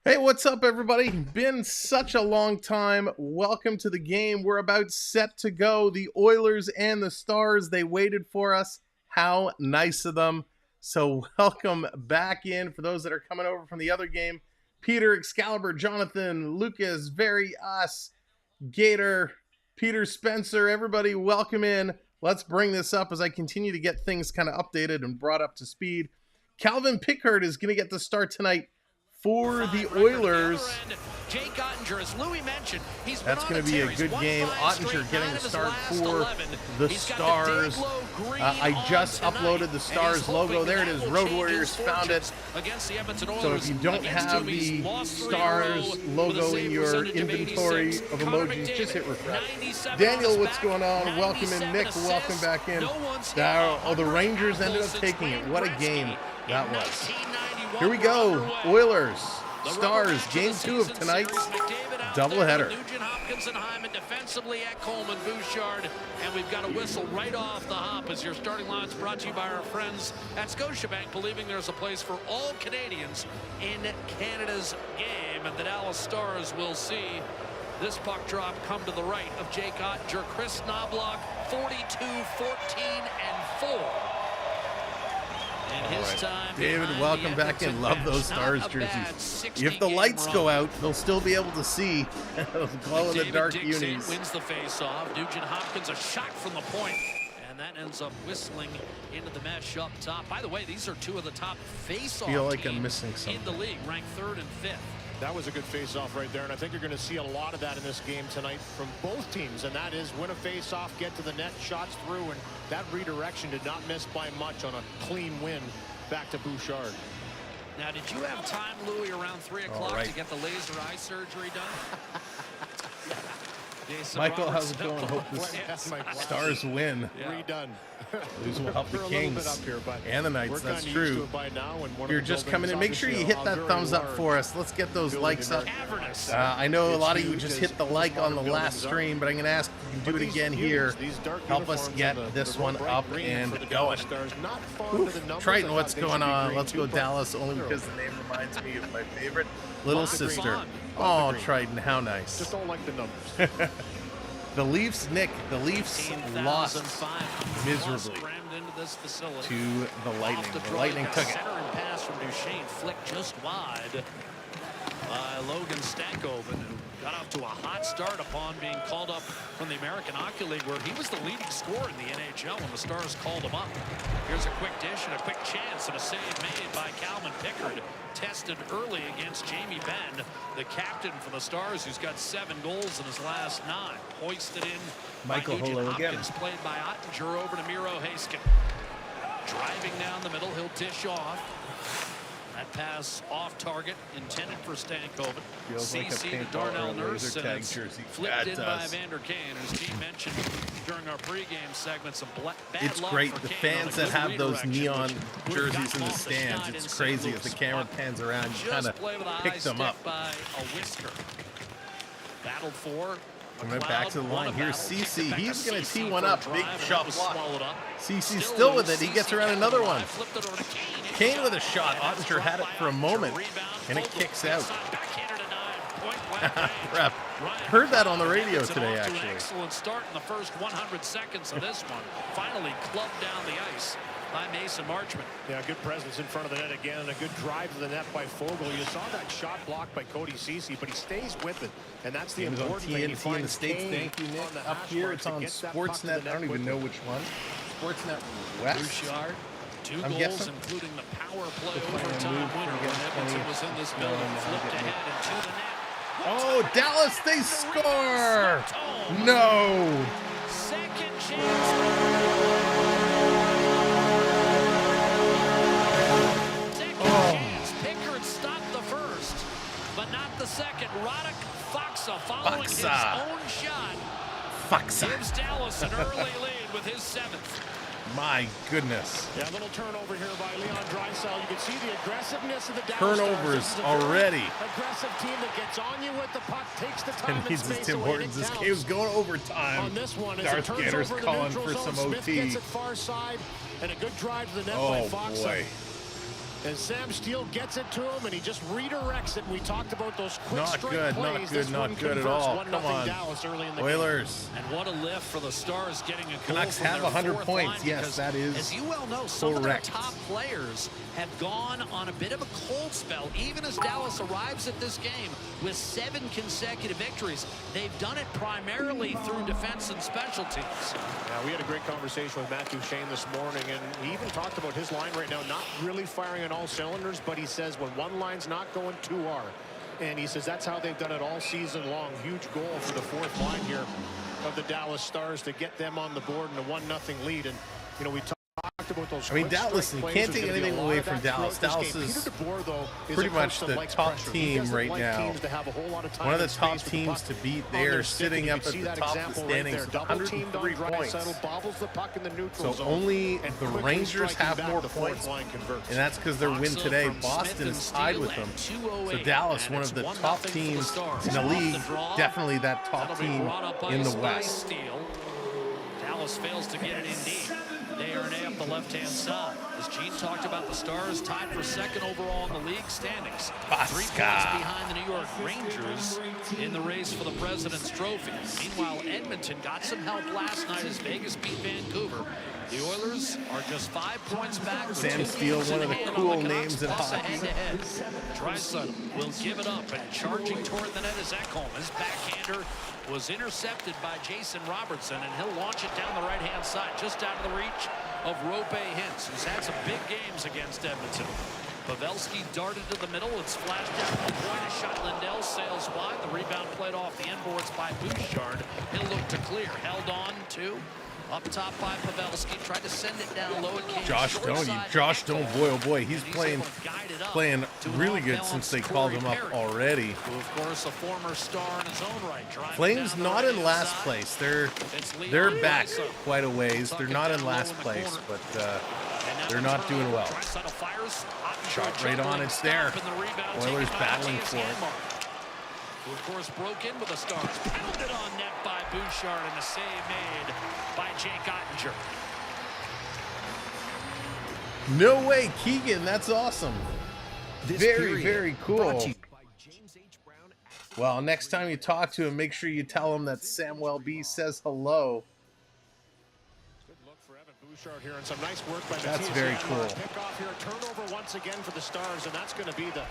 Hey, what's up, everybody? Been such a long time. Welcome to the game. We're about set to go. The Oilers and the Stars, they waited for us. How nice of them. So welcome back in. For those that are coming over from the other game, Peter, Excalibur, Jonathan, Lucas, Very, us, Gator, Peter, Spencer, everybody, welcome in. Let's bring this up as I continue to get things kind of updated and brought up to speed. Calvin Pickard is going to get the start tonight for the Oilers. That's going to be a good game. Ottinger getting the start for the Stars. I just uploaded the Stars logo. There it is. Road Warriors found it. So if you don't have the Stars logo in your inventory of emojis, just hit refresh. Daniel, what's going on? Welcome in. Nick, welcome back in. Oh, the Rangers ended up taking it. What a game that was. Here we go. Oilers, Stars, game 2 of tonight's doubleheader. Nugent Hopkins and Hyman defensively at Coleman Bouchard, and we've got a whistle right off the hop as your starting line's brought to you by our friends at Scotiabank, believing there's a place for all Canadians in Canada's game, and the Dallas Stars will see this puck drop come to the right of Jake Ottinger. Chris Knobloch, 42, 14, and 4. David, welcome back in. Love those Stars jerseys. If the lights go out, they'll still be able to see those glow-in-the-dark unis. Wins the face-off. Nugent Hopkins, a shot from the point, and that ends up whistling into the mesh up top. By the way, these are two of the top face-off teams in the league, ranked 3rd and 5th. That was a good face-off right there, and I think you're going to see a lot of that in this game tonight from both teams, and that is win a face-off, get to the net, shots through, and that redirection did not miss by much on a clean win back to Bouchard. Now, did you have time, Louie, around 3 o'clock to get the laser eye surgery done? Michael, how's it going? Hope the Stars win. Redone. These will help the Kings and the Knights. That's true. If you're just coming in, make sure you hit that thumbs up for us. Let's get those likes up. I know a lot of you just hit the like on the last stream, but I'm going to ask if you can do it again here. Help us get this one up and going. Triton, what's going on? Let's go Dallas, only because the name reminds me of my favorite little sister. Oh, Triton, how nice. Just don't like the numbers. The Leafs, Nick, the Leafs lost miserably to the Lightning. The Lightning took it. Center and pass from Duchesne, flicked just wide by Logan Stankoven, who got off to a hot start upon being called up from the American Hockey League, where he was the leading scorer in the NHL when the Stars called him up. Here's a quick dish and a quick chance, and a save made by Calvin Pickard. Tested early against Jamie Benn, the captain for the Stars, who's got 7 goals in his last 9. Hoisted in Michael by Nugent Holo Hopkins, again. played by Ottinger over to Miro Haskin. Driving down the middle, he'll dish off. That pass off target, intended for Stankoven. Feels like a CC to paintball Darnell or a Nurse, laser and tag it's jersey. flipped in by does. Vander Kane. His team mentioned during our pregame segment some bad It's luck great. for The Kane on fans a that good have those redirection, neon which jerseys got in him the off stands, schneid it's in crazy. St. As the Louis. camera pans around, you Just kind of play with a high pick them stick up. by a whisker. Battled for. Coming back to the line. Here's CC. He's going to tee one for a up. Big drive, and shot that was block. swallowed up. CC still with it. He gets around another one. Flipped it over to Kane. Kane with a shot. Ottinger had it for a moment, and it kicks out. Ref. Heard that on the radio today, actually. Excellent start in the first 100 seconds of this one. Finally clubbed down the ice by Mason Marchment. Yeah, good presence in front of the net again, and a good drive to the net by Fogle. You saw that shot blocked by Cody Ceci, but he stays with it, and that's the Game's on important thing. TNT in the States. Thank you, Nick. Up here, it's on Sportsnet. I don't even know which one. Sportsnet West. Bouchard, 2 I'm goals, guessing. including the power play They're playing overtime move, winner trying to when get Edmonton 20. was in this No, building. no, Flipped get me. ahead into the net. Oh, Dallas, they score! No! Second chance. Pickard stopped the first, but not the second. Roddick Faksa following his own shot. Faksa. Gives Dallas an early lead with his 7th. My goodness. Yeah, a little turnover here by Leon Draisaitl. You can see the aggressiveness of the Dallas Turnovers Stars. already. Aggressive team that gets on you with the puck, takes the time And and needs space Tim away, and Hortons. it This counts. game's going overtime. On this one, as it Darth turns Gators over the calling neutral for zone, some Smith OT. gets it far side, and a good drive to the net by Oh, Fox. boy. And Sam Steele gets it to him, and he just redirects it. We talked about those quick Not strike good, plays. not good, This one not good at converts all. 1-0 Come on. Dallas early in the Oilers. And what a lift for the Stars getting a goal Canucks from have their 100 fourth points. line, Yes, because, that is as you well know, some of their correct. top players have gone on a bit of a cold spell, even as Dallas arrives at this game with 7 consecutive victories. They've done it primarily through defense and special teams. Yeah, we had a great conversation with Matt Duchene this morning, and he even talked about his line right now not really firing on all cylinders, but he says when one line's not going, 2 are. And he says that's how they've done it all season long. Huge goal for the 4th line here of the Dallas Stars to get them on the board in a 1-0 lead. And, you know, we talked about those. I mean, quick Dallas, strike you plays. can't There's take gonna be a anything lot away of from that Dallas. throughout this Dallas game. is Peter DeBoer, though, is pretty a coach much that the likes top pressure. He team doesn't right like now. teams to have a whole lot of time One of the and top space with the teams puck to beat. on They their are stick, sitting and you up can at see the that top of the example right standings there. with Double teamed on 103 points. Draisaitl, bobbles the puck in the neutral So zone, only and the quickly Rangers striking have back, more the fourth points, line converts. and that's because their win Foxo today. from Boston Smith is and tied Steele with them. at So 2:08, Dallas, and one it's of the 1-0 top for the teams Stars. in the Off league, draw. definitely that top That'll be team brought up in the ice by West. Steele. Dallas fails to get it in deep. They are up the left-hand side. As Gene talked about, the Stars tied for 2nd overall in the league standings. 3 points behind the New York Rangers in the race for the President's Trophy. Meanwhile, Edmonton got some help last night as Vegas beat Vancouver. The Oilers are just 5 points back. With Sam 2 Steele, games one in of the hand on cool Canucks, names in plus a hockey. head-to-head. Draisaitl will give it up, and charging toward the net is Ecamm. His backhander was intercepted by Jason Robertson, and he'll launch it down the right-hand side, just out of the reach of Rope Hintz, who's had some big games against Edmonton. Pavelski darted to the middle. It's flashed out to the point. A shot Lindell sails wide. The rebound played off the end boards by Bouchard. He'll look to clear. Held on to. Up top by Pavelski. Tried to send it down low. It came Josh short Doan, side. Josh Doan, boy, oh boy, he's And playing able to guide it up to an really good off-balance since they called Corey him up Perry, already. who, of course, a former star in his own right. Driving Flames down the not in right-hand last side. place. It's They're Leon back Draisaitl. quite a ways. Tuck They're it not down in low last in the place, corner. but And now they're the not doing turnover. well. Draisaitl fires. Shot right on, it's there. Stop, and the rebound Oilers taken by battling Matthias for it. Janmark, who, of course, broke in with the Stars. Pounded on net by Bouchard, and the save made by Jake Ottinger. no way, Keegan. That's awesome. Very, very cool. Well, next time you talk to him, make sure you tell him that Samwelb says hello. Good look for Evan Bouchard here, and some nice work by That's Matthias very Janmark. cool. Pick off here, turnover once again for the Stars, and that's going to be the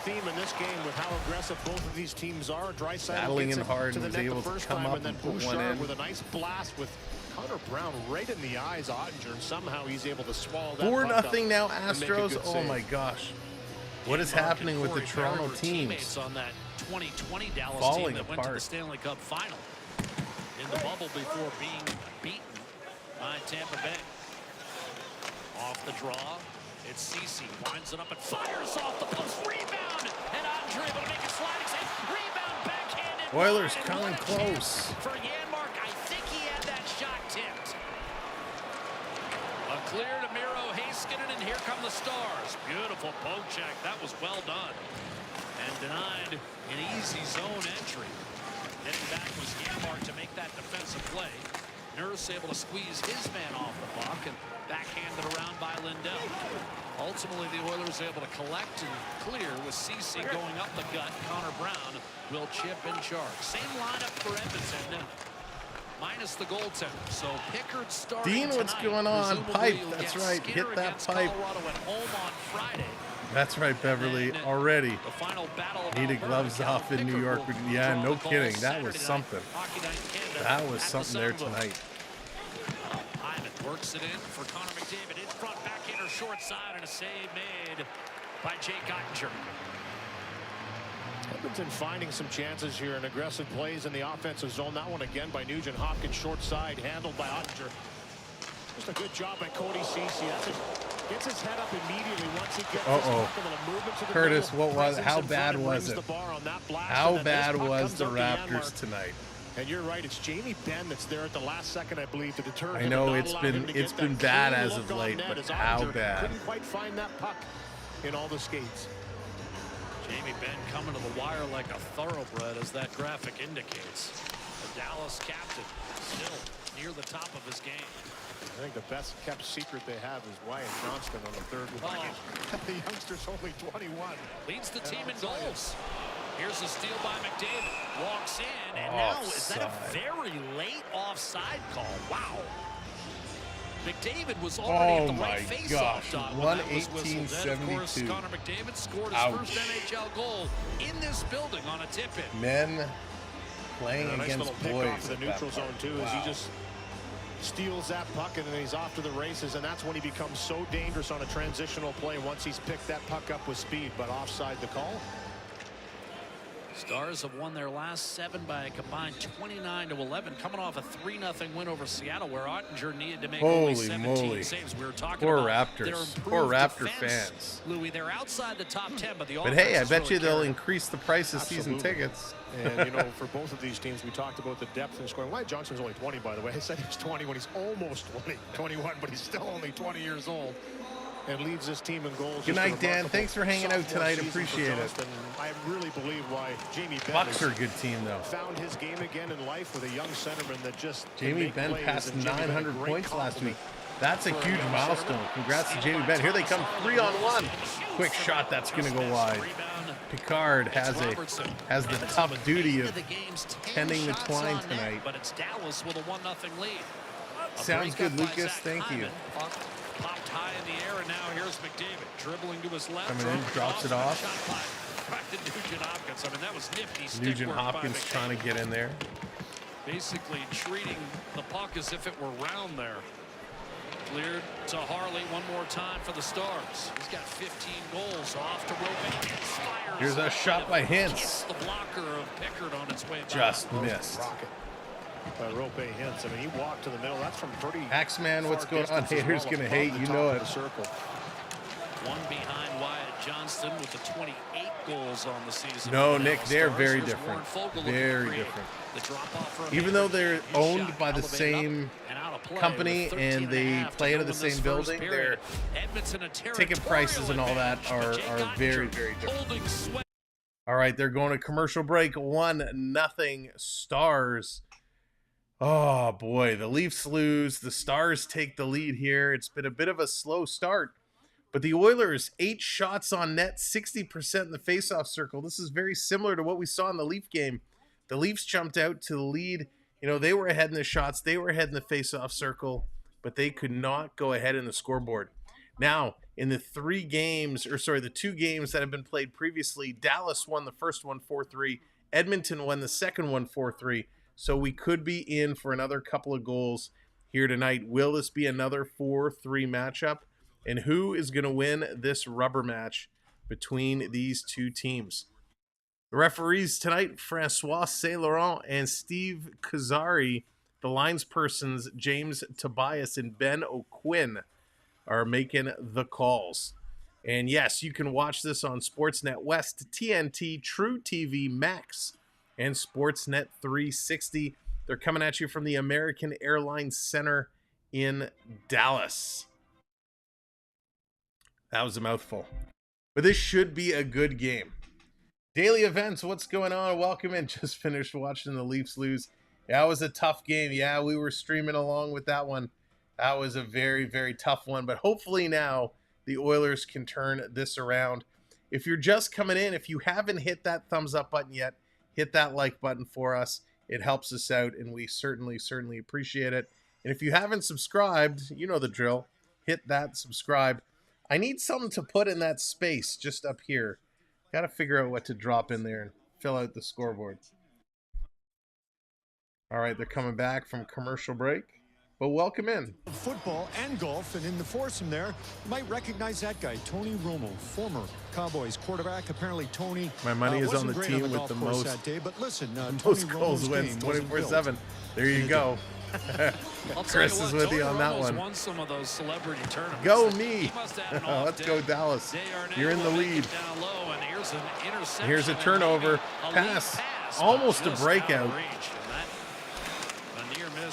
theme in this game with how aggressive both of these teams are. Draisaitl Battling gets in it hard to and the was net able the to first come time, up and then and put one Bouchard in. with a nice blast with Connor Brown right in the eyes of Ottinger, and somehow he's able to swallow that 4-0 now, and make a Astros. good Oh save. my gosh. What is happening with the Corey Toronto Perry were teams? teammates on that 2020 Dallas Falling team that went to the apart. Stanley Cup final in the bubble before being beaten by Tampa Bay. Off the draw, It's Ceci, winds it up and fires off the post. Rebound, and Andre able to make it sliding save. Rebound, backhanded. Oilers coming close. For Janmark, I think he had that shot tipped. A clear to Miro Heiskanen, and here come the Stars. Beautiful poke check. That was well done. And denied an easy zone entry. Getting back was Janmark to make that defensive play. Nurse able to squeeze his man off the puck and backhanded around by Lindell. Ultimately, the Oilers able to collect and clear with Ceci going up the gut. Connor Brown will chip in charge. Same lineup for Edmonton, minus the goaltender. So Pickard starting Dean, what's tonight. going on? Presumably Pipe, you'll that's get right. Skinner Hit that against pipe. Colorado at home on Friday. That's right, Beverly. Already. The final battle of Needed Alberta. gloves Cal off in New Pickard York. will Yeah, draw no the call kidding. That was Saturday something. night. Hockey Night in Canada That was at something the there Samwelb. tonight. Hyman works it in for Connor McDavid. In front, backhander, short side, and a save made by Jake Ottinger. Edmonton finding some chances here and aggressive plays in the offensive zone. That one again by Nugent Hopkins, short side, handled by Ottinger. Just a good job by Cody Ceci. Gets his head up immediately once he gets his puck, a little movement to the Curtis, middle, what was it? How presence in bad front, and was brings it? the bar on that blast, How and then bad this puck was comes the out to Raptors Janmark. tonight? And you're right, it's Jamie Benn that's there at the last second, I believe, to deter him. I and know not it's allow been him to get that bad clean as look of on late, net but as how Ottinger bad? couldn't quite find that puck in all the skates. Jamie Benn coming to the wire like a thoroughbred, as that graphic indicates. The Dallas captain still near the top of his game. I think the best kept secret they have is Wyatt Johnston on the third line. The youngster's only 21. Leads the team in goals. Here's a steal by McDavid. Walks in, and now is that a very late offside call? Wow. McDavid was already at the right face-off dot when that was whistled. Then, of course, 1:18:72. Connor McDavid scored his first NHL goal in this building on a tip-in. Men playing And a nice against little pick boys off the at that neutral zone point. too, as he just steals that puck and then he's off to the races, and that's when he becomes so dangerous on a transitional play once he's picked that puck up with speed. But offside the call. Stars have won their last 7 by a combined 29-11, coming off a 3-0 win over Seattle, where Ottinger needed to make only 17 saves. We were talking Poor about Raptors. their improved Poor Raptor defense. fans. Louis, they're outside the top 10, but the But offense hey, I is bet really you they'll carrying. increase the price of season Absolutely. tickets. And, you know, for both of these teams, we talked about the depth in scoring. Wyatt Johnston's only 20, by the way. I said he was 20 when he's almost 21, but he's still only 20 years old. And leads this team in goals. Good night, Dan. Thanks for hanging out sophomore tonight. season for Appreciate it. Johnston. I really believe why Jamie Benn Bucs has are a good team, though. found his game again in life with a young centerman that just can Jamie make Benn plays, passed and Jamie Benn, a 900 great points last week. compliment That's a for huge young milestone. centerman. Congrats to Jamie Benn. Here they come 3-on-1. Quick shot that's going to go wide. Picard has the tough duty of tending the twine tonight. But it's Dallas with a 1-0 lead. Sounds good, Lucas. Thank you. Popped high in the air, and now here's McDavid dribbling to his left. Coming in, drops it off. Back to Nugent Hopkins. I mean, that was nifty stick Nugent work by Hopkins McDavid. trying to get in there. Basically treating the puck as if it were round there. Cleared to Harley one more time for the Stars. He's got 15 goals off to Rope. Here's a shot by Hintz. Gets the blocker of Pickard on its way back. Just missed. Rocket by Rope Hintz. I mean, he walked to the middle. That's from pretty Axeman, what's far going on? distance as Haters well, gonna above hate. the You top know of it. the circle. One behind Wyatt Johnston with the 28 goals on the season. No, For Nick, Dallas they're Stars. very Here's different. Warren Fogle looking to Very create different. the drop-off for a Even though man. they're His owned shot by the elevated same up and out of play company with and 13 they and a half play to out of go the in this same first building, period. Edmonton, a ticket prices and all that territorial are advantage, but very, Jake very Ottinger different. holding sweat. All right, they're going to commercial break. 1-0 Stars. Oh, boy. The Leafs lose. The Stars take the lead here. It's been a bit of a slow start. But the Oilers, 8 shots on net, 60% in the faceoff circle. This is very similar to what we saw in the Leaf game. The Leafs jumped out to the lead. You know, they were ahead in the shots. They were ahead in the faceoff circle. But they could not go ahead in the scoreboard. Now, in the 2 games that have been played previously, Dallas won the first one 4-3. Edmonton won the second one 4-3. So we could be in for another couple of goals here tonight. Will this be another 4-3 matchup? And who is going to win this rubber match between these two teams? The referees tonight, Francois Saint Laurent and Steve Kazari. The linespersons, James Tobias and Ben O'Quinn. are making the calls. And yes, you can watch this on Sportsnet West, TNT, True TV, Max, and Sportsnet 360. They're coming at you from the American Airlines Center in Dallas. That was a mouthful. But this should be a good game. Daily events, what's going on? Welcome in. Just finished watching the Leafs lose. Yeah, it was a tough game. Yeah, we were streaming along with that one. That was a very, very tough one. But hopefully now the Oilers can turn this around. If you're just coming in, if you haven't hit that thumbs up button yet, hit that like button for us. It helps us out, and we certainly appreciate it. And if you haven't subscribed, you know the drill. Hit that subscribe. I need something to put in that space just up here. Got to figure out what to drop in there and fill out the scoreboard. All right, they're coming back from commercial break. But welcome in. Football and golf, and in the foursome there, you might recognize that guy, Tony Romo, former Cowboys quarterback. Apparently, Tony. My money is on the team with the most that day, but listen, most goals wins 24/7. There you go. Chris is with you on that one. Won some of those celebrity tournaments. Go me. Let's go Dallas. You're in the lead. Here's a turnover. Pass. Almost a breakout.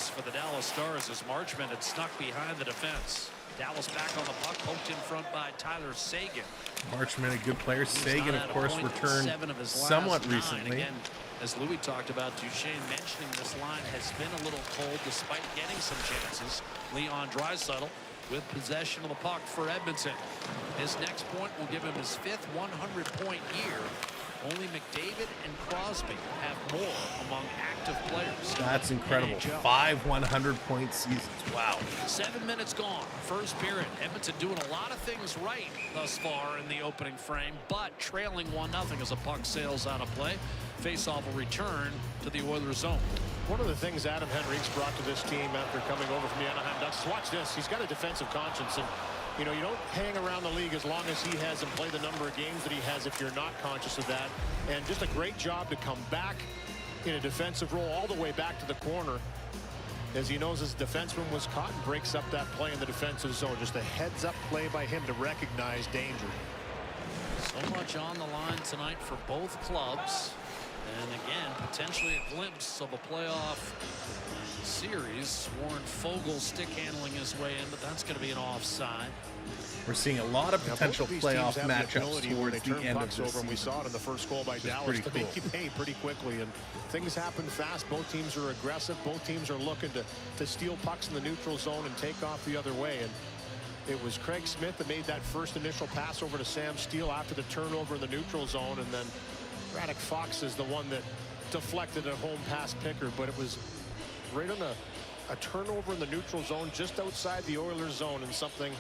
For the Dallas Stars as Marchment had snuck behind the defense. Dallas back on the puck, poked in front by Tyler Seguin. Marchment, a good player. Seguin, of course, returned somewhat recently. Again, as Louis talked about, Duchesne mentioning this line has been a little cold despite getting some chances. Leon Draisaitl with possession of the puck for Edmonton. His next point will give him his 5th 100-point year. Only McDavid and Crosby have more among active players. That's incredible. 5 100-point seasons. Wow. 7 minutes gone. First period. Edmonton doing a lot of things right thus far in the opening frame, but trailing 1-0 as a puck sails out of play. Face-off will return to the Oilers zone. One of the things Adam Henrique's brought to this team after coming over from the Anaheim Ducks, watch this. He's got a defensive conscience, and you know, you don't hang around the league as long as he has and play the number of games that he has if you're not conscious of that. And just a great job to come back in a defensive role all the way back to the corner, as he knows his defenseman was caught and breaks up that play in the defensive zone. Just a heads-up play by him to recognize danger. So much on the line tonight for both clubs. And again, potentially a glimpse of a playoff series. Warren Fogle stick handling his way in, but that's going to be an offside. We're seeing a lot of potential playoff matchups towards the end of this season. We saw it in the first goal by Dallas to make you pay pretty quickly, and things happen fast. Both teams are aggressive. Both teams are looking to steal pucks in the neutral zone and take off the other way. And it was Craig Smith that made that first initial pass over to Sam Steele after the turnover in the neutral zone, and then Braddock Fox is the one that deflected a home pass picker, but it was right on a turnover in the neutral zone just outside the Oilers zone, and something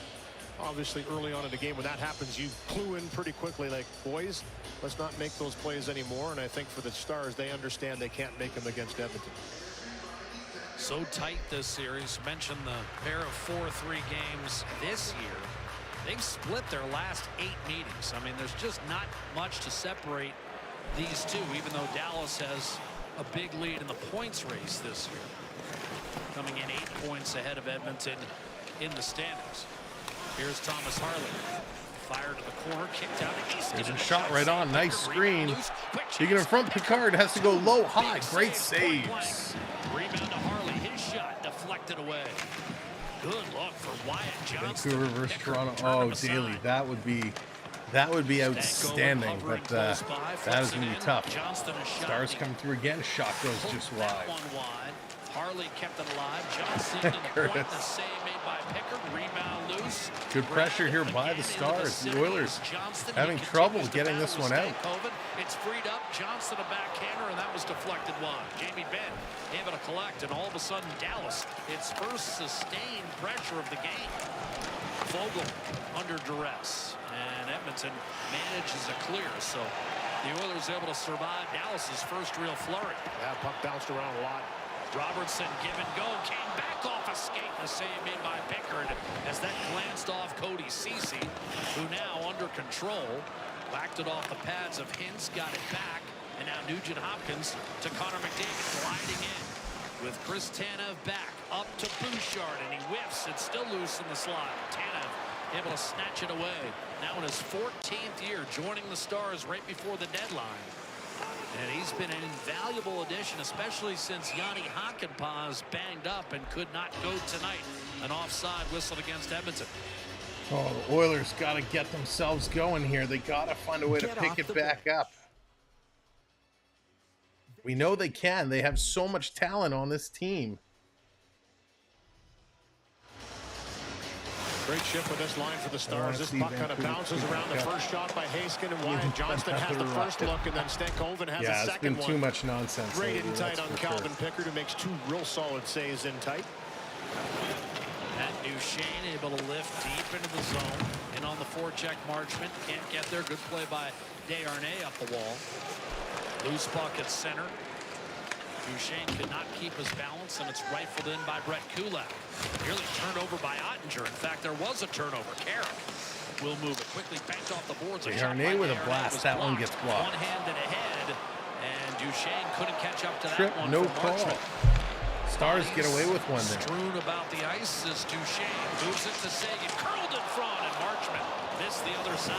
obviously early on in the game when that happens you clue in pretty quickly, like, boys, let's not make those plays anymore. And I think for the Stars, they understand they can't make them against Edmonton. So tight this series. Mentioned the pair of 4-3 games this year. They've split their last 8 meetings. I mean, there's just not much to separate these two, even though Dallas has a big lead in the points race this year, coming in 8 points ahead of Edmonton in the standings. Here's Thomas Harley. Fire to the corner, kicked out. There's a shot right on. Nice screen. You get in front. Picard has to go low, high. Great saves. Rebound to Harley. His shot deflected away. Good look for Wyatt Johnston. Vancouver versus Toronto. Oh, Daly, that would be outstanding, but that is going to be tough. Stars come through again. Shot goes just wide. Harley kept it alive. Johnson to the point. The save made by Pickard. Rebound loose. Good pressure here by the Stars. The Oilers having trouble getting this one out. It's freed up. Johnson a backhander, and that was deflected wide. Jamie Benn able to collect, and all of a sudden Dallas, its first sustained pressure of the game. Fogle under duress, and Edmonton manages a clear. So the Oilers able to survive Dallas's first real flurry. Yeah, puck bounced around a lot. Robertson give and go, came back off a skate, and a save made by Pickard as that glanced off Cody Ceci, who now under control, whacked it off the pads of Hintz, got it back, and now Nugent Hopkins to Connor McDavid gliding in with Chris Tanev back up to Bouchard, and he whiffs. It's still loose in the slot. Tanev able to snatch it away. Now in his 14th year, joining the Stars right before the deadline. And he's been an invaluable addition, especially since Yanni Hakanpää's banged up and could not go tonight. An offside whistle against Edmonton. Oh, the Oilers got to get themselves going here. They got to find a way to pick it back up. We know they can. They have so much talent on this team. Great shift with this line for the Stars. This puck kind of bounces around the first shot by Haskin, and Wyatt Johnston has the first look, and then Stankoven has the second one. It's been too much nonsense. Great in tight on Calvin Pickard, who makes 2 real solid saves in tight. That Duchesne able to lift deep into the zone. And on the forecheck, Marchment can't get there. Good play by Desharnais up the wall. Loose puck at center. Duchesne could not keep his balance, and it's rifled in by Brett Kulak. Nearly turned over by Ottinger. In fact, there was a turnover. Carrick will move it quickly, banked off the boards. Desharnais with a blast. That one gets blocked. One-handed ahead, and Duchesne couldn't catch up to that one. No call. Stars get away with one there. Strewn about the ice as Duchesne moves it to Sagan. Curled in front, and Marchment missed the other side.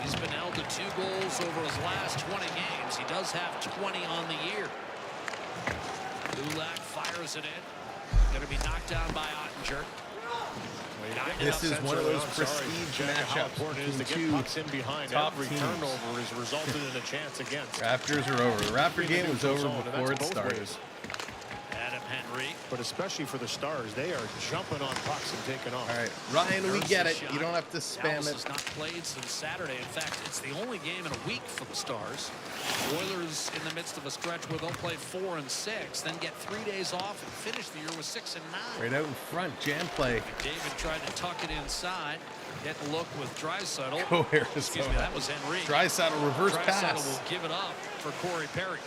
He's been held to 2 goals over his last 20 games. He does have 20 on the year. Kulak fires it in. Going to be knocked down by Ottinger. This is one of those prestige matchups between 2 in behind. top Every teams. turnover has resulted in a chance against. Raptors are over. The Raptor game was over before it started. Adam Henry. But especially for the Stars, they are jumping on pucks and taking off. All right, Ryan, we get it. You don't have to spam Dallas it. has not played since Saturday. In fact, it's the only game in a week for the Stars. Oilers in the midst of a stretch where they'll play 4 and 6, then get 3 days off and finish the year with 6 and 9. Right out in front, jam play. David tried to tuck it inside. Get a look with Draisaitl. Go Arizona. Excuse me, that was Henry. Draisaitl reverse pass. Draisaitl will give it up for Corey Perry.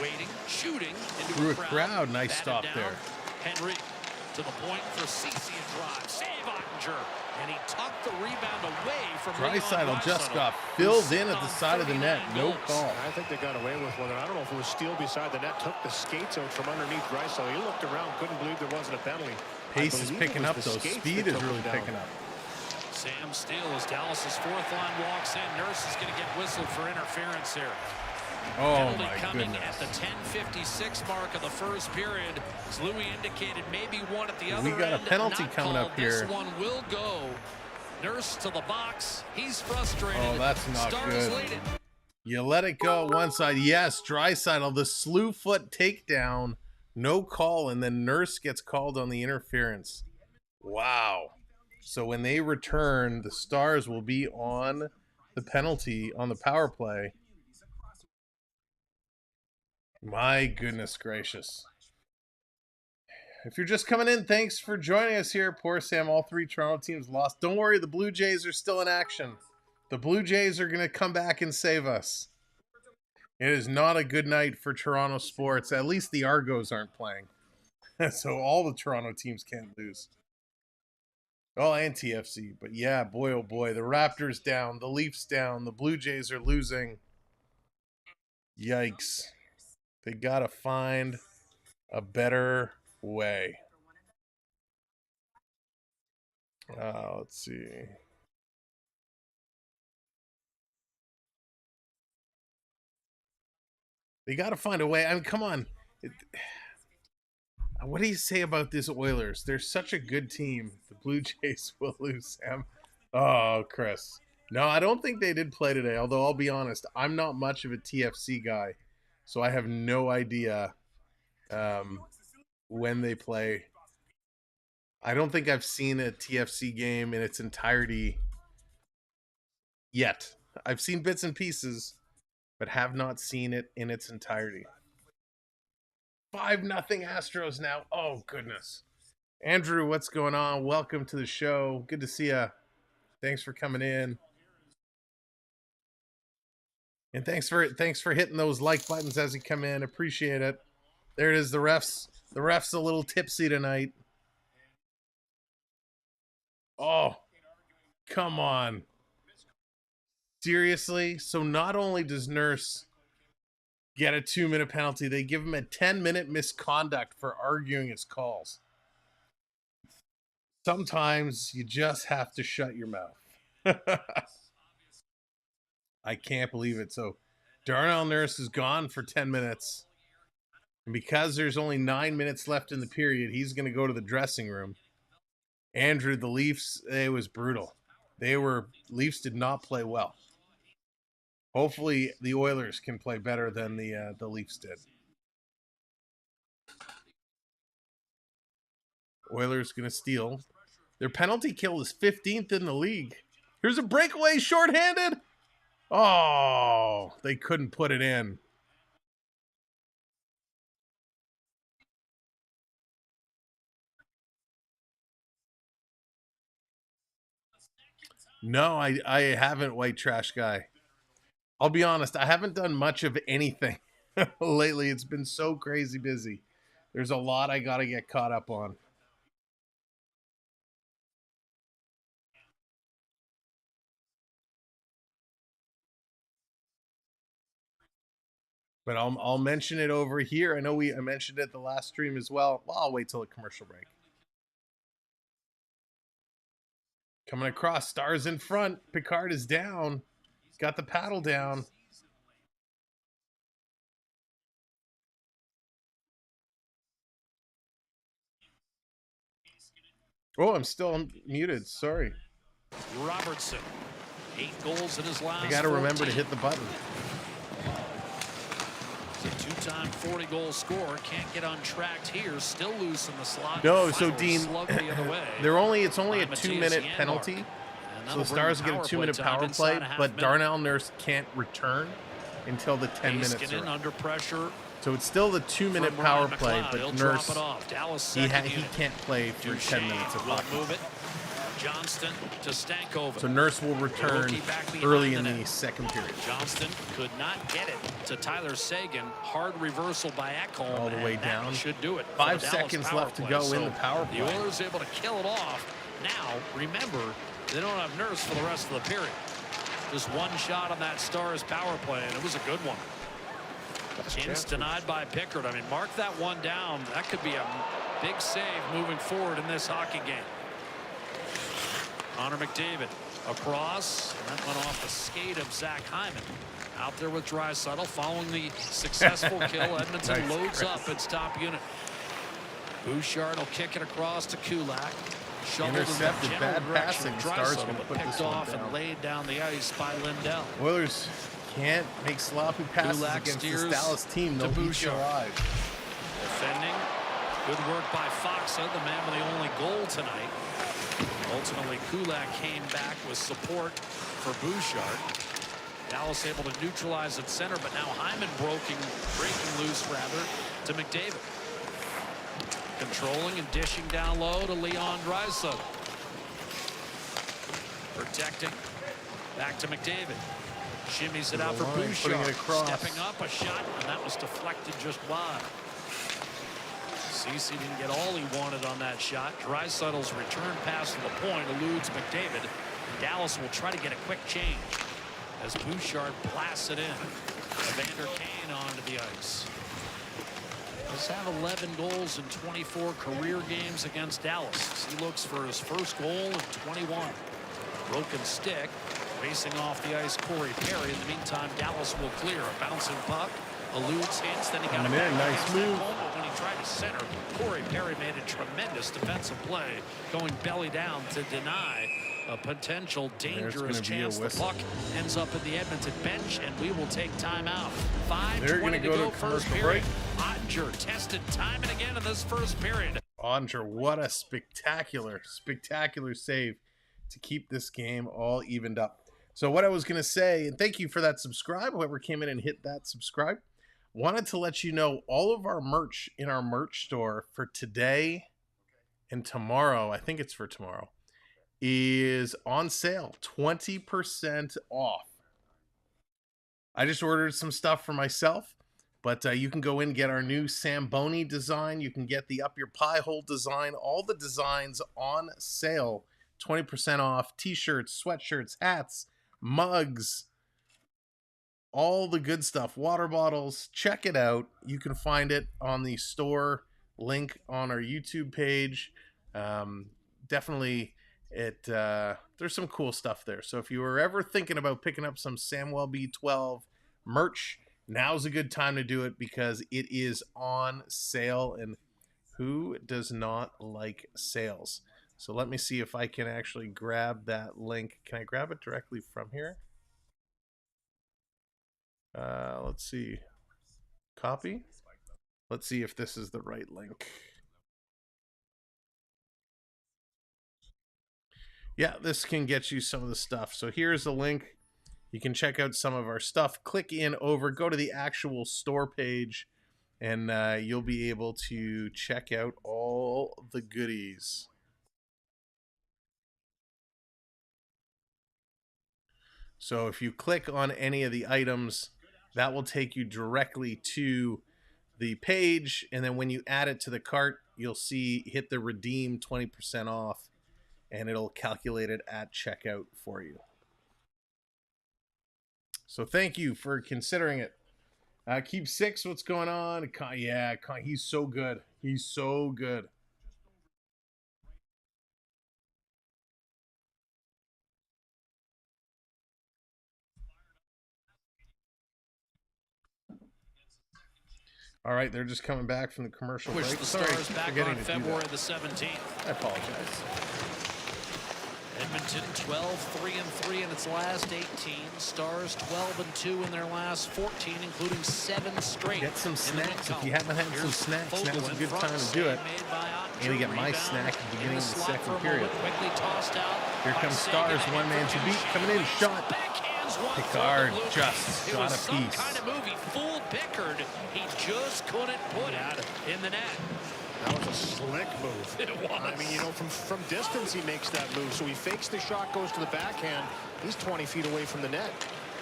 Waiting, shooting into Through a a crowd. crowd. Nice Batted stop down. there. Henry to the point for Ceci and drive. Save Ottinger. And he tucked the rebound away from Draisaitl just got filled in at the side of the net. No call. I think they got away with one. I don't know if it was Steele beside the net. Took the skates out from underneath Draisaitl. He looked around, couldn't believe there wasn't a penalty. Pace is picking up, though. Speed is really picking up. Sam Steele as Dallas's 4th line walks in. Nurse is going to get whistled for interference here. Oh, Penalty my coming goodness. at the 10:56 mark of the first period. As Louis indicated, maybe one at the other We got a end, penalty not coming called. up here. This one will go. Nurse to the box. He's frustrated. Oh, that's not Stars good. lead it. You let it go one side. Yes, Draisaitl, the slew foot takedown. No call, and then Nurse gets called on the interference. Wow. So when they return, the Stars will be on the penalty on the power play. My goodness gracious. If you're just coming in, thanks for joining us here. Poor Sam, all 3 Toronto teams lost. Don't worry, the Blue Jays are still in action. The Blue Jays are going to come back and save us. It is not a good night for Toronto sports. At least the Argos aren't playing. So all the Toronto teams can't lose. Oh, and TFC. But yeah, boy, oh boy. The Raptors down. The Leafs down. The Blue Jays are losing. Yikes. They got to find a better way. Let's see. They got to find a way. I mean, come on. What do you say about this Oilers? They're such a good team. The Blue Jays will lose, Sam. Oh, Chris. No, I don't think they did play today, although I'll be honest, I'm not much of a TFC guy, so I have no idea when they play. I don't think I've seen a TFC game in its entirety yet. I've seen bits and pieces, but have not seen it in its entirety. 5-0 Astros now. Oh, goodness. Andrew, what's going on? Welcome to the show. Good to see you. Thanks for coming in. And thanks for hitting those like buttons as you come in. Appreciate it. There it is. The ref's a little tipsy tonight. Oh, come on. Seriously? So not only does Nurse get a 2-minute penalty, they give him a 10-minute misconduct for arguing his calls. Sometimes you just have to shut your mouth. I can't believe it. So Darnell Nurse is gone for 10 minutes. And because there's only 9 minutes left in the period, he's going to go to the dressing room. Andrew, the Leafs, it was brutal. Leafs did not play well. Hopefully the Oilers can play better than the Leafs did. Oilers going to steal. Their penalty kill is 15th in the league. Here's a breakaway, shorthanded. Oh, they couldn't put it in. No, I haven't, white trash guy. I'll be honest, I haven't done much of anything lately. It's been so crazy busy. There's a lot I got to get caught up on. But I'll mention it over here. I know I mentioned it the last stream as well. Well, I'll wait till a commercial break. Coming across, Stars in front. Picard is down. He's got the paddle down. Oh, I'm still muted. Sorry. Robertson, 8 goals in his last. I got to remember to hit the button. He's a 2-time 40-goal scorer. Can't get untracked here. Still loose in the slot. No, so Dean, it's only a 2-minute penalty. So the Stars get a 2-minute power play, but Darnell Nurse can't return until the 10 minutes are under pressure. So it's still the 2-minute power play, but Nurse, he can't play for 10 minutes of hockey. Move it. Johnston to Stankoven. So Nurse will return early in the second period. Johnston could not get it to Tyler Seguin. Hard reversal by Ecamm. All the way down. Should do it. 5 seconds left to go in the power play. The Oilers able to kill it off. Now, remember, they don't have Nurse for the rest of the period. Just one shot on that Stars power play, and it was a good one. Chance denied by Pickard. I mean, mark that one down. That could be a big save moving forward in this hockey game. Connor McDavid across. And that went off the skate of Zach Hyman. Out there with Draisaitl following the successful kill. Edmonton loads up its top unit. Bouchard will kick it across to Kulak. Intercepted, bad passing. Stars going to put this off one down. And laid down the ice by Lindell. Oilers can't make sloppy passes against this Dallas team. They'll beat you alive. Defending. Good work by Foxa, the man with the only goal tonight. Ultimately, Kulak came back with support for Bouchard. Dallas able to neutralize at center, but now Hyman breaking loose to McDavid. Controlling and dishing down low to Leon Draisaitl. Protecting. Back to McDavid. Shimmies it out for Bouchard. Stepping up a shot, and that was deflected just wide. Ceci didn't get all he wanted on that shot. Draisaitl's return pass to the point eludes McDavid. Dallas will try to get a quick change as Bouchard blasts it in. Evander Kane onto the ice. Does have 11 goals in 24 career games against Dallas. He looks for his first goal in 21. Broken stick. Racing off the ice, Corey Perry. In the meantime, Dallas will clear. A bouncing puck. Eludes hits. Then he got it back. Nice move. When he tried to center, Corey Perry made a tremendous defensive play, going belly down to deny a potential dangerous chance. The puck ends up at the Edmonton bench, and we will take time out. 5:20 to go first period. Ottinger tested time and again in this first period. Ottinger, what a spectacular save to keep this game all evened up. So what I was going to say, and thank you for that subscribe, whoever came in and hit that subscribe. Wanted to let you know all of our merch in our merch store for today and tomorrow, I think it's for tomorrow, is on sale, 20% off. I just ordered some stuff for myself, but you can go in and get our new Samboni design. You can get the Up Your Pie Hole design. All the designs on sale, 20% off. T-shirts, sweatshirts, hats, mugs, all the good stuff. Water bottles. Check it out. You can find it on the store link on our YouTube page. definitely there's some cool stuff there. So if you were ever thinking about picking up some Samwelb B12 merch, now's a good time to do it because it is on sale, and who does not like sales? So let me see if I can actually grab that link. Can I grab it directly from here? Let's see. Copy. Let's see if this is the right link. Yeah, this can get you some of the stuff. So here's the link. You can check out some of our stuff. Click in over, go to the actual store page, and you'll be able to check out all the goodies. So if you click on any of the items, that will take you directly to the page, and then when you add it to the cart, you'll see hit the redeem 20% off, and it'll calculate it at checkout for you. So thank you for considering it. Keep Six, what's going on? Yeah, he's so good. He's so good. All right, they're just coming back from the commercial break. The Stars back on February the 17th. I apologize. Edmonton 12-3-3 in its last 18. Stars 12-2 in their last 14, including 7 straight. Get some snacks. If you haven't had some snacks, now's a good time to do it. I'm going to get my snack at the beginning of the second period. Here comes Stars, one man to beat, coming in, shot. Picard just got a piece. Kind of move. He fooled Pickard. He just couldn't put it in the net. That was a slick move. It was. I mean, you know, from distance he makes that move. So he fakes the shot, goes to the backhand. He's 20 feet away from the net.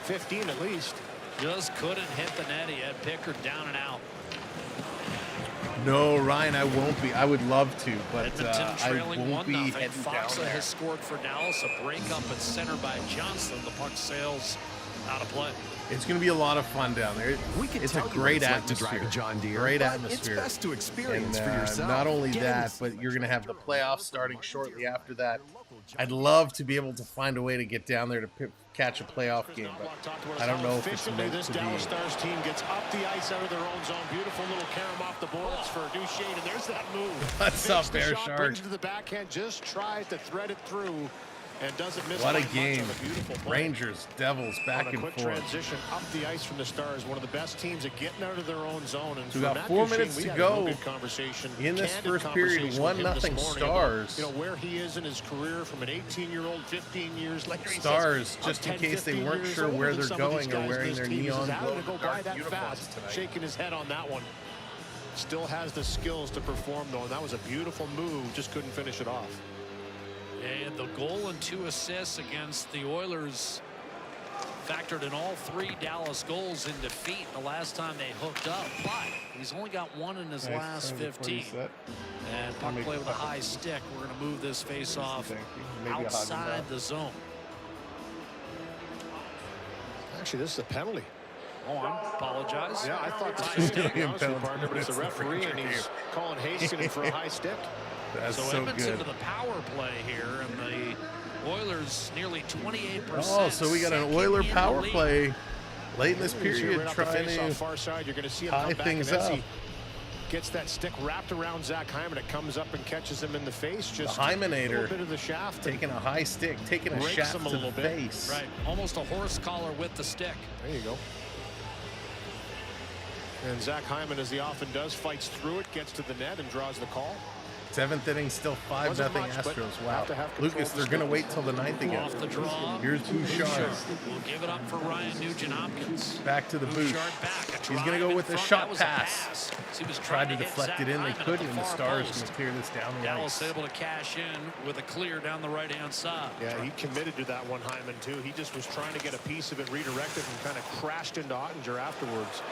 15 at least. Just couldn't hit the net. He had Pickard down and out. No, Ryan, I won't be. I would love to, but I won't be heading down Foxa there. has scored for Dallas. A break up at center by Johnson. The puck sails out of play. It's going to be a lot of fun down there. It's a great atmosphere. Great atmosphere. It's best to experience for yourself. Not only that, but you're going to have the playoffs starting shortly after that. I'd love to be able to find a way to get down there to catch a playoff game, but I don't know if it's meant this to be. Dallas Stars team gets up the ice out of their own zone. Beautiful little carom off the boards for Duchesne, and there's that move. What's up, Bear Shark? Brings it to the backhand, just tries to thread it through. And doesn't miss. What a game. Rangers, Devils, back and forth. Transition up the ice from the Stars. One of the best teams at getting out of their own zone. And so we got 4 minutes to go in this first period. 1-0 Stars. You know, where he is in his career from an 18-year-old, 15 years later. Stars, just in case they weren't sure where they're going, are wearing their neon glow uniforms tonight. Shaking his head on that one. Still has the skills to perform, though. And that was a beautiful move. Just couldn't finish it off. And the goal and 2 assists against the Oilers factored in all 3 Dallas goals in defeat the last time they hooked up. But he's only got 1 in his last 15. And puck play with a high stick. We're going to move this face-off outside the zone. Actually, this is a penalty. Oh, I apologize. Yeah, I thought this was a penalty, partner, but it's the referee, and he's calling Hastings for a high stick. That's so Edmonton good. To the power play here, and the Oilers nearly 28%. Oh, so we got an Oiler power play late in this period, right trying to far side. You're going to see him high things up. Gets that stick wrapped around Zach Hyman. It comes up and catches him in the face. Just the Hymenator, a little bit of the shaft, taking a high stick, taking a shaft to the face. Right, almost a horse collar with the stick. There you go. And Zach Hyman, as he often does, fights through it, gets to the net, and draws the call. 7th inning, still 5-0 Astros. Wow. Lucas, they're going to wait till the 9th again. Off the draw. Here's Bouchard. We'll give it up for Ryan Nugent-Hopkins. Back to the boot. He's going to go with a shot pass. Tried to deflect it in. They couldn't, and the Stars going to clear this down the Dallas able to cash in with a clear down the right-hand side. Yeah, he committed to that one, Hyman, too. He just was trying to get a piece of it redirected and kind of crashed into Ottinger afterwards.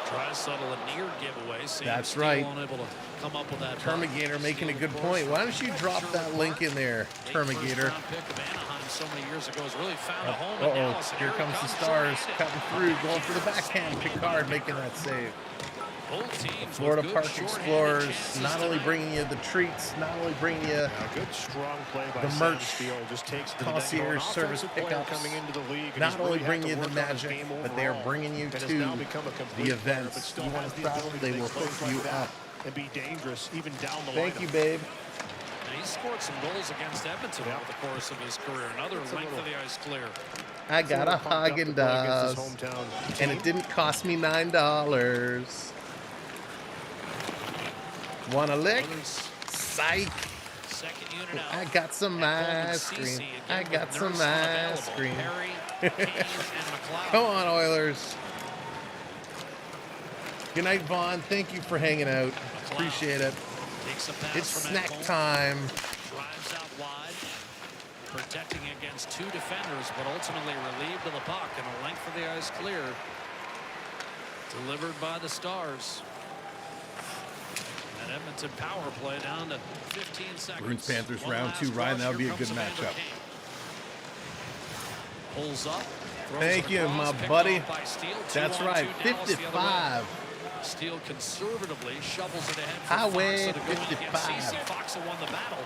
Try to settle a near giveaway. That's right. Unable to come up with that. Termigator making a good point. Why don't you drop that link in there, Termigator? Pick of Anaheim so many years ago has really found a home in Dallas. Here comes the Stars cutting through, going for the backhand. Picard making that save. Both teams Florida with Park good shorthanded Explorers, chances not only tonight. bringing you the treats, not only bringing you A good strong play by the merch, Samwelb. Just takes the concierge service pickups, coming into the league, and not he's only really bringing you had to the work on his magic, game but they are overall, bringing you and has to now become a complete the player, but events. still You want has to the travel, ability they to will make plays hook you like that up. and be dangerous even down the Thank lineup. you, babe. And he scored some goals against Edmonton over the course of his career. Another length of the ice clear. I got a Haagen-Dazs, and it didn't cost me $9. Want a lick? Oilers Psych. second unit out. I got some ice cream. I got some ice cream. Perry, Kane, and McLeod. Come on, Oilers. Good night, Vaughn. Thank you for hanging out. Appreciate it. Takes a pass It's from snack Ecamm. time. Drives out wide, protecting against two defenders, but ultimately relieved of the puck, and a length of the ice clear. Delivered by the Stars. An Edmonton power play down to 15 seconds. Bruins Panthers One round last 2, Ryan. rush. That'll be Here a good comes Evander matchup. Kane. Pulls up. throws Thank it you, across, my picked buddy. off by Steele. That's 2-on-2 right, Dallas the other way. 55. Steele conservatively shovels it ahead for Highway Foxa to go in against 55. Ceci. Foxa won the battle.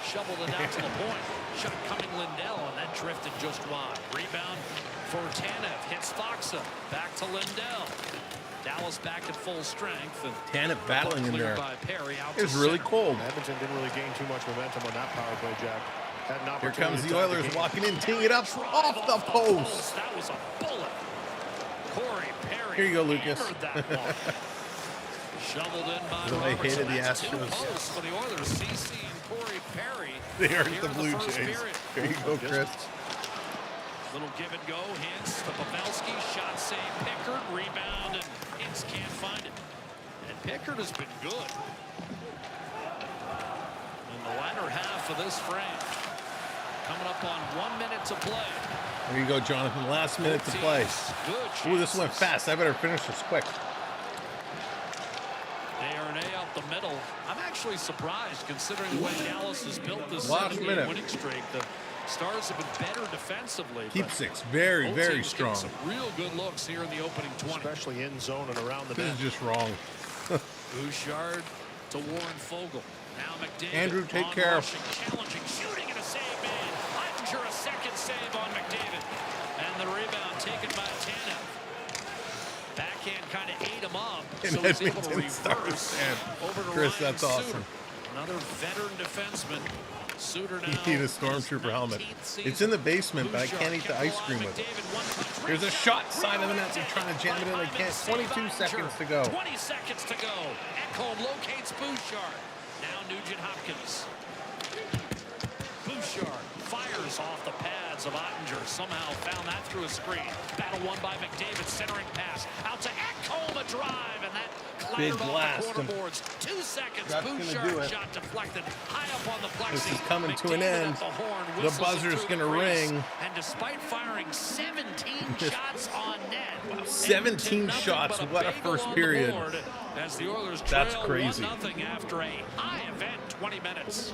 Shoveled it out to the point. Shot coming Lindell, and that drifted just wide. Rebound for Tanev. Hits Foxa. Back to Lindell. Dallas back at full strength. And Tanev battling in there. by Perry out It was to really center. cold. Edmonton didn't really gain too much momentum on that power play, Jack. Had an Here opportunity comes to the tie Oilers game. walking in, teeing it up off the post. That was a bullet. Corey Perry. Here you go, Lucas. hammered that one. Shoveled in by So they Robertson. hated the That's two Astros. posts for the Oilers. CC and Corey Perry. They are here the in Blue first Jays. period. Here you go, Chris. Little give and go. Hintz to Pavelski. Shot save. Pickard. Rebound. And Hintz can't find it. And Pickard has been good in the latter half of this frame. Coming up on 1 minute to play. There you go, Jonathan. Last minute to play. Good Ooh, this went fast. I better finish this quick. A up the middle. I'm actually surprised considering the way Dallas has built this Last 7-game minute. winning streak. The Stars have been better defensively. Keep but six. Very, both very teams strong. getting some real good looks here in the opening 20. Especially in zone and around the This net. is just wrong. Bouchard to Warren Fogle. Now McDavid. Andrew, take on care. rushing, challenging, shooting, and a save made. Eittinger a second save on McDavid. And the rebound taken by Tanev. Backhand kind of ate him up. And So he's able to Edmonton Stars reverse fan. over to Chris, Ryan that's awesome. Suter. Another veteran defenseman. Suter now. You need a Stormtrooper helmet. It's in the basement, but I can't eat the ice cream with it. There's a shot side of the net. They're trying to jam it in. They can't. 22 seconds to go. 20 seconds to go. Ecamm locates Bouchard. Now Nugent Hopkins. Bouchard fires off the pads of Ottinger. Somehow found that through a screen. Battle won by McDavid. Centering pass. Out to Ecamm, a drive. And that Big clattered off blast. the cornerboards. 2 seconds. That's gonna do Bouchard it. shot deflected. High up on the plexi. This is coming to an McDavid end. at the horn, The whistles it buzzer's through the gonna crease. ring. And despite firing 17 shots on net. 17 Edmonton shots. nothing but What a bagel first on the period. board as the Oilers That's trail crazy. 1-0 after a high event 20 minutes.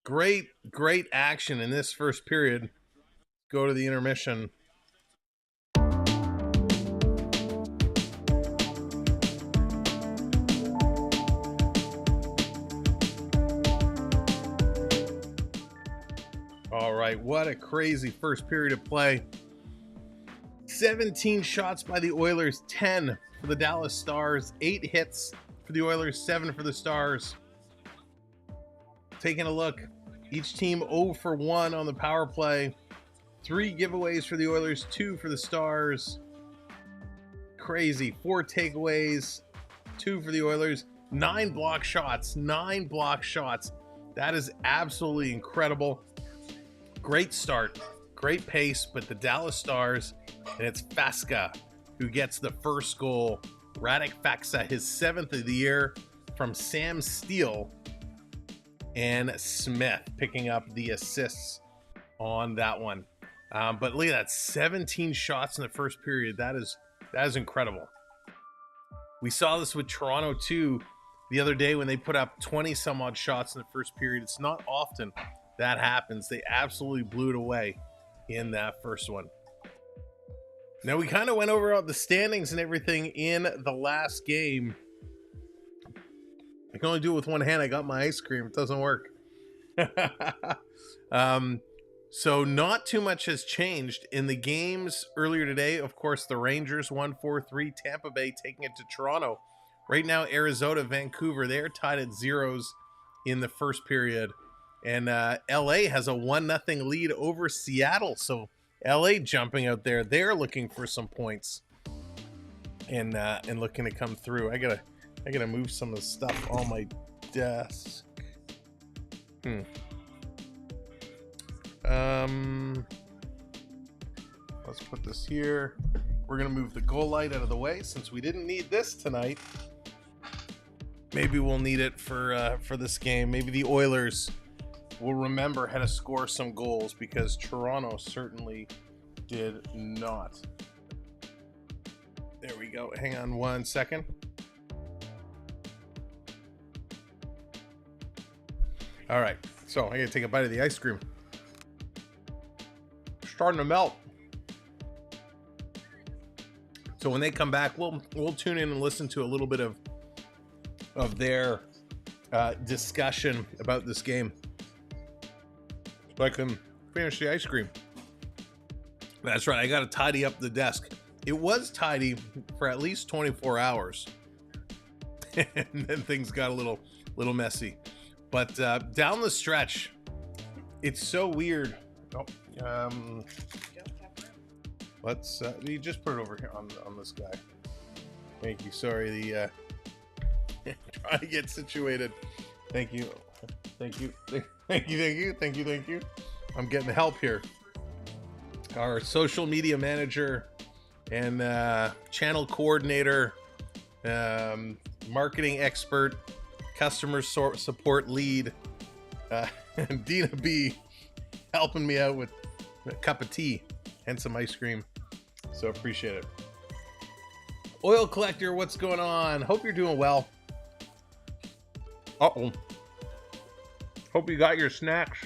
Great, great action in this first period. Go to the intermission. All right, what a crazy first period of play. 17 shots by the Oilers, 10 for the Dallas Stars, 8 hits for the Oilers, 7 for the Stars. Taking a look, each team 0 for 1 on the power play. 3 giveaways for the Oilers, 2 for the Stars. Crazy. 4 takeaways, 2 for the Oilers. 9 block shots, 9 block shots. That is absolutely incredible. Great start, great pace, but the Dallas Stars, and it's Faska who gets the first goal. Radek Faksa, his 7th of the year, from Sam Steele, and Smith picking up the assists on that one. But look at that, 17 shots in the first period. That is incredible. We saw this with Toronto too the other day when they put up 20 some odd shots in the first period. It's not often that happens. They absolutely blew it away in that first one. Now we kind of went over all the standings and everything in the last game. I can only do it with one hand. I got my ice cream. It doesn't work. So not too much has changed in the games earlier today. Of course, the Rangers won 4-3. Tampa Bay taking it to Toronto. Right now, Arizona, Vancouver, they're tied at zeros in the first period. And LA has a 1-0 lead over Seattle. So LA jumping out there. They're looking for some points and looking to come through. I gotta move some of the stuff on my desk. Let's put this here. We're gonna move the goal light out of the way since we didn't need this tonight. Maybe we'll need it for this game. Maybe the Oilers will remember how to score some goals, because Toronto certainly did not. There we go. Hang on 1 second. All right, so I gotta take a bite of the ice cream. Starting to melt. So when they come back, we'll tune in and listen to a little bit of their discussion about this game, so I can finish the ice cream. That's right, I gotta tidy up the desk. It was tidy for at least 24 hours, and then things got a little messy. But down the stretch, it's so weird. Let's you just put it over here on this guy. Thank you. Sorry, trying to get situated. Thank you. I'm getting help here. Our social media manager and channel coordinator, marketing expert, customer support lead, and Dina B, helping me out with a cup of tea and some ice cream. So appreciate it. Oil Collector, what's going on? Hope you're doing well. Uh-oh. Hope you got your snacks.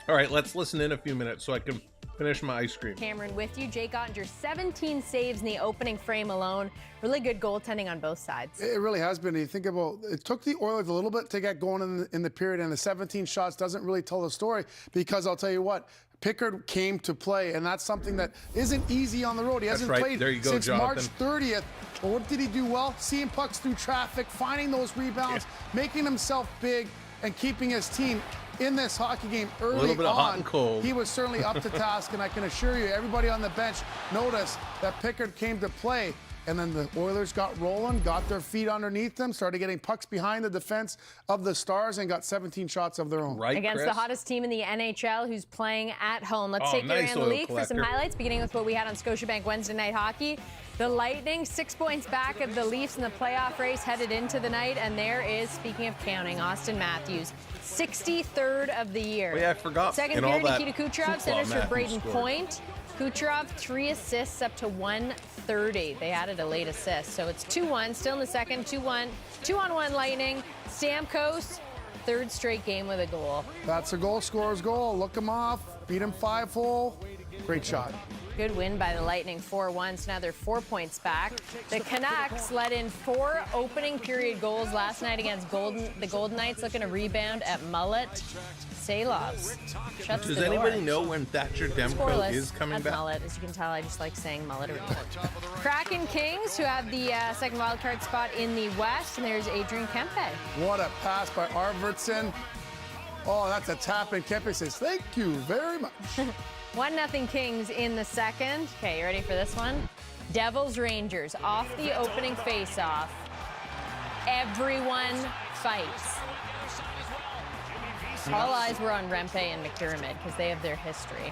All right, let's listen in a few minutes so I can finish my ice cream. Cameron with you. Jake Ottinger, 17 saves in the opening frame alone. Really good goaltending on both sides. It really has been. You think about it, took the Oilers a little bit to get going in the period, and the 17 shots doesn't really tell the story, because I'll tell you what, Pickard came to play, and that's something that isn't easy on the road. He hasn't played since March 30th. But what did he do well? Seeing pucks through traffic, finding those rebounds, making himself big, and keeping his team in this hockey game early on. A little bit of hot and cold. He was certainly up to task, and I can assure you, everybody on the bench noticed that Pickard came to play. And then the Oilers got rolling, got their feet underneath them, started getting pucks behind the defense of the Stars, and got 17 shots of their own. Right, against Chris? the hottest team in the NHL, who's playing at home. Let's take you around the league for some highlights, beginning with what we had on Scotiabank Wednesday Night Hockey. The Lightning, 6 points back of the Leafs in the playoff race headed into the night. And there is, speaking of counting, Austin Matthews, 63rd of the year. Oh, yeah, I forgot. Second and period, all Nikita Kucherov centers for Braden Point. Kucherov, 3 assists up to 130. They added a late assist. So it's 2-1, still in the second, 2-1. 2-on-1 Lightning. Stamkos, third straight game with a goal. That's a goal scorer's goal. Look him off, beat him 5-hole. Great shot. Good win by the Lightning, 4-1, so now they're 4 points back. The Canucks let in 4 opening period goals last night against the Golden Knights, looking to rebound at Mullet. Saylovs shuts the door. Does anybody know when Thatcher Demko is coming back? Mullet. As you can tell, I just like saying Mullet or Mullet. Kraken Kings, who have the second wildcard spot in the West, and there's Adrian Kempe. What a pass by Arvidsson. Oh, that's a tap, and Kempe says, thank you very much. 1-0 Kings in the second. Okay, you ready for this one? Devils Rangers off the opening face-off. Everyone fights. All eyes were on Rempe and McDermott because they have their history.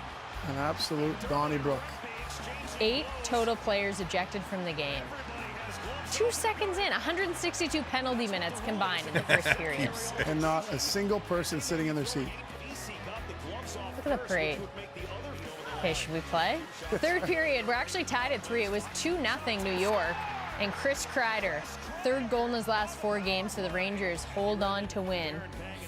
An absolute Donnybrook. 8 total players ejected from the game. 2 seconds in, 162 penalty minutes combined in the first period. And not a single person sitting in their seat. Look at the parade. Okay, should we play? Third period, we're actually tied at 3. It was 2-0 New York. And Chris Kreider, third goal in his last 4 games, so the Rangers hold on to win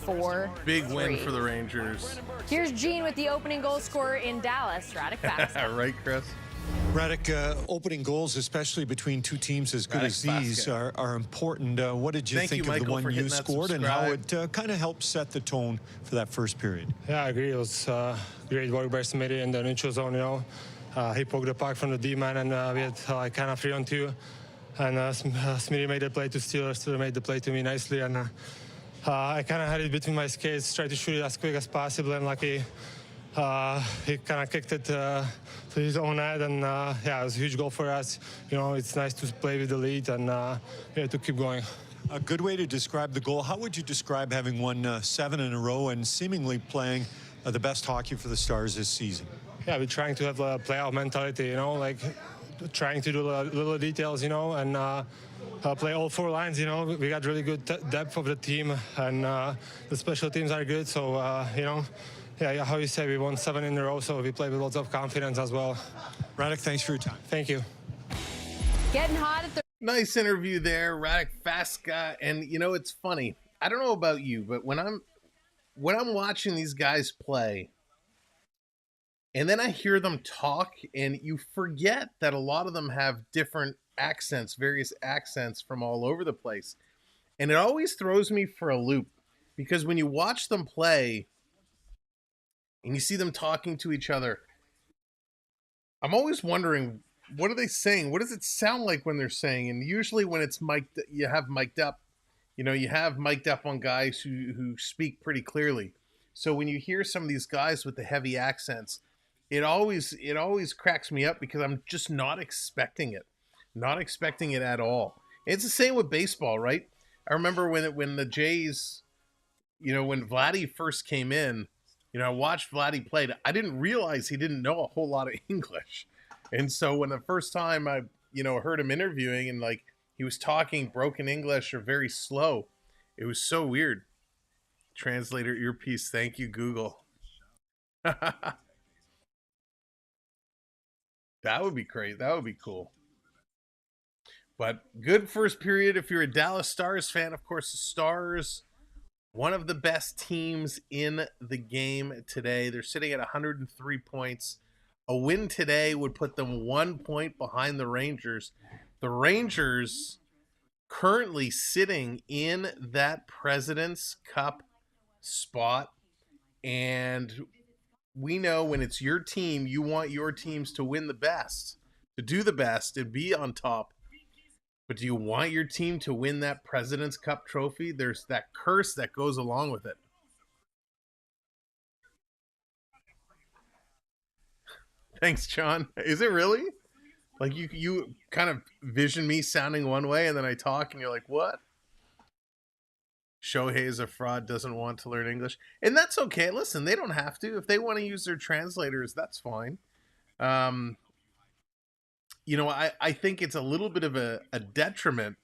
4-3. Big win for the Rangers. Here's Gene with the opening goal scorer in Dallas, Radek Faksa. Right, Chris? Radek, opening goals, especially between two teams as good as these, are important. What did you think of the one you scored and how it kind of helped set the tone for that first period? Yeah, I agree. It was great work by Smitty in the neutral zone, you know. He poked the puck from the D-man, and we had kind of 3-on-2. And Smitty made the play to Steeler. Steeler made the play to me nicely. And I kind of had it between my skates, tried to shoot it as quick as possible, and lucky he kind of kicked it to his own net, and yeah, it was a huge goal for us. You know, it's nice to play with the lead and yeah, to keep going. A good way to describe the goal. How would you describe having won 7 in a row and seemingly playing the best hockey for the Stars this season? Yeah, we're trying to have a playoff mentality, you know, like trying to do little details, you know, and play all 4 lines, you know. We got really good depth of the team, and the special teams are good, so, you know, yeah, how you say, we won 7 in a row, so we play with lots of confidence as well. Radek, thanks for your time. Thank you. Getting hot at the... Nice interview there, Radek Faska. And, you know, it's funny. I don't know about you, but when I'm watching these guys play, and then I hear them talk, and you forget that a lot of them have different accents, various accents from all over the place. And it always throws me for a loop, because when you watch them play and you see them talking to each other, I'm always wondering, what are they saying? What does it sound like when they're saying? And usually when it's mic'd, you have mic'd up, you know, you have mic'd up on guys who speak pretty clearly. So when you hear some of these guys with the heavy accents, it always cracks me up, because I'm just not expecting it at all. It's the same with baseball, right? I remember when the Jays, you know, when Vladdy first came in, you know, I watched Vladdy play. I didn't realize he didn't know a whole lot of English. And so when the first time I, you know, heard him interviewing, and like he was talking broken English or very slow, it was so weird. Translator earpiece. Thank you, Google. That would be great. That would be cool. But good first period if you're a Dallas Stars fan. Of course, the Stars, one of the best teams in the game today. They're sitting at 103 points. A win today would put them 1 point behind the Rangers. The Rangers currently sitting in that President's Cup spot. And we know when it's your team, you want your teams to win the best, to do the best, and be on top. But do you want your team to win that President's Cup trophy? There's that curse that goes along with it. Thanks, John. Is it really? Like you kind of vision me sounding one way, and then I talk and you're like, what? Shohei is a fraud, doesn't want to learn English. And that's okay. Listen, they don't have to. If they want to use their translators, that's fine. You know, I think it's a little bit of a detriment,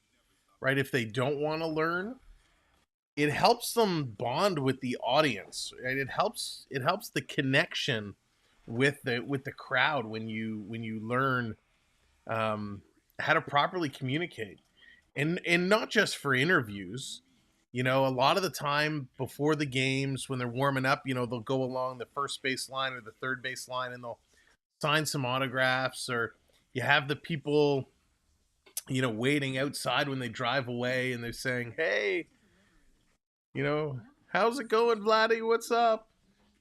right? If they don't want to learn, it helps them bond with the audience, right? It helps the connection with the crowd when you learn how to properly communicate, and not just for interviews. You know, a lot of the time before the games, when they're warming up, you know, they'll go along the first base line or the third base line, and they'll sign some autographs, or you have the people, you know, waiting outside when they drive away, and they're saying, hey, you know, how's it going, Vladdy? What's up?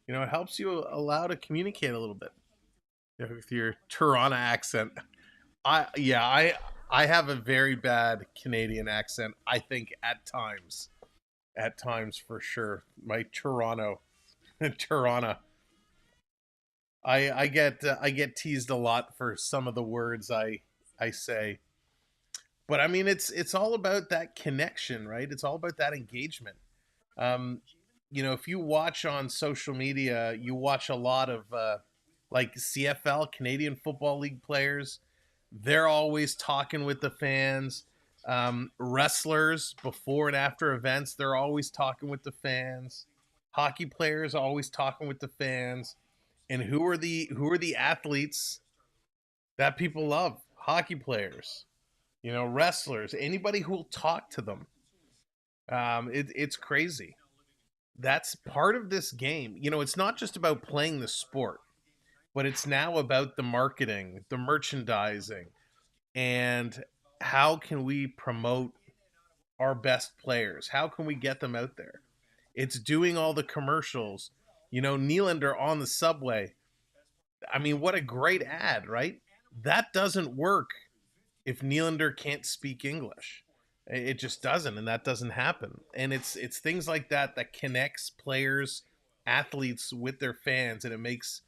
You know, it helps you allow to communicate a little bit, you know, with your Toronto accent. I have a very bad Canadian accent, I think, at times for sure. My Toronto. I get teased a lot for some of the words I say, but I mean, it's all about that connection, right? It's all about that engagement. You know, if you watch on social media, you watch a lot of like CFL, Canadian Football League players. They're always talking with the fans. Wrestlers before and after events, they're always talking with the fans. Hockey players always talking with the fans. And who are the athletes that people love? Hockey players, you know, wrestlers, anybody who will talk to them. It's crazy. That's part of this game. You know, it's not just about playing the sport, but it's now about the marketing, the merchandising, and how can we promote our best players? How can we get them out there? It's doing all the commercials. You know, Nylander on the subway. I mean, what a great ad, right? That doesn't work if Nylander can't speak English. It just doesn't, and that doesn't happen. And it's things like that that connects players, athletes with their fans, and it makes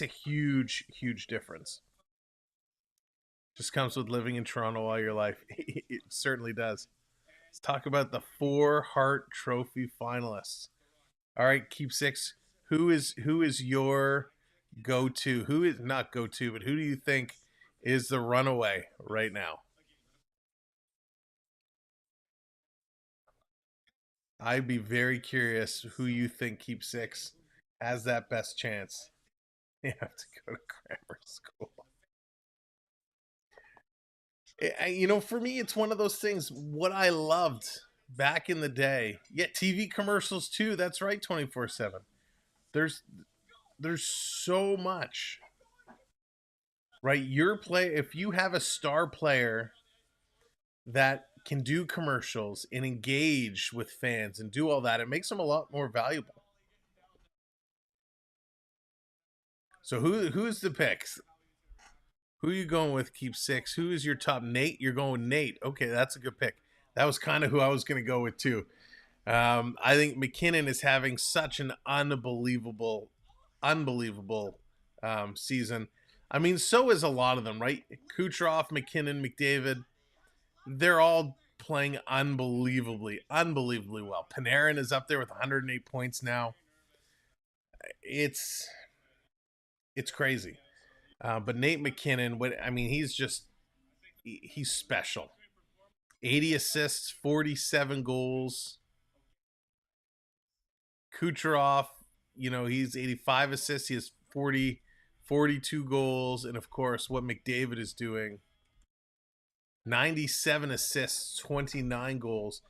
a huge, huge difference. Just comes with living in Toronto all your life. It certainly does. Let's talk about the 4 Hart Trophy finalists. All right, Keep Six. Who is your go-to? Who is not go-to, but who do you think is the runaway right now? I'd be very curious who you think Keep Six has that best chance. You have to go to grammar school. You know, for me, it's one of those things. What I loved back in the day, TV commercials too. That's right, 24/7. There's so much, right? If you have a star player that can do commercials and engage with fans and do all that, it makes them a lot more valuable. So who's the picks? Who are you going with, Keep Six? Who is your top? Nate? You're going Nate. Okay, that's a good pick. That was kind of who I was going to go with too. I think McKinnon is having such an unbelievable season. I mean, so is a lot of them, right? Kucherov, McKinnon, McDavid. They're all playing unbelievably well. Panarin is up there with 108 points now. It's crazy. But Nate McKinnon, he's special. 80 assists, 47 goals. Kucherov, he's 85 assists. He has 42 goals. And, of course, what McDavid is doing. 97 assists, 29 goals.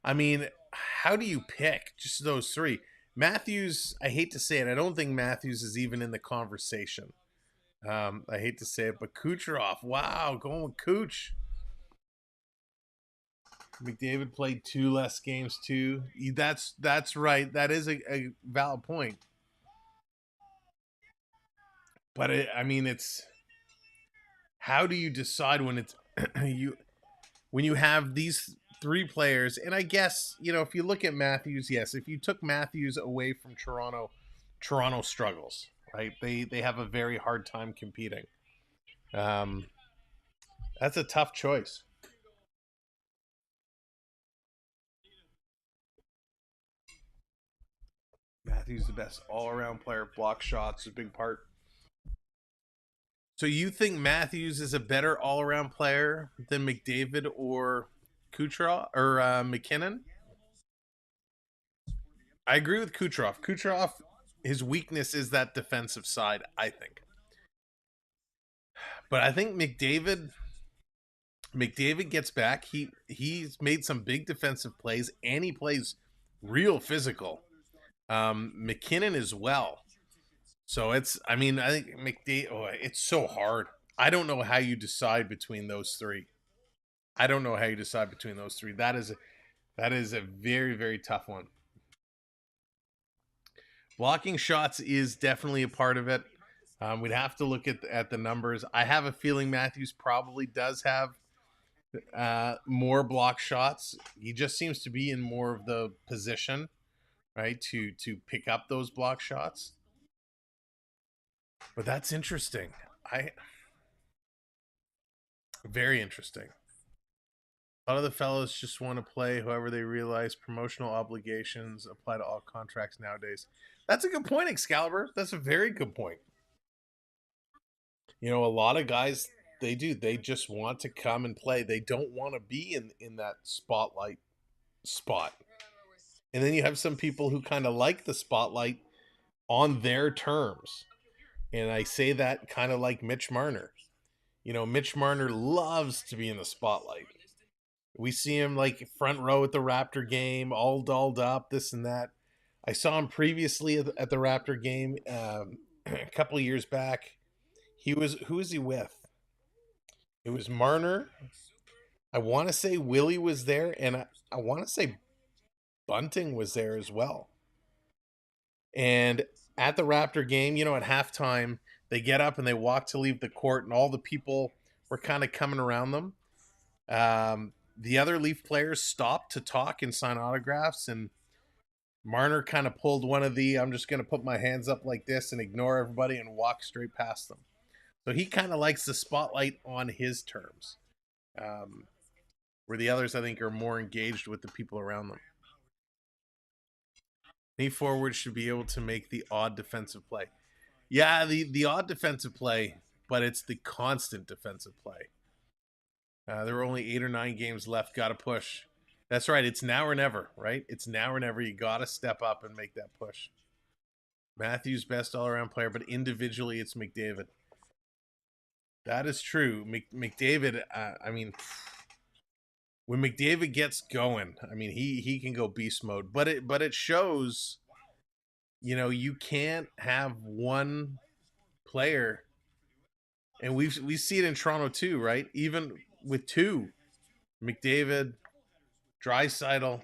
I mean, how do you pick just those three? Matthews, I hate to say it, I don't think Matthews is even in the conversation. I hate to say it, but Kucherov, wow, going with Kuch. McDavid played 2 less games too. That's right. That is a valid point. But it's how do you decide when it's when you have these 3 players? And I guess, if you look at Matthews, yes, if you took Matthews away from Toronto struggles, right? They have a very hard time competing. That's a tough choice. Matthews the best all-around player. Block shots is a big part. So you think Matthews is a better all-around player than McDavid or Kucherov or McKinnon? I agree with Kucherov. Kucherov, his weakness is that defensive side, I think. But I think McDavid gets back. He's made some big defensive plays, and he plays real physical. McKinnon as well. So I think McDavid, it's so hard. I don't know how you decide between those 3. That is a very, very tough one. Blocking shots is definitely a part of it. We'd have to look at the numbers. I have a feeling Matthews probably does have more block shots. He just seems to be in more of the position, right, to pick up those block shots. But that's interesting. Very interesting. A lot of the fellows just want to play however they realize promotional obligations apply to all contracts nowadays. That's a good point, Excalibur. That's a very good point. A lot of guys, they do. They just want to come and play. They don't want to be in that spotlight spot. And then you have some people who kind of like the spotlight on their terms. And I say that kind of like Mitch Marner. Mitch Marner loves to be in the spotlight. We see him like front row at the Raptor game, all dolled up, this and that. I saw him previously at the Raptor game a couple of years back. Who was he with? It was Marner. I want to say Willie was there, and I want to say Bunting was there as well. And at the Raptor game, you know, at halftime, they get up and they walk to leave the court, and all the people were kind of coming around them. The other Leaf players stopped to talk and sign autographs, and Marner kind of pulled one of the, I'm just going to put my hands up like this and ignore everybody and walk straight past them. So he kind of likes the spotlight on his terms, where the others, I think, are more engaged with the people around them. Any forward should be able to make the odd defensive play. Yeah, the odd defensive play, but it's the constant defensive play. There were only 8 or 9 games left. Got to push. That's right. It's now or never, right? It's now or never. You got to step up and make that push. Matthews, best all-around player, but individually it's McDavid. That is true. McDavid, I mean, when McDavid gets going, I mean, he can go beast mode. But it shows, you know, you can't have one player, and we see it in Toronto too, right? Even with 2, McDavid, Draisaitl,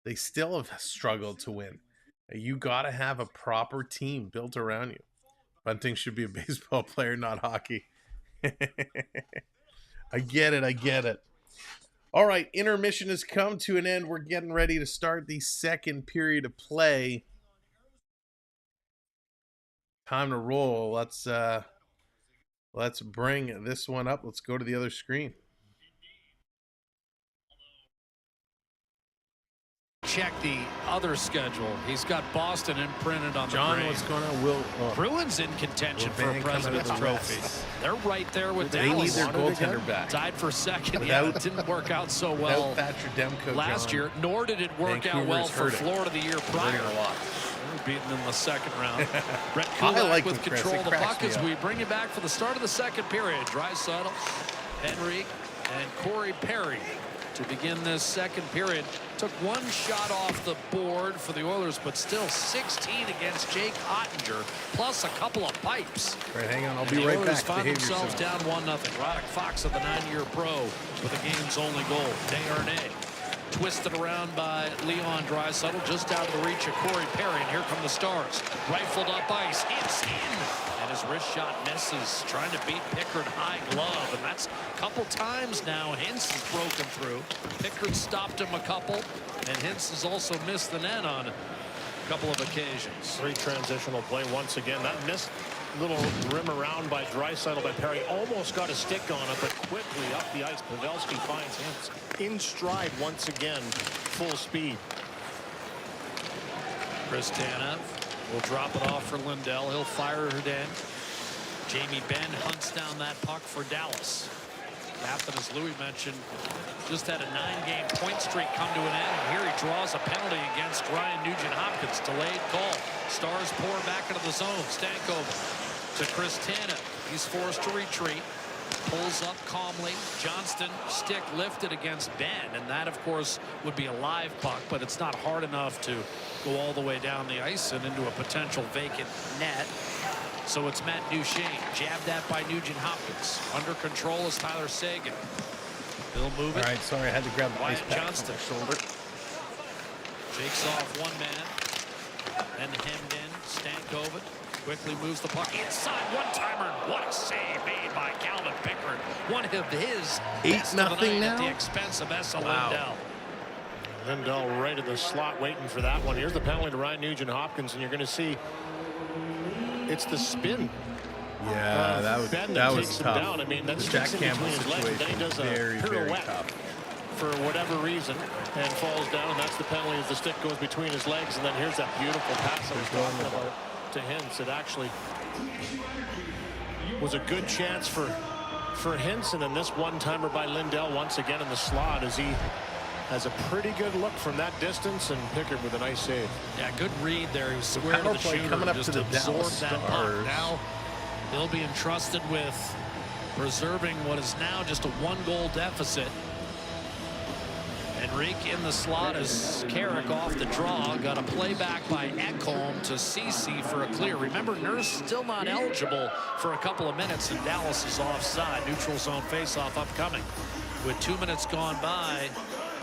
they still have struggled to win. You got to have a proper team built around you. Bunting should be a baseball player, not hockey. I get it. All right, intermission has come to an end. We're getting ready to start the second period of play. Time to roll. Let's bring this one up. Let's go to the other screen. Check the other schedule. He's got Boston imprinted on John, the brain. what's going on? Bruins in contention for a President's Trophy. They're right there with Dallas. They need their goaltender back. Tied for second. Yeah, it didn't work out so well last year, nor did it work out well for Florida the year prior. They were beaten in the second round. Brett Kulak with control of the puck as we bring you back for the start of the second period. Draisaitl, Henry, and Corey Perry to begin this second period. Took one shot off the board for the Oilers, but still 16 against Jake Ottinger, plus a couple of pipes. Right, hang on, I'll be right back. The Oilers find themselves down 1-0. Roddick Fox of the 9-year pro with the game's only goal. Desharnais twisted around by Leon Draisaitl, just out of the reach of Corey Perry, and here come the Stars. Rifled up ice, it's in, and his wrist shot misses, trying to beat Pickard high glove, and that's a couple times now. Hintz has broken through. Pickard stopped him a couple, and Hintz has also missed the net on a couple of occasions. Great transitional play once again. That missed little rim around by Draisaitl by Perry. Almost got a stick on it, but quickly up the ice. Pavelski finds Hintz in stride once again, full speed. Chris Tanev will drop it off for Lindell. He'll fire it in. Jamie Benn hunts down that puck for Dallas. Captain, as Louis mentioned, just had a 9-game point streak come to an end. Here he draws a penalty against Ryan Nugent-Hopkins. Delayed call. Stars pour back into the zone. Stankoven to Chris Tanev. He's forced to retreat. Pulls up calmly. Johnston, stick lifted against Ben, and that, of course, would be a live puck, but it's not hard enough to go all the way down the ice and into a potential vacant net. So it's Matt Duchene, jabbed at by Nugent-Hopkins. Under control is Tyler Seguin. He'll move it. All right, sorry, I had to grab the ice Wyatt pack Johnston. on my shoulder. Shakes off one man, then hemmed in. Stankoven quickly moves the puck inside, one-timer. What a save made by Calvin Pickard. One of his 8-0 now at the expense of Esa Lindell. Lindell right in the slot waiting for that one. Here's the penalty to Ryan Nugent-Hopkins, and you're going to see it's the spin. Yeah, that was tough. Down. I mean, that's Jack Campbell between his legs, and then he does a pirouette for whatever reason and falls down, and that's the penalty as the stick goes between his legs. And then here's that beautiful pass I was talking about to Hintz. It actually was a good chance for Hintz, and then this one-timer by Lindell once again in the slot as he has a pretty good look from that distance, and Pickard with a nice save. Yeah, good read there. He was square to the shooter, coming up just to the absorbed that puck. Now he'll be entrusted with preserving what is now just a 1-goal deficit. Henrique in the slot as Carrick off the draw. Got a play back by Ecamm to CC for a clear. Remember, Nurse still not eligible for a couple of minutes, and Dallas is offside. Neutral zone faceoff upcoming. With 2 minutes gone by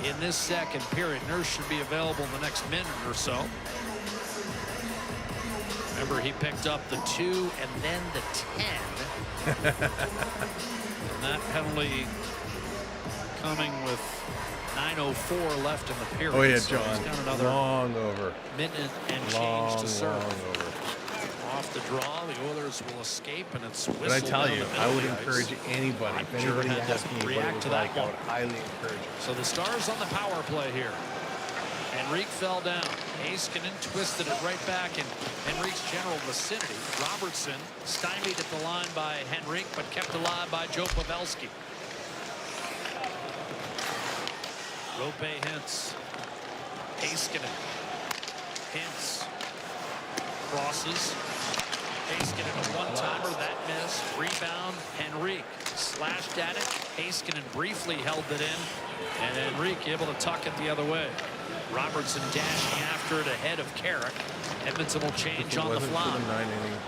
in this second period, Nurse should be available in the next minute or so. Remember, he picked up the 2 and then the 10. And that penalty coming with 9:04 left in the period. Oh, yeah, so John. he's got another long over. Minute and change to serve. Off the draw, the Oilers will escape, and it's whistled. But I tell you, I would ice. encourage anybody. If Sure anybody had asked to me what it react was to that like, I one. would highly encourage it. So the Stars on the power play here. Henrique fell down. Heiskanen twisted it right back in Henrique's general vicinity. Robertson stymied at the line by Henrique, but kept alive by Joe Pavelski. Rope Hintz. Heiskanen. Hintz. Crosses. Heiskanen a one-timer. That missed. Rebound. Henrique slashed at it. Heiskanen briefly held it in. And Henrique able to tuck it the other way. Robertson dashing after it ahead of Carrick. Edmonton will change on the fly.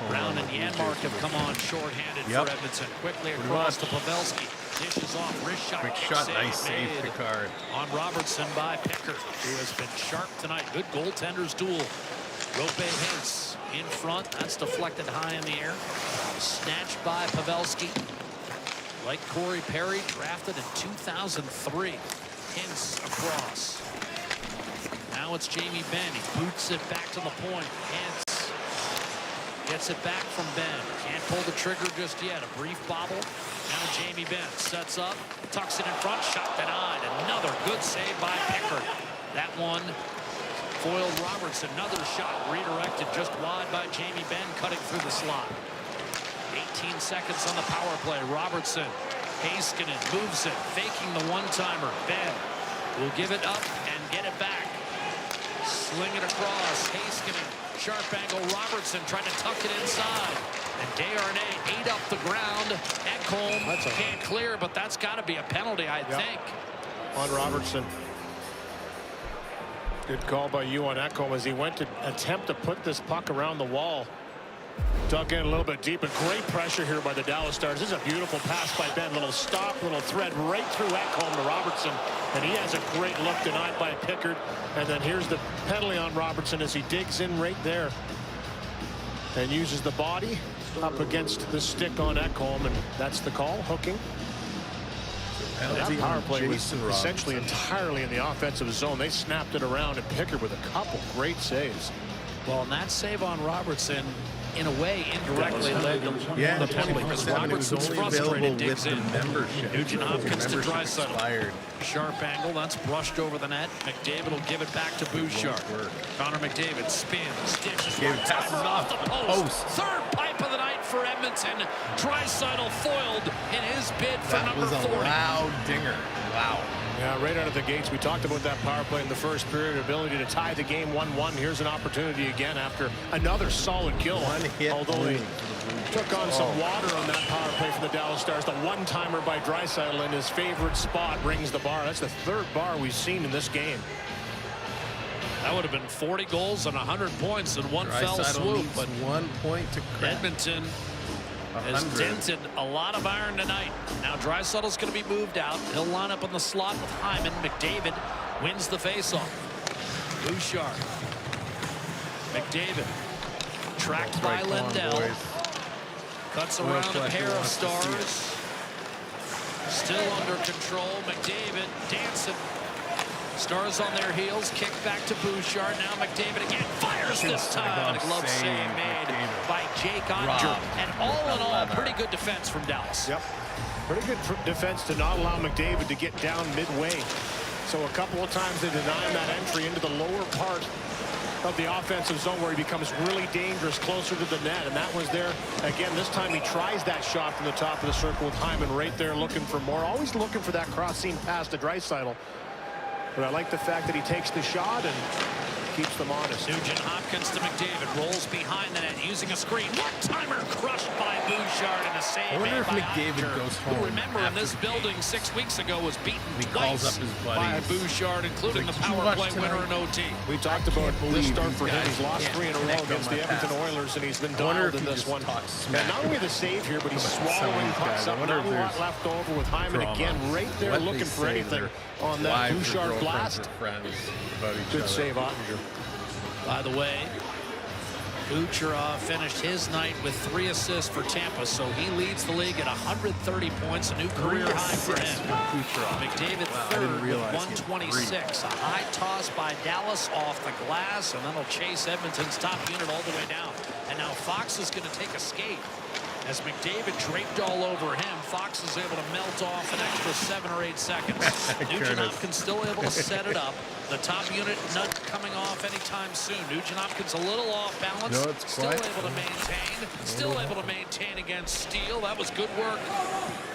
Brown and Janmark have come on shorthanded for Edmonton. Quickly across to Pavelski. Dishes off. Wrist shot. Quick shot. Nice save, Picard. On Robertson by Pickard, who has been sharp tonight. Good goaltenders duel. Rope Hintz in front. That's deflected high in the air. Snatched by Pavelski. Like Corey Perry, drafted in 2003. Hintz across. Now it's Jamie Benn. He boots it back to the point. Hintz gets it back from Ben. Can't pull the trigger just yet. A brief bobble. Now Jamie Benn sets up, tucks it in front, shot denied. Another good save by Pickard. That one foiled Robertson. Another shot redirected just wide by Jamie Benn, cutting through the slot. 18 seconds on the power play. Robertson, Heiskanen moves it, faking the one-timer. Ben will give it up and get it back. Sling it across. Heiskanen, sharp angle. Robertson trying to tuck it inside. And Desharnais ate up the ground. Ecamm can't clear, but that's got to be a penalty, I think. On Robertson. Good call by you on Ecamm as he went to attempt to put this puck around the wall. Dug in a little bit deep, and great pressure here by the Dallas Stars. This is a beautiful pass by Ben. Little stop, little thread right through Ecamm to Robertson. And he has a great look, denied by Pickard. And then here's the penalty on Robertson as he digs in right there. And uses the body up against the stick on Ecamm, and that's the call, hooking. That power play was essentially entirely in the offensive zone. They snapped it around, and Pickard with a couple great saves. Well, and that save on Robertson, in a way, indirectly led the penalty, because Robertson's frustrated, digs in. Nugent Hopkins to Draisaitl. Sharp angle, that's brushed over the net. McDavid will give it back to Bouchard. Connor McDavid spins, dishes one-timer off the post. Third pipe of the night for Edmonton. Draisaitl foiled in his bid for number 40. That was a loud dinger. Wow. Yeah, right out of the gates. We talked about that power play in the first period, ability to tie the game 1-1. Here's an opportunity again after another solid kill. Although they took on some water on that power play from the Dallas Stars. The one-timer by Draisaitl in his favorite spot rings the bar. That's the third bar we've seen in this game. That would have been 40 goals and 100 points in one fell swoop. But 1 point to crack. Edmonton has dented a lot of iron tonight. Now Draisaitl's going to be moved out. He'll line up in the slot with Hyman. McDavid wins the faceoff. Bouchard. McDavid tracked by Lindell. Cuts around a pair of Stars. Still under control. McDavid dancing. Stars on their heels, kick back to Bouchard. Now McDavid again fires this time. And a glove save made by Jake Oettinger. And all in all, pretty good defense from Dallas. Yep. Pretty good defense to not allow McDavid to get down midway. So a couple of times they deny him that entry into the lower part of the offensive zone where he becomes really dangerous closer to the net. And that was there. Again, this time he tries that shot from the top of the circle with Hyman right there looking for more. Always looking for that cross-seam pass to Draisaitl. But I like the fact that he takes the shot and keeps them honest. Nugent Hopkins to McDavid, rolls behind the net, using a screen. One-timer crushed by Bouchard and a save. I wonder if McDavid goes home. Who, remember, in this building 6 weeks ago was beaten calls twice up his by Bouchard, including the power play winner in OT. We talked about this start for him. He's lost 3 in a row against the Edmonton Oilers, and he's been dialed in this one. And not only the save here, but he's swallowing pucks up. Not a lot left over with Hyman again right there looking for anything on that Bouchard blast. Good save, Ottinger. By the way, Kucherov finished his night with 3 assists for Tampa, so he leads the league at 130 points, a new career high for him. McDavid third with 126. A high toss by Dallas off the glass, and that'll chase Edmonton's top unit all the way down. And now Fox is going to take a skate. As McDavid draped all over him, Fox is able to melt off an extra 7 or 8 seconds. Nugent Hopkins still able to set it up. The top unit not coming off anytime soon. Nugent Hopkins a little off balance. Still able to maintain. Still able to maintain against Steele. That was good work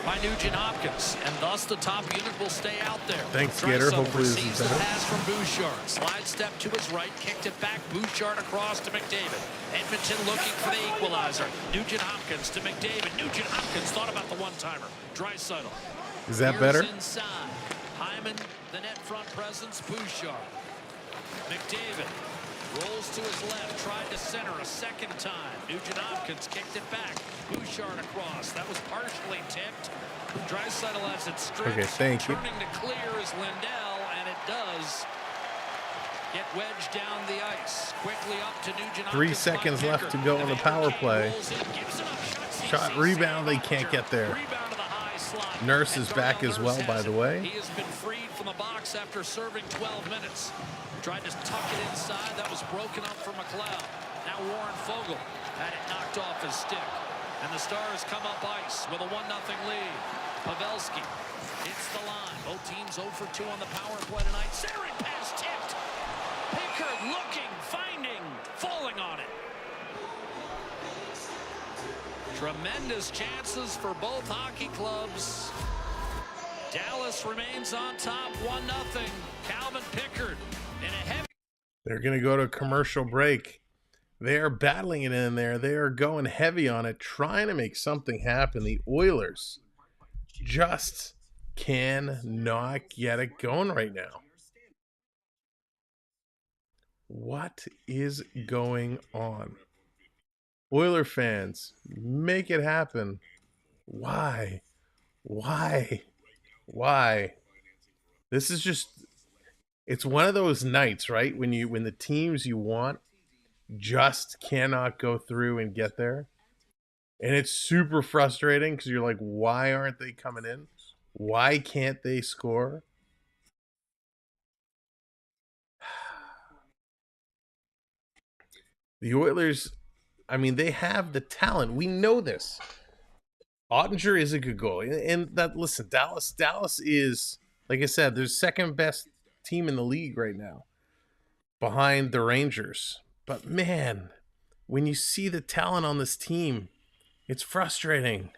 by Nugent Hopkins. And thus the top unit will stay out there. Thanks, Gator. Hopefully this receives the pass from Bouchard. Slide step to his right. Kicked it back. Bouchard across to McDavid. Edmonton looking for the equalizer. Nugent Hopkins to McDavid. Nugent Hopkins thought about the one-timer. Draisaitl. Is that better? Inside. Hyman, the net front presence. Bouchard. McDavid rolls to his left. Tried to center a second time. Nugent Hopkins kicked it back. Bouchard across. That was partially tipped. Draisaitl has it stripped. Okay, thank you. Turning to clear is Lindell, and it does. Get wedged down the ice. Quickly up to Nugent. 3 seconds left to go on the power play. Shot rebound, they can't get there. Nurse is back as well, by the way. He has been freed from the box after serving 12 minutes. Tried to tuck it inside. That was broken up for McLeod. Now Warren Fogle had it knocked off his stick. And the Stars come up ice with a 1-0 lead. Pavelski hits the line. Both teams 0 for 2 on the power play tonight. Centering pass tipped. Pickard looking, finding, falling on it. Tremendous chances for both hockey clubs. Dallas remains on top 1-0. Calvin Pickard in a heavy. They're going to go to a commercial break. They are battling it in there. They are going heavy on it, trying to make something happen. The Oilers just cannot get it going right now. What is going on? Oiler fans, make it happen. Why? This is just, it's one of those nights, right? When the teams you want just cannot go through and get there. And it's super frustrating because you're like, why aren't they coming in? Why can't they score? The Oilers, I mean, they have the talent. We know this. Ottinger is a good goalie. And that, listen, Dallas is, like I said, they're second best team in the league right now behind the Rangers. But man, when you see the talent on this team, it's frustrating.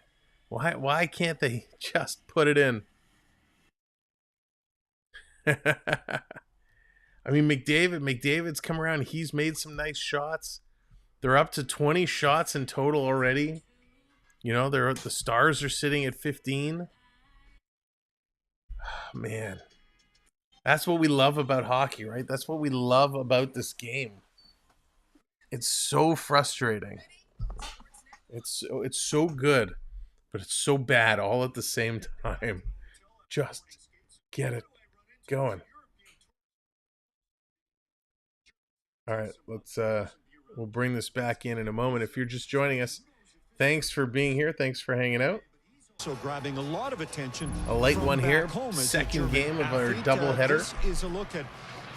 Why can't they just put it in? I mean, McDavid's come around. He's made some nice shots. They're up to 20 shots in total already. You know, the Stars are sitting at 15. Oh, man, that's what we love about hockey, right? That's what we love about this game. It's so frustrating. It's so good, but it's so bad all at the same time. Just get it going. All right, we'll bring this back in a moment. If you're just joining us, thanks for being here. Thanks for hanging out. So grabbing a lot of attention. A light one here. Second game of our doubleheader. This is a look at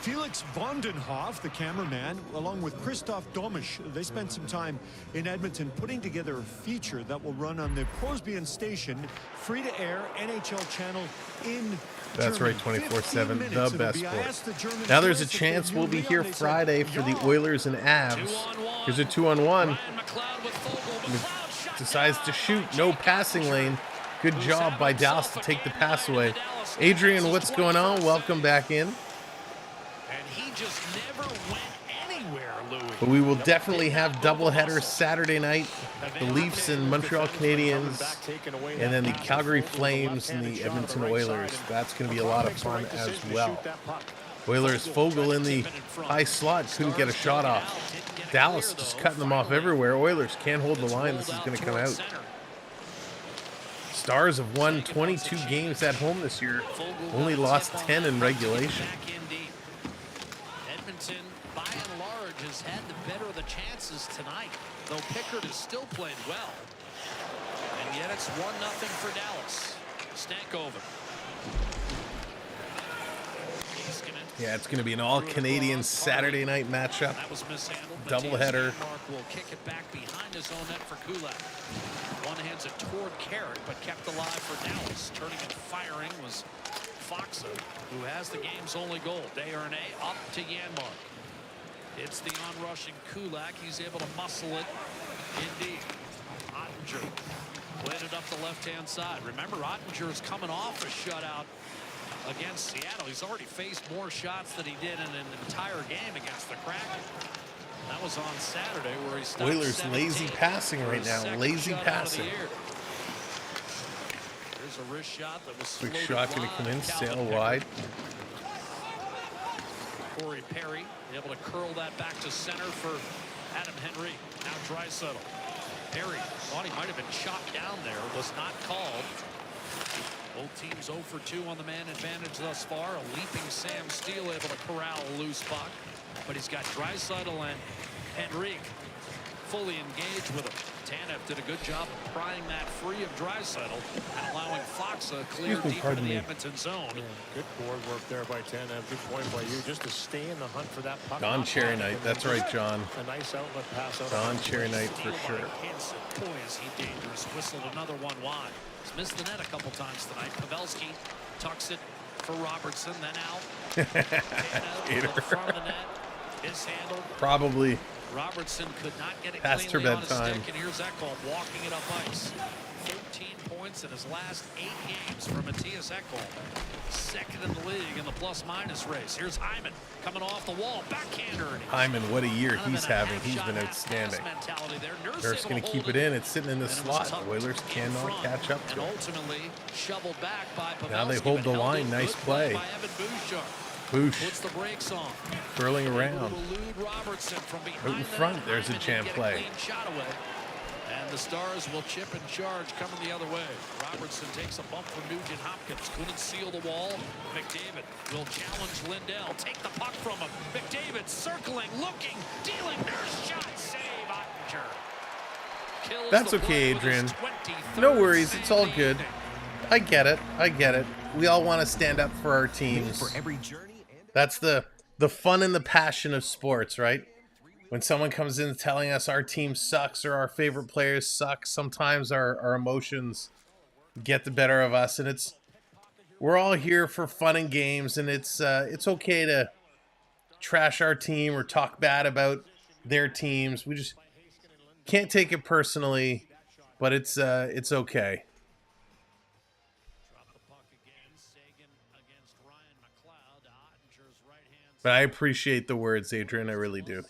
Felix Vondenhoff, the cameraman, along with Christoph Domisch. They spent some time in Edmonton putting together a feature that will run on the Prosbian Station, free-to-air NHL channel in That's Germany. Right, 24/7, the best sport. Now there's a chance we'll be here Friday for the Oilers and Avs. Here's a 2-on-1. Decides to shoot, no passing lane. Good job by Dallas to take the pass away. Adrian, what's going on? Welcome back in. just never went anywhere, Louis. But we will definitely have doubleheaders Saturday night. The Leafs and Montreal Canadiens, and then the Calgary Flames and the Edmonton Oilers. That's going to be a lot of fun as well. Oilers, Fogle in the high slot, couldn't get a shot off. Dallas just cutting them off everywhere. Oilers can't hold the line. This is going to come out. Stars have won 22 games at home this year. Only lost 10 in regulation. Edmonton, by and large, has had the better of the chances tonight, though Pickard has still played well. And yet it's 1-0 for Dallas. Stankoven. Yeah, it's going to be an all-Canadian Saturday night matchup. Doubleheader. Will kick it back behind his own net for Kulak. One hands it toward Carrick, but kept alive for Dallas. Turning and firing was Foxa, who has the game's only goal. Desharnais up to Janmark. It's the onrushing Kulak. He's able to muscle it. Indeed. Ottinger played it up the left-hand side. Remember, Ottinger is coming off a shutout against Seattle. He's already faced more shots than he did in an entire game against the Kraken. That was on Saturday where he stopped. Oilers lazy passing right now. Lazy passing. There's a wrist shot that was quick shot going to come in, sail wide. Corey Perry able to curl that back to center for Adam Henry. Now Draisaitl. Perry thought he might have been shot down there. Was not called. Both teams 0 for 2 on the man advantage thus far. A leaping Sam Steele able to corral a loose puck. But he's got Draisaitl and Henrique fully engaged with him. Tanev did a good job of prying that free of Draisaitl and allowing Foxa clear deep into the Edmonton zone. Yeah, good board work there by Tanev. Good point by you, just to stay in the hunt for that puck. Don Cherry Knight, that's right, John. A nice outlet pass out. Don Cherry Knight for sure. Boy, is he dangerous. Whistled another one wide. He's missed the net a couple times tonight. Pavelski tucks it for Robertson, then out. Tanev in front of the net. Is handled. Probably. Robertson could not get it past her cleanly on his bedtime. stick, and here's Ekholm walking it up ice. 13 points in his last 8 games for Matthias Ekholm. Second in the league in the plus-minus race. Here's Hyman coming off the wall. Backhander. Hyman, what a year he's having. He's been outstanding. Nurse going to keep it in. It's sitting in the slot. Oilers cannot catch up to it. Ultimately shoveled back by Pavelski. Now they hold the line. Nice play. Boosh. Puts the brakes on. Curling around. Robertson from Out in front, there's a jam play. And the Stars will chip and charge coming the other way. Robertson takes a bump from Nugent Hopkins. Couldn't seal the wall. McDavid will challenge Lindell. Take the puck from him. McDavid circling, looking, dealing. Nurse shot. Save Ottinger. That's okay, Adrian. No worries. It's all good. I get it. I get it. We all want to stand up for our teams. For every journey. That's the fun and the passion of sports, right? When someone comes in telling us our team sucks or our favorite players suck, sometimes our emotions get the better of us, and we're all here for fun and games, and it's okay to trash our team or talk bad about their teams. We just can't take it personally, but it's okay. But I appreciate the words, Adrian. I really do.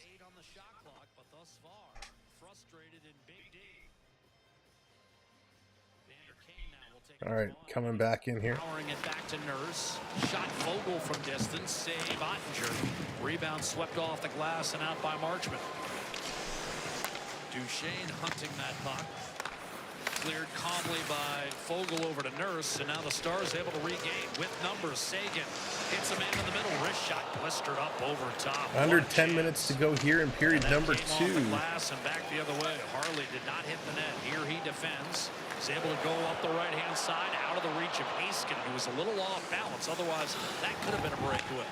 All right, coming back in here. Powering it back to Nurse. Shot Fogle from distance. Save Ottinger. Rebound swept off the glass and out by Marchment. Duchesne hunting that puck. Cleared calmly by Fogle over to Nurse, and now the Stars able to regain with numbers. Sagan hits a man in the middle. Wrist shot blistered up over top. Under 10 minutes to go here in period number 2. The glass and back the other way. Harley did not hit the net. Here he defends. He's able to go up the right-hand side, out of the reach of Haskin, who was a little off balance. Otherwise, that could have been a breakaway.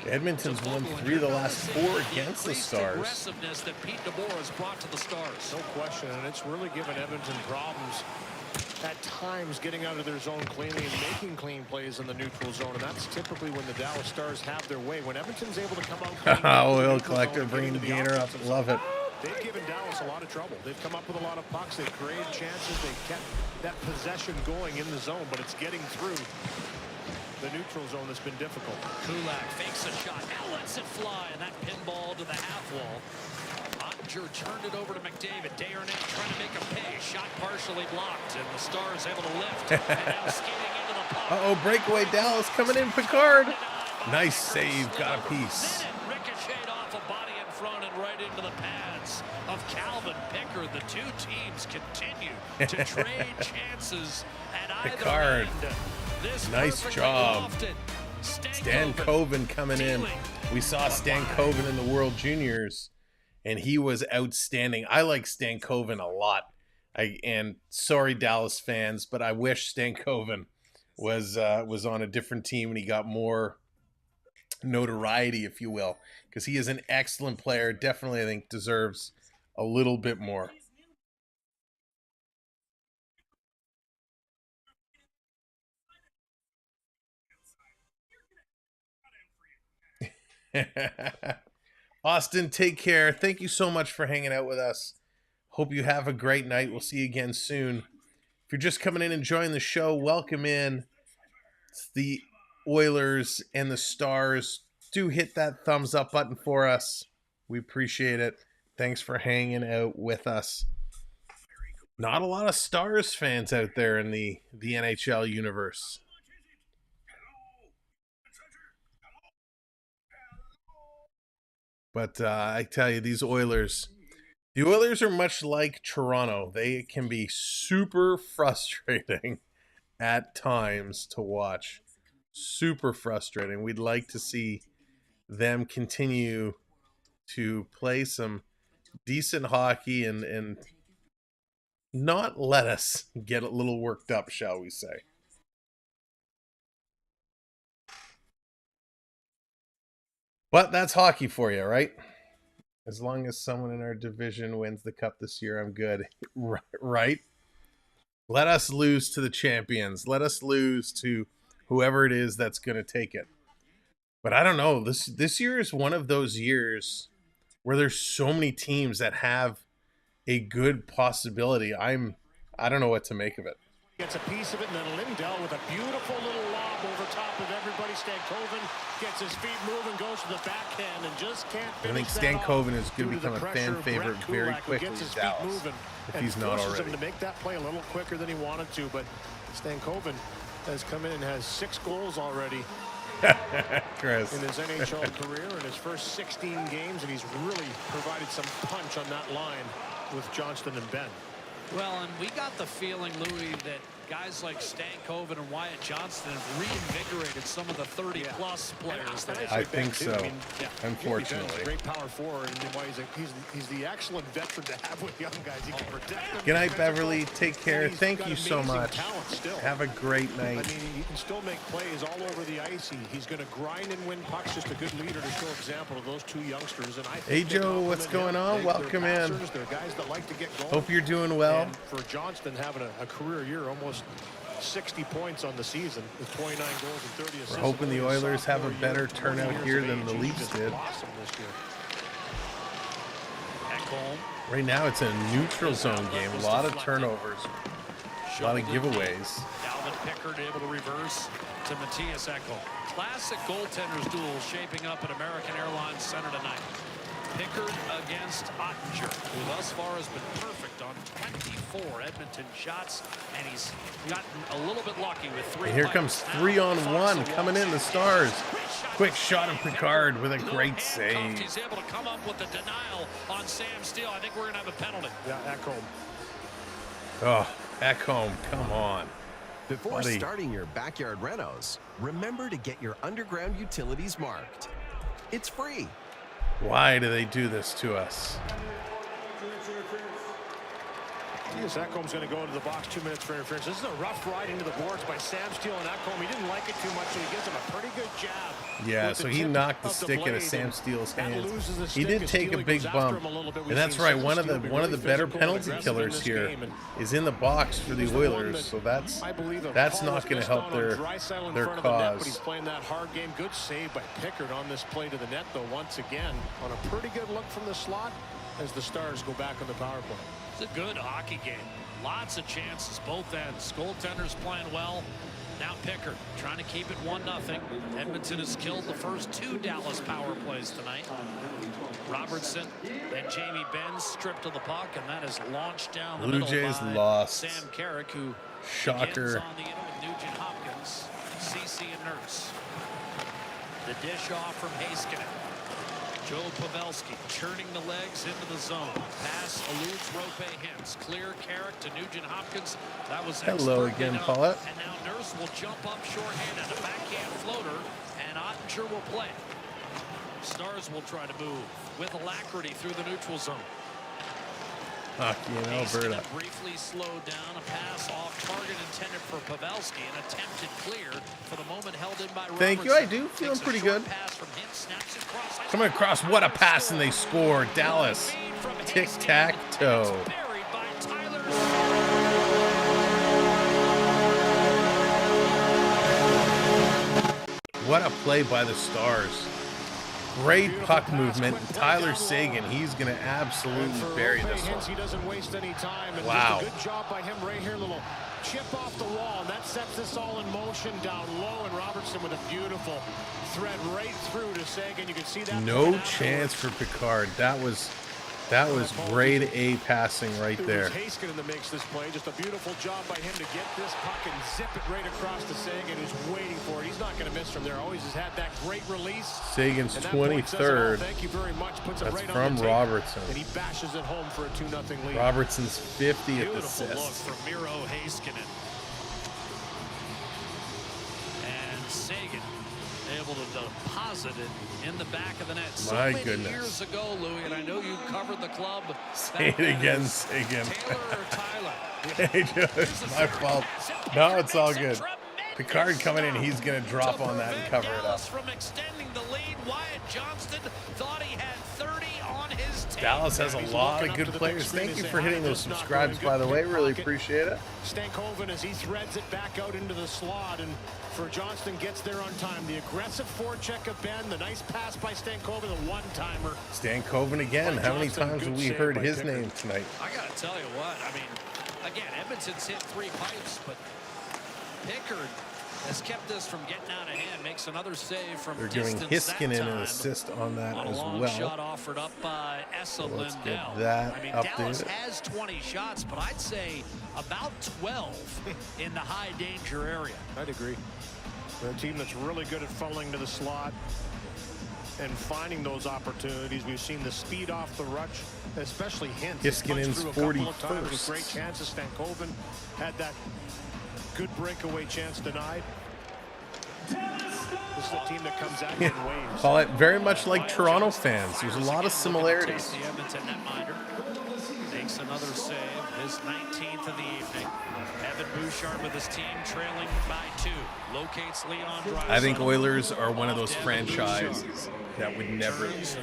Edmonton's won 3 of the last 4 against the Stars. Aggressiveness that Pete DeBoer has brought to the Stars. No question, and it's really given Edmonton problems at times getting out of their zone cleanly and making clean plays in the neutral zone, and that's typically when the Dallas Stars have their way. When Edmonton's able to come out Oil collector bringing the gainer up. Love it. They've given Dallas a lot of trouble. They've come up with a lot of pucks. They've created chances. They've kept that possession going in the zone, but it's getting through the neutral zone has been difficult. Kulak fakes a shot, now lets it fly, and that pinball to the half wall. Ottinger turned it over to McDavid. Desharnais trying to make a pay. Shot partially blocked, and the Stars able to lift. And now skating into the puck. Uh-oh, breakaway Dallas coming in. Picard. Nice save. Got a piece. Ricocheted off a body in front and right into the pads of Calvin Pickard. The two teams continue to trade chances at either Picard. end. This Nice job. lofted. Stan Coven coming in. We saw Stan Coven in the World Juniors, and he was outstanding. I like Stan Coven a lot. And sorry, Dallas fans, but I wish Stan Coven was on a different team and he got more notoriety, if you will, because he is an excellent player. Definitely, I think, deserves a little bit more. Austin, take care. Thank you so much for hanging out with us. Hope you have a great night. We'll see you again soon. If you're just coming in and enjoying the show, welcome in. It's the Oilers and the Stars. Do hit that thumbs up button for us. We appreciate it. Thanks for hanging out with us. Not a lot of Stars fans out there in the NHL universe. But I tell you, the Oilers are much like Toronto. They can be super frustrating at times to watch. Super frustrating. We'd like to see them continue to play some decent hockey and not let us get a little worked up, shall we say. But that's hockey for you, right? As long as someone in our division wins the cup this year, I'm good. Right? Let us lose to the champions. Let us lose to whoever it is that's going to take it. But I don't know. This year is one of those years where there's so many teams that have a good possibility. I don't know what to make of it. Gets a piece of it, and then Lindell with a beautiful little lob over top of everybody. Stankoven gets his feet moving, goes to the backhand, and just can't finish. I think Stankoven is going to become a fan favorite very quickly in Dallas, if he's not already. Him to make that play a little quicker than he wanted to, but Stankoven has come in and has 6 goals already Chris. in his NHL career in his first 16 games, and he's really provided some punch on that line with Johnston and Ben. Well, and we got the feeling, Louis, that guys like Stankoven and Wyatt Johnston have reinvigorated some of the 30-plus players. I think so, unfortunately. He's a great power forward, and why he's the excellent veteran to have with young guys. He can protect them. Good night, Beverly. Take care. Thank you so much. Have a great night. I mean, he can still make plays all over the ice. He's going to grind and win pucks. Just a good leader to show example of those 2 youngsters. And I think hey, Joe, what's going on? Welcome in. They're guys that like to get going. Hope you're doing well. And for Johnston having a career year, almost 60 points on the season with 29 goals and 30 assists. We're hoping the Oilers have a better turnout here than the Leafs did. Right now it's a neutral zone game. A lot of turnovers, a lot of giveaways. Calvin Pickard able to reverse to Matthias Ekholm. Classic goaltenders duel shaping up at American Airlines Center tonight. Pickard against Ottinger, who thus far has been perfect on 24 Edmonton shots, and he's gotten a little bit lucky with 3. And here comes 3-on-1 coming in, the Stars. Quick shot of Picard with a great save. He's able to come up with the denial on Sam Steele. I think we're going to have a penalty. Yeah, Ekholm. Oh, Ecamm, come on. Before starting your backyard renos, remember to get your underground utilities marked. It's free. Why do they do this to us? Ekholm's going to go into the box, 2 minutes for interference. This is a rough ride into the boards by Sam Steele and Ekholm. He didn't like it too much, so he gives him a pretty good jab. Yeah, so he knocked the stick out of Sam Steele's hands. He did take a big bump, and that's right. One of the better penalty killers here is in the box for the Oilers, so that's not going to help their cause. But he's playing that hard game. Good save by Pickard on this play to the net, though. Once again, on a pretty good look from the slot as the Stars go back on the power play. It's a good hockey game. Lots of chances, both ends. Goaltenders playing well. Now Pickard trying to keep it 1-0. Edmonton has killed the first 2 Dallas power plays tonight. Robertson and Jamie Benn stripped of the puck, and that is launched down the middle by lost. Sam Carrick, who shocker on the end with Nugent Hopkins, CC and Nurse. The dish off from Heiskanen. Joe Pavelski churning the legs into the zone. Pass eludes Rope Hintz. Clear Carrick to Nugent Hopkins. That was hello again, Paulette. And now Nurse will jump up shorthanded. A backhand floater, and Ottinger will play. Stars will try to move with alacrity through the neutral zone. Hockey in Alberta. Briefly slowed down. A pass off target intended for Pavelski. An attempted clear for the moment held in by Robertson. Thank you. I do. Feeling pretty good. Coming across. What a pass, and they score. Dallas. Tic-tac-toe. What a play by the Stars. Great puck movement. Tyler Seguin, he's going to absolutely bury this one. He doesn't waste any time. And wow. Just a good job by him right here. Little chip off the wall. And that sets this all in motion down low. And Robertson with a beautiful thread right through to Seguin. You can see that. No chance for Pickard. That was grade A passing right there. Heiskanen in the mix this play. Just a beautiful job by him to get this puck and zip it right across to Seguin, who's waiting for it. He's not going to miss from there. Always has had that great release. Sagan's 23rd. Thank you very much. Puts That's it right from on the Robertson. And he bashes it home for a 2-0 lead. Robertson's 50th Beautiful assist. Look from Miro Heiskanen. And Seguin able to deposit it in the back of the net. So My many goodness. years ago, Louis, and I know you covered the club. Say it again, Seguin. Taylor or Tyler? Hey, it's my fault. No, it's all good. Pickard coming in, he's going to drop on that and cover it up. From extending the lead, Wyatt Johnston thought he had 30 on his team. Dallas has a lot of good players. Thank you for hitting those subscribes, by the way. Really appreciate it. Stankoven as he threads it back out into the slot, and for Johnston gets there on time. The aggressive forecheck of Ben, the nice pass by Stankoven, the one-timer. Stankoven again. How many times have we heard his name tonight? I got to tell you what, I mean, again, Edmonton's hit 3 pipes, but Pickard has kept this from getting out of hand. Makes another save from They're giving Heiskanen an assist on that as well. Shot offered up by Essa Let's Lindell. get that I mean, up Dallas there. has 20 shots, but I'd say about 12 in the high danger area. I'd agree. They're a team that's really good at funneling to the slot and finding those opportunities. We've seen the speed off the rush, especially Hintz. Heiskanen's 41st. Great chances. Stankoven had that good breakaway chance denied. This is a team that comes out in waves. Call it very much like Toronto fans. There's a lot of similarities. The Edmonton netminder makes another save, his 19th of the evening. Evan Bouchard with his team trailing by 2. Locates Leon Draisaitl. I think Oilers are one of those franchises that would never lose.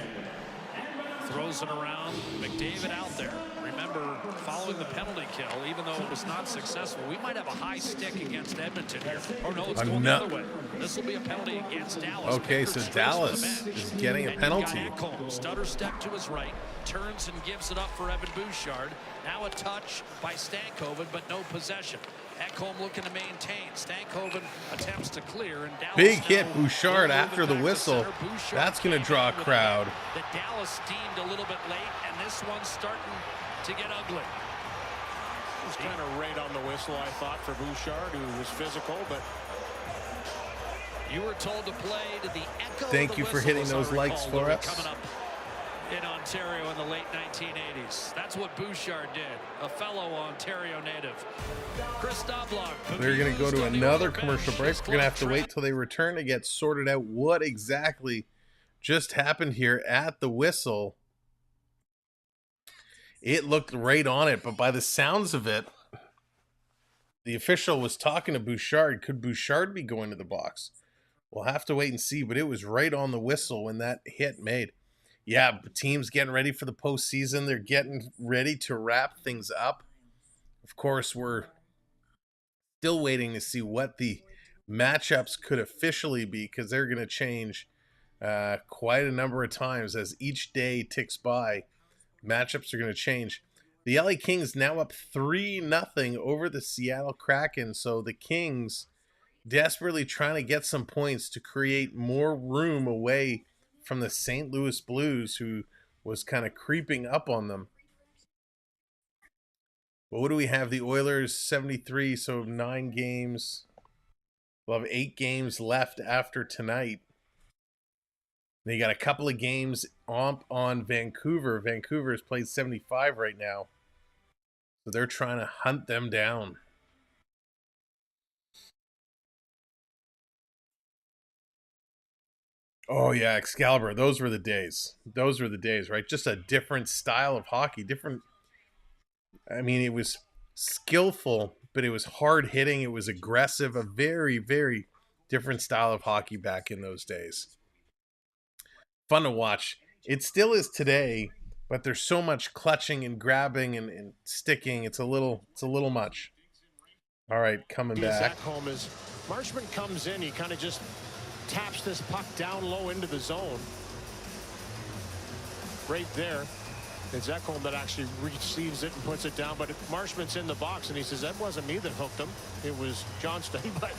Throws it around. McDavid out there. Remember, following the penalty kill, even though it was not successful, we might have a high stick against Edmonton here. Or no, it's going the other way. This will be a penalty against Dallas. Okay, so Dallas is getting a penalty. Ecamm, stutter step to his right, turns and gives it up for Evan Bouchard. Now a touch by Stankoven, but no possession. Ecamm looking to maintain. Stankoven attempts to clear, and Dallas Big hit Bouchard after the whistle. That's going to draw a crowd. The Dallas steamed a little bit late, and this one's starting to get ugly. It was kind of right on the whistle, I thought, for Bouchard, who was physical, but you were told to play to the echo. Thank you for hitting those likes for us. Coming up in Ontario in the late 1980s. That's what Bouchard did, a fellow Ontario native. Chris Doblock. We're going to go to another commercial break. We're going to have to wait till they return to get sorted out what exactly just happened here at the whistle. It looked right on it, but by the sounds of it, the official was talking to Bouchard. Could Bouchard be going to the box? We'll have to wait and see, but it was right on the whistle when that hit made. Yeah, teams getting ready for the postseason. They're getting ready to wrap things up. Of course, we're still waiting to see what the matchups could officially be, because they're going to change quite a number of times as each day ticks by. Matchups are going to change. The LA Kings now up 3-0 over the Seattle Kraken. So the Kings desperately trying to get some points to create more room away from the St. Louis Blues, who was kind of creeping up on them. But what do we have? The Oilers 73, so 9 games. We'll have 8 games left after tonight. They got a couple of games on Vancouver. Vancouver has played 75 right now. So they're trying to hunt them down. Oh, yeah, Excalibur. Those were the days. Those were the days, right? Just a different style of hockey. Different. I mean, it was skillful, but it was hard hitting. It was aggressive. A very, very different style of hockey back in those days. Fun to watch. It still is today, but there's so much clutching and grabbing and sticking. It's a little much. All right, coming back. Ecamm as Marshman comes in, he kind of just taps this puck down low into the zone. Right there. It's Ecamm that actually receives it and puts it down, but Marshman's in the box, and he says, that wasn't me that hooked him. It was Johnston, but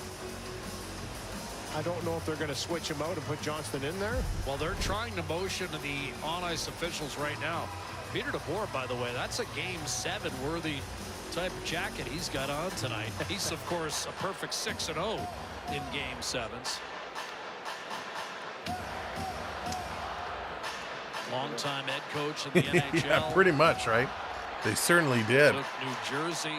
I don't know if they're going to switch him out and put Johnston in there. Well, they're trying to motion the on-ice officials right now. Peter DeBoer, by the way, that's a Game 7 worthy type of jacket he's got on tonight. He's, of course, a perfect 6-0 in Game 7s. Longtime head coach in the NHL. Yeah, pretty much, right? They certainly did. Took New Jersey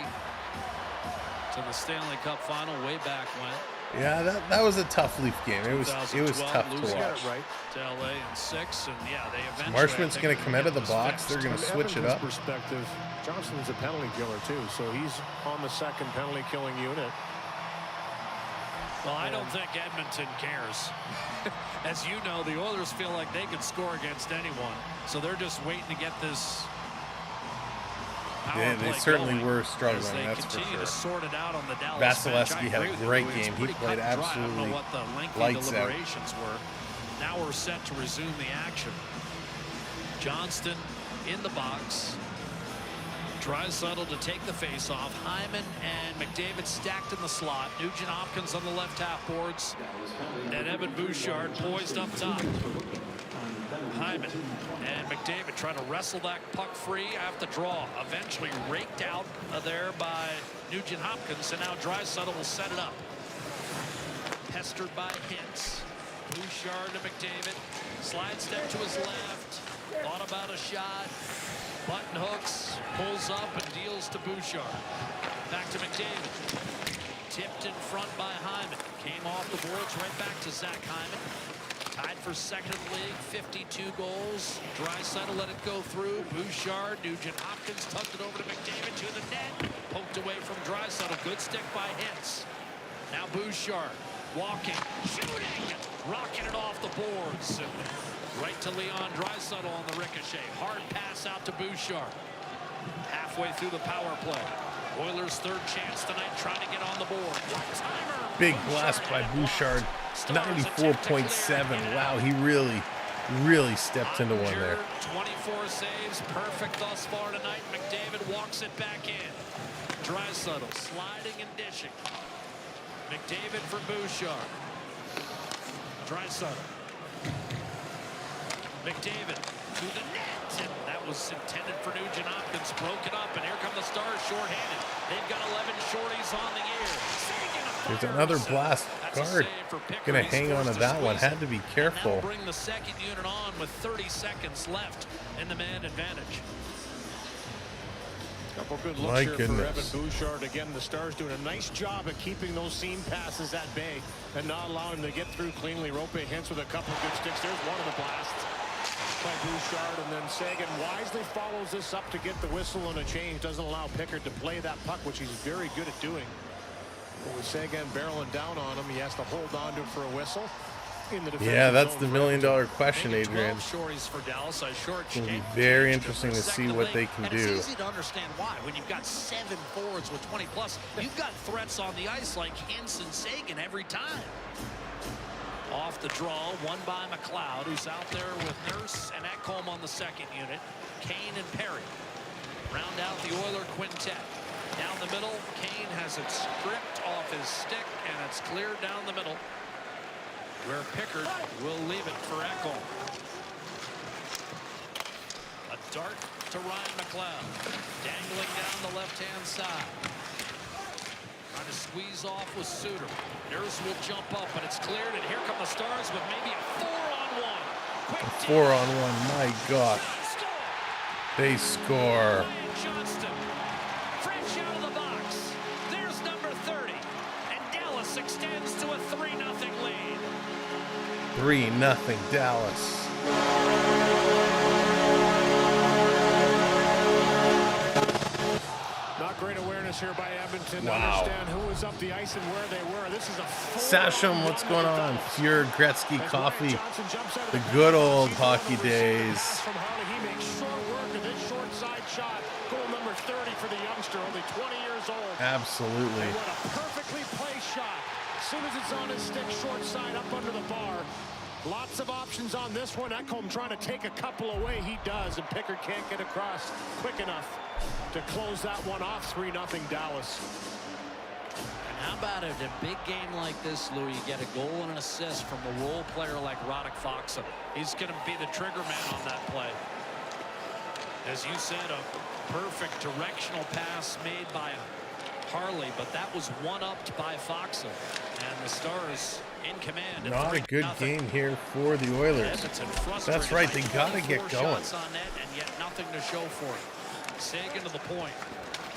to the Stanley Cup final way back when. Yeah, that was a tough Leaf game. It was tough to watch. Right to LA in 6, and yeah, they eventually. Marshman's going to come out of the box. They're going to switch it up. Perspective, Johnston's a penalty killer too, so he's on the second penalty killing unit. Well, I don't think Edmonton cares. As you know, the Oilers feel like they could score against anyone, so they're just waiting to get this. Yeah, they certainly were struggling. That's for sure. To sort it out on the Dallas Vasilevsky had a great game. He played absolutely I don't know what the lengthy deliberations were. Now we're set to resume the action. Johnston in the box. Draisaitl to take the face-off. Hyman and McDavid stacked in the slot. Nugent Hopkins on the left half boards. And Evan Bouchard poised up top. Hyman and McDavid trying to wrestle that puck free after draw. Eventually raked out there by Nugent Hopkins, and now Draisaitl will set it up. Pestered by Hintz. Bouchard to McDavid. Slide step to his left. Thought about a shot. Button hooks, pulls up and deals to Bouchard. Back to McDavid. Tipped in front by Hyman. Came off the boards right back to Zach Hyman. Tied for second in the league, 52 goals. Draisaitl let it go through. Bouchard, Nugent Hopkins tucked it over to McDavid to the net. Poked away from Draisaitl. Good stick by Hintz. Now Bouchard walking, shooting, rocking it off the boards. Right to Leon Draisaitl on the ricochet. Hard pass out to Bouchard. Halfway through the power play. Oilers' third chance tonight, trying to get on the board. Big blast by Bouchard. 94.7. Wow, he really stepped into one there. 24 saves, perfect thus far tonight. McDavid walks it back in. Draisaitl sliding and dishing. McDavid for Bouchard. Draisaitl. McDavid to the net, and that was intended for Nugent Hopkins. Broke it up, and here come the Stars shorthanded. They've got 11 shorties on the year. There's another blast. Guard gonna hang on to that one. Had to be careful. Now bring the second unit on with 30 seconds left in the man advantage. Couple good looks here for Evan Bouchard. Again, the Stars doing a nice job at keeping those seam passes at bay and not allowing them to get through cleanly. Rope Hintz with a couple of good sticks. There's one of the blasts by Bouchard, and then Sagan wisely follows this up to get the whistle and a change. Doesn't allow Pickard to play that puck, which he's very good at doing. But with Sagan barreling down on him, he has to hold on to it for a whistle. Yeah, that's the million-dollar question, Adrian. For Dallas, it'll be very interesting to see what they can do. It's easy to understand why. When you've got 7 forwards with 20+, you've got threats on the ice like Hintz and Sagan every time. Off the draw, one by McLeod, who's out there with Nurse and Ecamm on the second unit. Kane and Perry round out the Oiler quintet. Down the middle, Kane has it stripped off his stick, and it's cleared down the middle, where Pickard will leave it for Ecamm. A dart to Ryan McLeod, dangling down the left-hand side. Trying to squeeze off with Suter. Nurse will jump up, and it's cleared, and here come the Stars with maybe a 4-on-1. Quick 4-on-1, my gosh. They score. Johnston, fresh out of the box. There's number 30, and Dallas extends to a 3-0 lead. 3-0 Dallas. Not great awareness here by Edmonton to Wow. understand who was up the ice and where they were. This is a Sasham, what's going on? Pure Gretzky coffee. The good old hockey days. From Harley, he makes short work of this short side shot. Goal number 30 for the youngster, only 20 years old. Absolutely. And what a perfectly placed shot. As soon as it's on his stick, short side up under the bar. Lots of options on this one. Ecamm trying to take a couple away. He does, and Pickard can't get across quick enough to close that one off. 3-0 Dallas. And how about it, a big game like this, Louis, you get a goal and an assist from a role player like Roddick Foxen. He's going to be the trigger man on that play. As you said, a perfect directional pass made by Harley, but that was one-upped by Foxen. And the Stars in command. Not a good game here for the Oilers. That's right, they got to get going. Shots on net and yet nothing to show for it. Sagan to the point.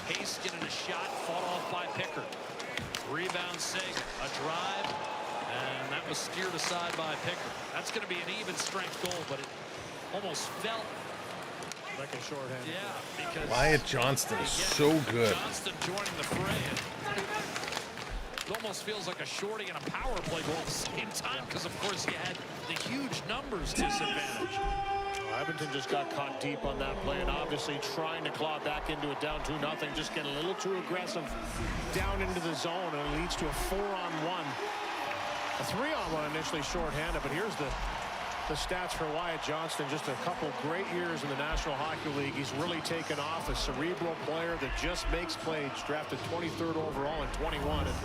Pace getting a shot, fought off by Pickard. Rebound Sagan, a drive, and that was steered aside by Pickard. That's going to be an even strength goal, but it almost felt like a shorthand. Yeah, because Wyatt Johnston is so good. Johnston joining the fray. It almost feels like a shorty and a power play goal at the same time, because of course you had the huge numbers disadvantage. Edmonton just got caught deep on that play, and obviously trying to claw back into it down 2-0. Just get a little too aggressive down into the zone, and it leads to a 4-on-1. A 3-on-1 initially shorthanded, but here's the stats for Wyatt Johnston. Just a couple great years in the National Hockey League. He's really taken off. A cerebral player that just makes plays. Drafted 23rd overall in 21 and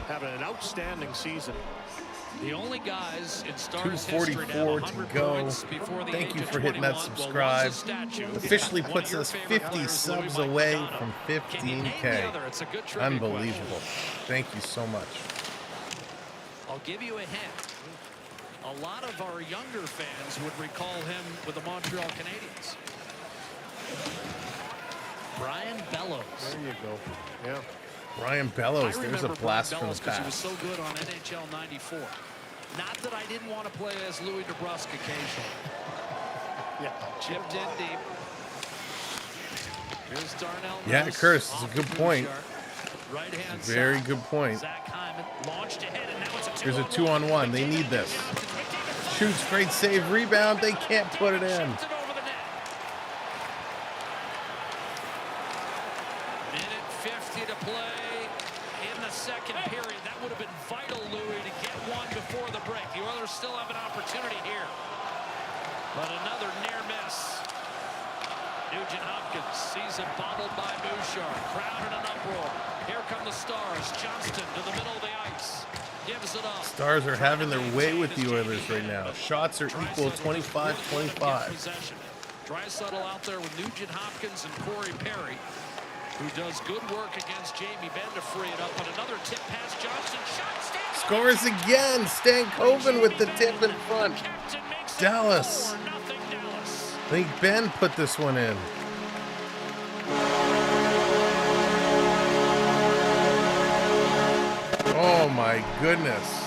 having an outstanding season. The only guys in Stars history to have 2:44 to 100 go. points before the Thank age you of for hitting that 21. subscribe. Well, Officially one puts of your us favorite 50 players, subs Louis away Mike from Can you name the 15K. other? It's a good trivia Unbelievable. question. Thank you so much. I'll give you a hint. A lot of our younger fans would recall him with the Montreal Canadiens. Brian Bellows. There you go. Yeah. Brian Bellows, there's a blast from the because he was past. so good on NHL '94. Not that I didn't want to play as Louis DeBrusk occasionally. Yeah. Chipped in deep. Here's Darnell. Yeah, Nurse Curse, it's a off good the point. chart. Right-hand Very side. good point. Zach Hyman launched ahead, and now it's a Here's a 2-on-1. 2-on-1. They need this. Shoots, great save, rebound. They can't put it in. Chipped it over the net. Minute 50 to play in the second period. That would have been vital, Louis, to get one before the break. The Oilers still have an opportunity here. But another near miss. Nugent Hopkins sees it bobbled by Bouchard. Crowd in an uproar. Here come the Stars. Johnston to the middle of the ice. Gives it up. Stars are having their way with the Oilers right now. Shots are equal 25-25. Draisaitl out there with Nugent Hopkins and Corey Perry, who does good work against Jamie Benn to free it up. But another tip pass. Johnston shot. Scores again. Stankoven with the tip in front. Dallas. I think Ben put this one in. Oh my goodness.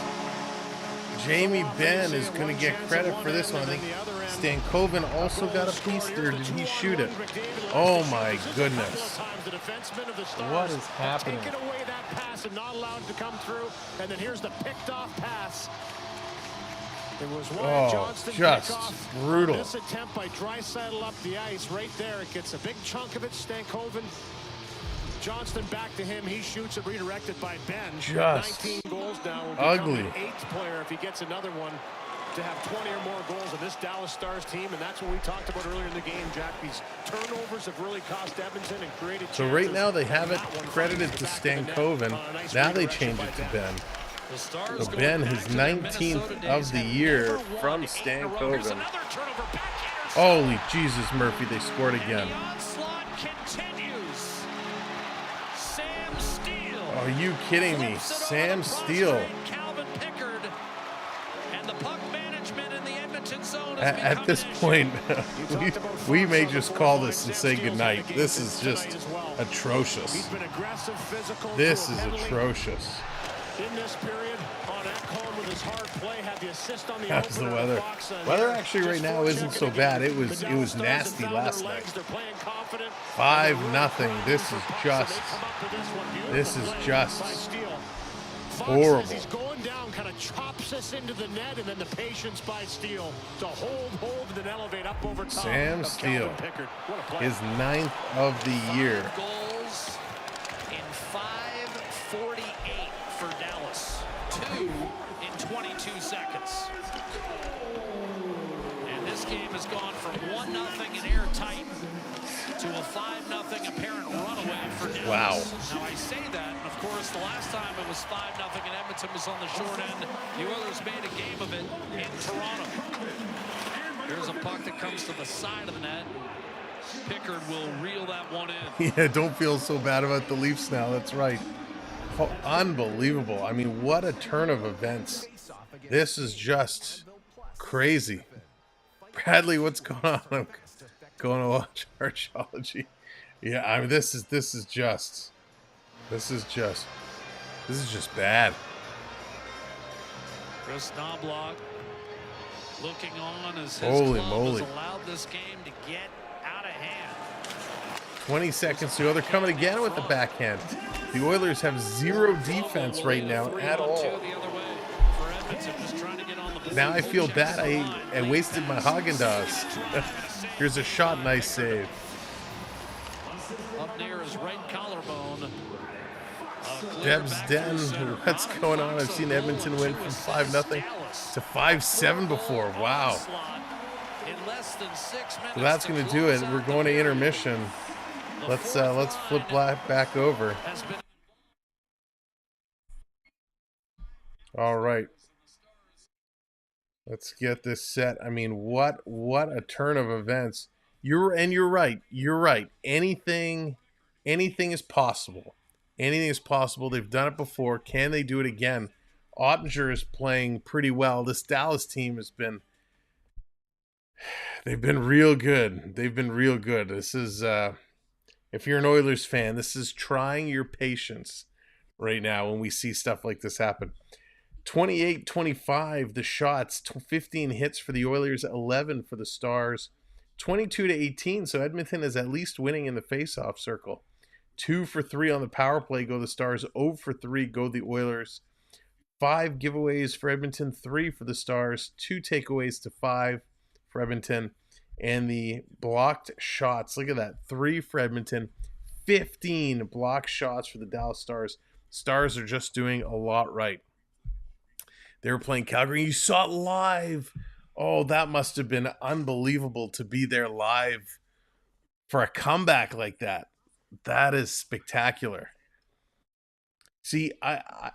Jamie Benn is going to get credit for this one. I think Stankoven also got a piece, or did he shoot it? Oh my goodness. What is happening? Taking away that pass and not allowed to come through. And then here's the picked off pass. It was Wyatt Johnston just pickoff. brutal. This attempt by Draisaitl up the ice right there. It gets a big chunk of it. Stankoven. Johnston back to him. He shoots it, redirected by Ben. Just 19 goals now. Will ugly. become an 8th player if he gets another one to have 20 or more goals in this Dallas Stars team, and that's what we talked about earlier in the game, Jack. These turnovers have really cost Edmonton and created chances. So right now they have it credited to Stankoven. Now they change it to Ben. So Ben, his 19th of the year from Stankoven. Holy Jesus, Murphy, they scored again. Are you kidding me? Sam Steele. At this point, we may just call this and say goodnight. This is just atrocious. This is atrocious. In this period, on Ecamm with his hard play, had the assist on the How's the weather? Weather actually right now isn't so bad. It was nasty last night. 5-0. This is just horrible. He's going down, kind of chops us into the net, and then the patience by Steele to hold, and then elevate up over top. Sam Steele, his 9th of the year. Goals in 5:48 for Dallas. 2 in 22 seconds. And this game has gone from 1-0 and airtight to a 5-0 apparent runaway for Dallas. Wow. Now I say that, and of course the last time it was 5-0 and Edmonton was on the short end. The Oilers made a game of it in Toronto. Here's a puck that comes to the side of the net. Pickard will reel that one in. Yeah, don't feel so bad about the Leafs now. That's right. Oh, unbelievable. I mean, what a turn of events. This is just crazy. Bradley, what's going on? I'm going to watch Archaeology. Yeah, I mean, this is just bad. Chris Knobloch looking on as his Holy club moly. has allowed this game to get out of hand. 20 seconds to go. They're coming again with the backhand. The Oilers have zero defense right now at all. Now I feel bad. I wasted my Haagen-Dazs. Here's a shot. Nice save. Up near his right collarbone. Deb's Den. What's going on? I've seen Edmonton win from 5-0 to 5-7 before. Wow. So that's going to do it. We're going to intermission. Let's flip back over. All right. Let's get this set. I mean, what a turn of events. You're right. You're right. Anything is possible. Anything is possible. They've done it before. Can they do it again? Ottinger is playing pretty well. This Dallas team they've been real good. They've been real good. This is if you're an Oilers fan, this is trying your patience right now when we see stuff like this happen. 28-25 the shots, 15 hits for the Oilers, 11 for the Stars, 22-18. So Edmonton is at least winning in the face-off circle. 2 for 3 on the power play go the Stars, 0 for 3 go the Oilers. 5 giveaways for Edmonton, 3 for the Stars, 2 takeaways to 5 for Edmonton. And the blocked shots, look at that, 3 for Edmonton, 15 blocked shots for the Dallas Stars. Stars are just doing a lot right. They were playing Calgary. You saw it live. Oh, that must have been unbelievable to be there live for a comeback like that. That is spectacular. See, I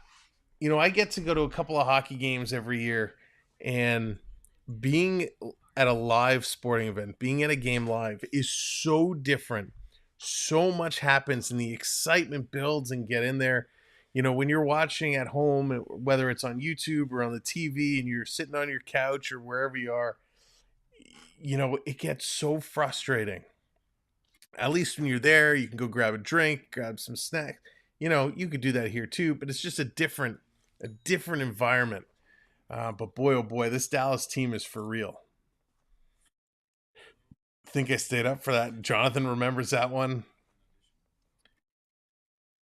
get to go to a couple of hockey games every year, and being at a live sporting event, being at a game live is so different. So much happens and the excitement builds and get in there. You know, when you're watching at home, whether it's on YouTube or on the TV and you're sitting on your couch or wherever you are, you know, it gets so frustrating. At least when you're there, you can go grab a drink, grab some snack. You know, you could do that here too, but it's just a different environment. But boy, oh boy, this Dallas team is for real. I think I stayed up for that. Jonathan remembers that one.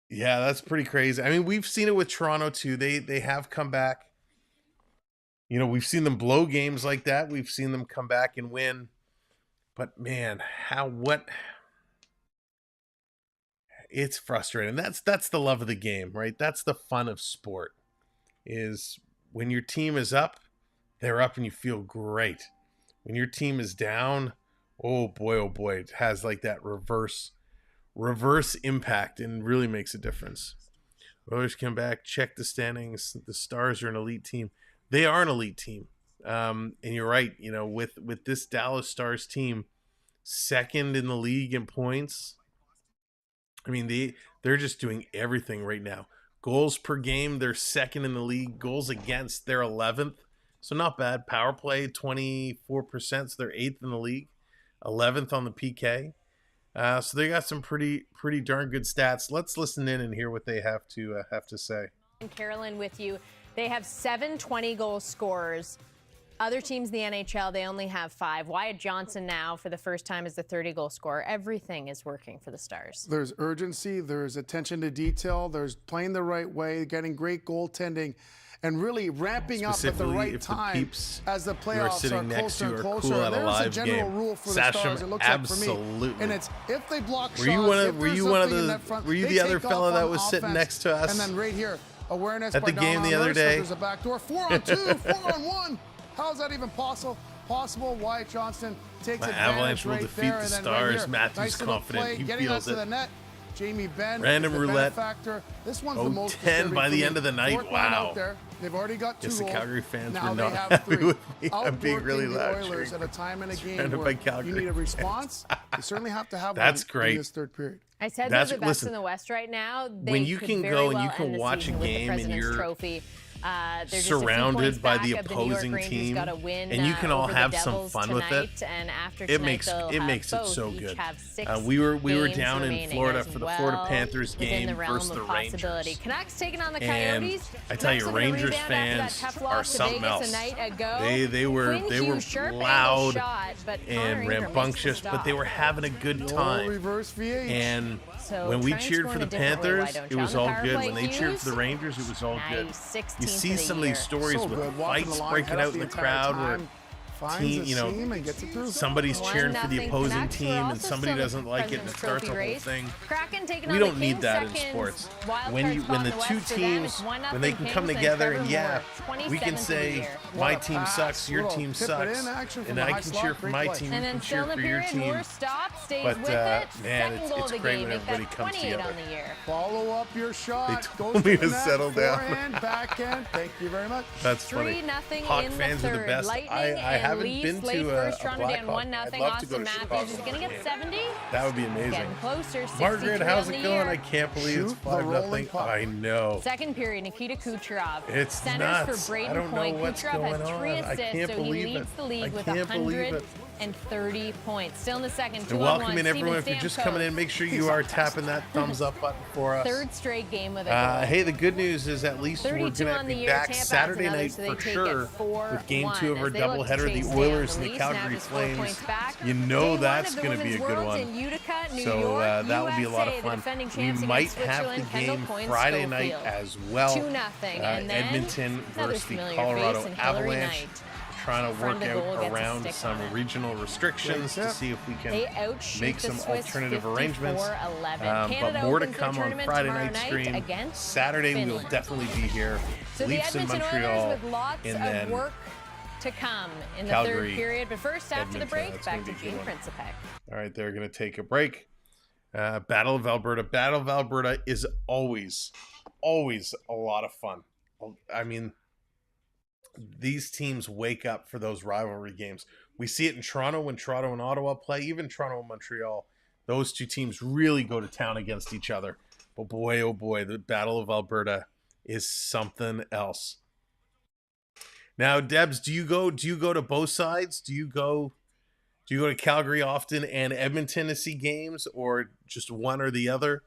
Yeah, that's pretty crazy. I mean, we've seen it with Toronto too. They have come back. You know, we've seen them blow games like that. We've seen them come back and win. But man, it's frustrating. That's the love of the game, right? That's the fun of sport. Is when your team is up, they're up and you feel great. When your team is down, oh boy, it has like that reverse impact and really makes a difference. Oilers come back, check the standings. The Stars are an elite team. They are an elite team. And you're right, you know, with this Dallas Stars team, second in the league in points. I mean, they're just doing everything right now. Goals per game, they're second in the league. Goals against, they're 11th. So not bad. Power play, 24%. So they're 8th in the league. 11th on the PK. So they got some pretty darn good stats. Let's listen in and hear what they have to say. And Carolyn with you. They have 7 20-goal scorers. Other teams in the NHL, they only have 5. Wyatt Johnson now, for the first time, is the 30-goal scorer. Everything is working for the Stars. There's urgency. There's attention to detail. There's playing the right way, getting great goaltending, and really ramping up at the right time as the playoffs are closer and closer. Cool There's a general rule for the Stars, it looks like for me. And it's if they block shots, were you the other fella that was sitting next to us? And then right here, awareness at the game the other day. There's a back door. 4-on-2, 4-on-1. How is that even possible? Wyatt Johnston takes Avalanche will right defeat there, the and then Stars. right here, Matthew's confident. Play, he getting feels that it. to the net. Jamie Benn, Random roulette. Benefactor. This one's the most 10 by the end of the night. Wow. They've already got 2 Guess the goals. Calgary fans now were they not have happy 3. with me. I'm being really Outworking loud. the Oilers at a time in a game Surrounded where by Calgary you need a fans. response. You certainly have to have That's one great. in this third period. I said they're the best in the West right now. They when you could can very go well and you can end the watch a season with the game and President's you're Trophy. They're just surrounded by the back of opposing New York team, got a win, and you can all over the have some Devils fun tonight, with it. And after It tonight, makes it both so each good. have 6 We were games down in remaining Florida as for the well, Florida Panthers within game the realm versus of the possibility. Rangers. Canucks taking on the And Coyotes. I tell you, Canucks looking to Rangers rebound after that fans tough are loss to something Vegas else. a night ago. They were loud shot, but and rambunctious, but they were having a good time. Reverse VH. And So when we trying to cheered score for in a the different way, why Panthers, don't it you? was On the all power good. play When they cheered cues, for the Rangers, it was all now good. he's 16th You see for the some of year. these stories So with good. Walking the fights line, breaking head out up in the entire crowd where time, finds team, a you know, seam and gets it through. somebody's cheering for the 1-0 opposing Canucks. team We're and also somebody still in the doesn't like it and it President's starts the Trophy whole race. thing. Kraken taking We on don't the need Kings, that in second sports. wild When card spot the in the two West for them. teams, It's 1-0 when they can Kings come and together Trevor and yeah, Moore, we can 27th of the say year. my What a team pass. sucks, your Little team tip it sucks, in action from and the I high can slot. cheer for Great my play. team, And you then can still cheer in the for your period, team. Moore stops, stays But, with it. man, Second goal of the great game. when Make that everybody comes 28 together. on the year. Follow up your shot. They Goes told me to to the net, settle down. Forehand, backhand. Thank you very much. That's funny. 3-0 Hawk in the fans are the third. best. Lightning I and haven't Leafs been late to first, a Toronto down Blackhawk. 1-0. I'd love to go Austin to Matthews Chicago. is going to get 70. That would be amazing. Getting closer. 63 Margaret, how's on it the going? year. I can't believe it's Shoot the 5-0. rolling puck. I know. Second period, Nikita Kucherov. It's Centers nuts. for Braden I don't know Point. what's Kucherov going has 3 on. I assists, can't so he believe leads it. the league I with can't believe it. 130 points. Still in the second, 2-on-1. And welcome in everyone. If Steven you're just Stamkos. coming in, make sure you are tapping that thumbs up button for us. Third straight game with a goal. Hey, the good news is at least we're 32 going on to the be year. back Tampa adds Saturday another, night so they for take it sure 4-1 with Game 2 of our as they look to doubleheader, chase the down Oilers and the Leafs. Now Calgary just 4 Flames. points back. You Day know one that's of the going to be a Women's good Worlds one. in Utica, New So York, that will be a lot of USA, the fun. defending We champs might against have the Switzerland, Kendall game Coyne, Friday night Schofield. as well. 2-0, and then Edmonton another versus the familiar Colorado face in Hillary Avalanche. Knight. Trying to Front work of goal out gets a around stick some on it. regional restrictions to see if we They can outshoot make the some Swiss alternative arrangements. 54-11. But Canada more to opens the come on tournament Friday tomorrow night night stream. against Saturday we'll Finland. definitely be here. So Leafs the in Edmonton Montreal, Oilers with lots and of then work to come in the Calgary, third period. But first, after the Edmonton. break, That's back gonna to be a good Gene one. Principe. All right, they're going to take a break. Battle of Alberta. Battle of Alberta is always a lot of fun. I mean, these teams wake up for those rivalry games. We see it in Toronto when Toronto and Ottawa play, even Toronto and Montreal. Those two teams really go to town against each other. But boy, oh boy, the Battle of Alberta is something else. Now, Debs, do you go to both sides? Do you go to Calgary often and Edmonton to see games, or just one or the other?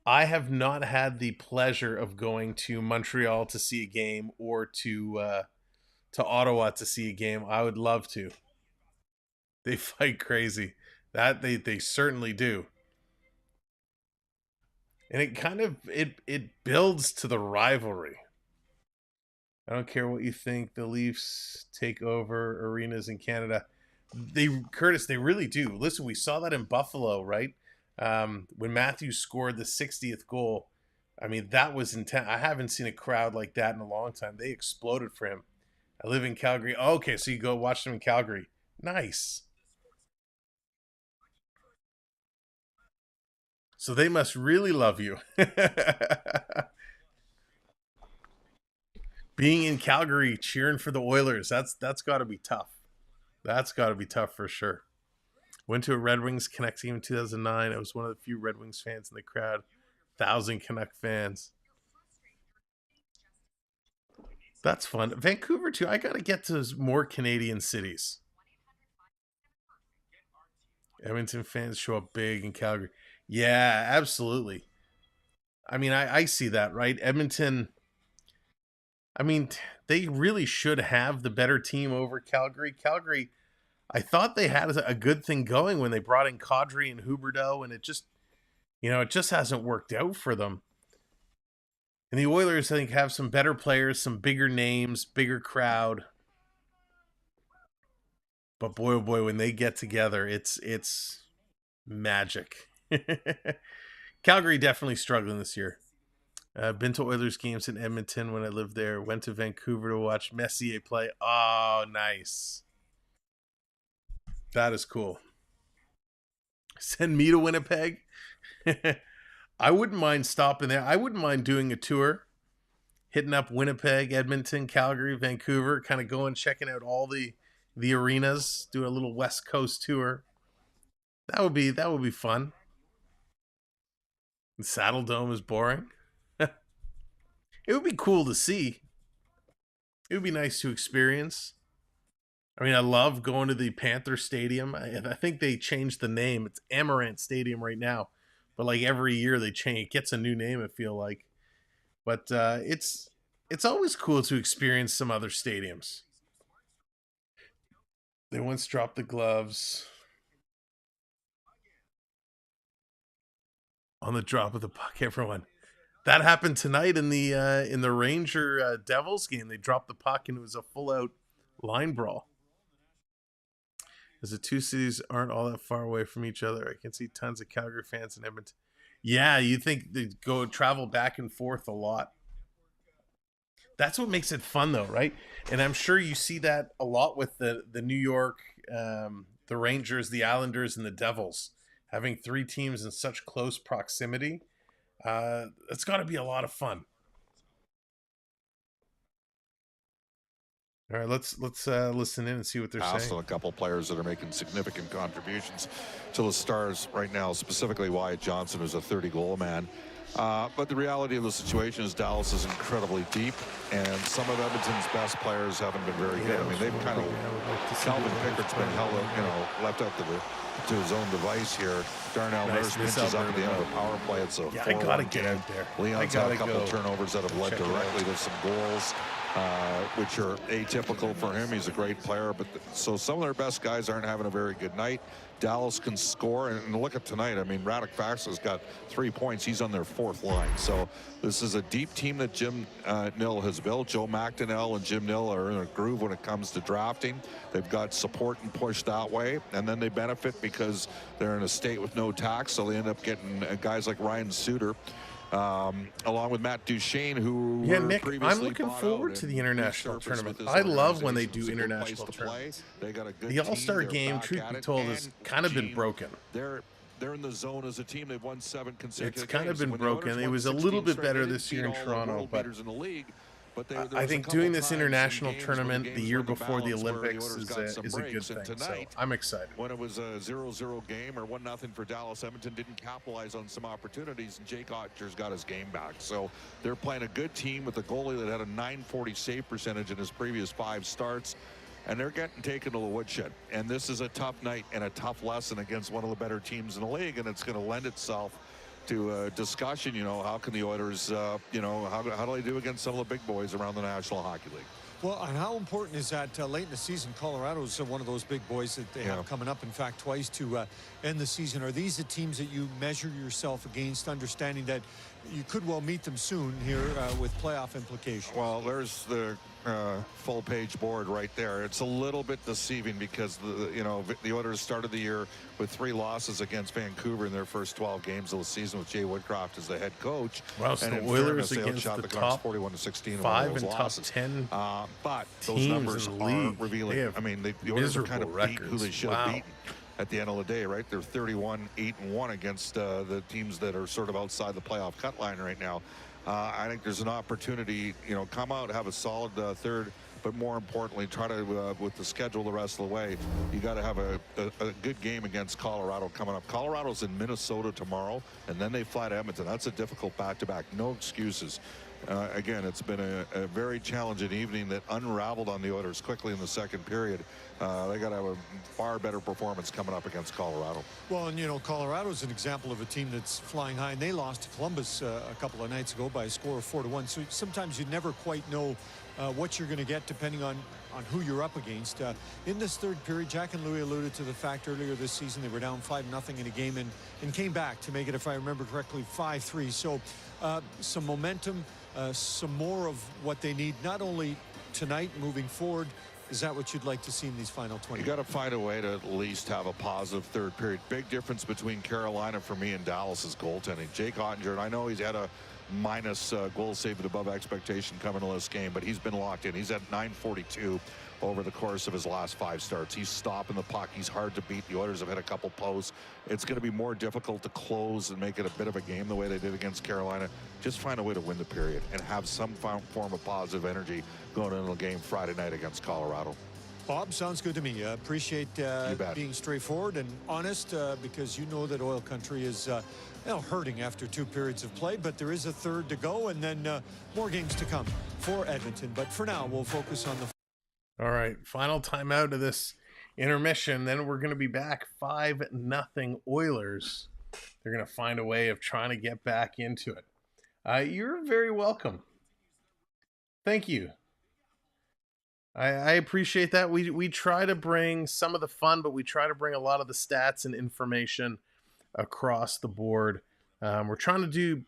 I have not had the pleasure of going to Montreal to see a game or to Ottawa to see a game. I would love to. They fight crazy. That they certainly do. And it kind of it builds to the rivalry. I don't care what you think. The Leafs take over arenas in Canada. They really do. Listen, we saw that in Buffalo, right? When Matthews scored the 60th goal, I mean, that was intense. I haven't seen a crowd like that in a long time. They exploded for him. I live in Calgary. Oh, okay, so you go watch them in Calgary. Nice. So they must really love you. Being in Calgary, cheering for the Oilers, that's got to be tough. That's got to be tough for sure. Went to a Red Wings Canucks game in 2009. I was one of the few Red Wings fans in the crowd. 1,000 Canuck fans. That's fun. Vancouver, too. I got to get to more Canadian cities. Edmonton fans show up big in Calgary. Yeah, absolutely. I mean, I see that, right? Edmonton, I mean, they really should have the better team over Calgary. Calgary, I thought they had a good thing going when they brought in Kadri and Huberdeau, and it just, it just hasn't worked out for them. And the Oilers, I think, have some better players, some bigger names, bigger crowd. But boy, oh boy, when they get together, it's magic. Calgary definitely struggling this year. Been to Oilers games in Edmonton when I lived there. Went to Vancouver to watch Messier play. Oh, nice. That is cool. Send me to Winnipeg. I wouldn't mind stopping there. I wouldn't mind doing a tour. Hitting up Winnipeg, Edmonton, Calgary, Vancouver. Kind of going, checking out all the arenas. Doing a little West Coast tour. That would be fun. The Saddle Dome is boring. It would be cool to see. It would be nice to experience. I mean, I love going to the Panther Stadium. I think they changed the name. It's Amaranth Stadium right now. But like every year they change. It gets a new name, I feel like. But it's always cool to experience some other stadiums. They once dropped the gloves on the drop of the puck, everyone. That happened tonight in the Ranger Devils game. They dropped the puck and it was a full-out line brawl. As the two cities aren't all that far away from each other, I can see tons of Calgary fans in Edmonton. Yeah, you think they travel back and forth a lot. That's what makes it fun, though, right? And I'm sure you see that a lot with the New York, the Rangers, the Islanders, and the Devils. Having three teams in such close proximity, it's got to be a lot of fun. All right, let's listen in and see what they're saying. Also, a couple players that are making significant contributions to the Stars right now, specifically Wyatt Johnson, who's a 30-goal man. But the reality of the situation is Dallas is incredibly deep, and some of Edmonton's best players haven't been very good. I mean, they've kind of Calvin Pickard's been held out, left out to his own device here. Darnell Nurse pinches up at the end of the power play. It's a 4-1 I gotta get out there. Leon's had a couple turnovers that have led directly to some goals, which are atypical for him. He's a great player, but so some of their best guys aren't having a very good night. Dallas can score, and look at tonight. I mean, Radek Faksa's got 3 points. He's on their fourth line. So this is a deep team that Jim Nill has built. Joe McDonnell and Jim Nill are in a groove when it comes to drafting. They've got support and push that way, and then they benefit because they're in a state with no tax, so they end up getting guys like Ryan Suter, along with Matt Duchesne, who Nick, I'm looking forward to the international tournament. I love when they do international tournaments. The All-Star game, truth be told, has kind of been broken. They're in the zone as a team. They've won 7 consecutive games. It's kind of been broken. It was a little bit better this year in Toronto, but I think doing this international tournament the year before the Olympics is a good thing. So I'm excited. When it was a 0-0 game or 1-0 for Dallas, Edmonton didn't capitalize on some opportunities, and Jake Otter's got his game back. So they're playing a good team with a goalie that had a .940 save percentage in his previous 5 starts. And they're getting taken to the woodshed. And this is a tough night and a tough lesson against one of the better teams in the league, and it's going to lend itself to a discussion, how can the Oilers, how do they do against some of the big boys around the National Hockey League? Well, and how important is that late in the season? Colorado's one of those big boys that they have coming up, in fact, twice to end the season. Are these the teams that you measure yourself against, understanding that you could well meet them soon here with playoff implications. Well, there's the full page board right there. It's a little bit deceiving because the Oilers started the year with 3 losses against Vancouver in their first 12 games of the season with Jay Woodcroft as the head coach. Wow, so and the Oilers against shot the Canucks top 41-16 5 and top losses. 10 but those numbers are revealing. I mean, the Oilers are kind of beat who they should have beaten at the end of the day, right? They're 31-8-1 against the teams that are sort of outside the playoff cut line right now. I think there's an opportunity, come out, have a solid third, but more importantly, try to, with the schedule the rest of the way, you got to have a good game against Colorado coming up. Colorado's in Minnesota tomorrow, and then they fly to Edmonton. That's a difficult back-to-back. No excuses. Again, it's been a very challenging evening that unraveled on the Oilers quickly in the second period. They got to have a far better performance coming up against Colorado. Well, and Colorado's an example of a team that's flying high, and they lost to Columbus a couple of nights ago by a score of 4-1. So sometimes you never quite know what you're going to get depending on who you're up against. In this third period, Jack and Louis alluded to the fact earlier this season they were down 5-0 in a game and came back to make it, if I remember correctly, 5-3. So some momentum, some more of what they need, not only tonight moving forward. Is that what you'd like to see in these final 20? You got to find a way to at least have a positive third period. Big difference between Carolina for me and Dallas's goaltending. Jake Ottinger, and I know he's had a minus goal saved above expectation coming to this game, but he's been locked in. He's at .942 over the course of his last 5 starts. He's stopping the puck. He's hard to beat. The Oilers have hit a couple posts. It's going to be more difficult to close and make it a bit of a game the way they did against Carolina. Just find a way to win the period and have some form of positive energy going into the game Friday night against Colorado. Bob, sounds good to me. Appreciate being straightforward and honest because you know that oil country is hurting after 2 periods of play, but there is a third to go and then more games to come for Edmonton. But for now, we'll focus on the... All right, final timeout of this intermission. Then we're going to be back 5-0 Oilers. They're going to find a way of trying to get back into it. You're very welcome. Thank you. I appreciate that. We try to bring some of the fun, but we try to bring a lot of the stats and information across the board. We're trying to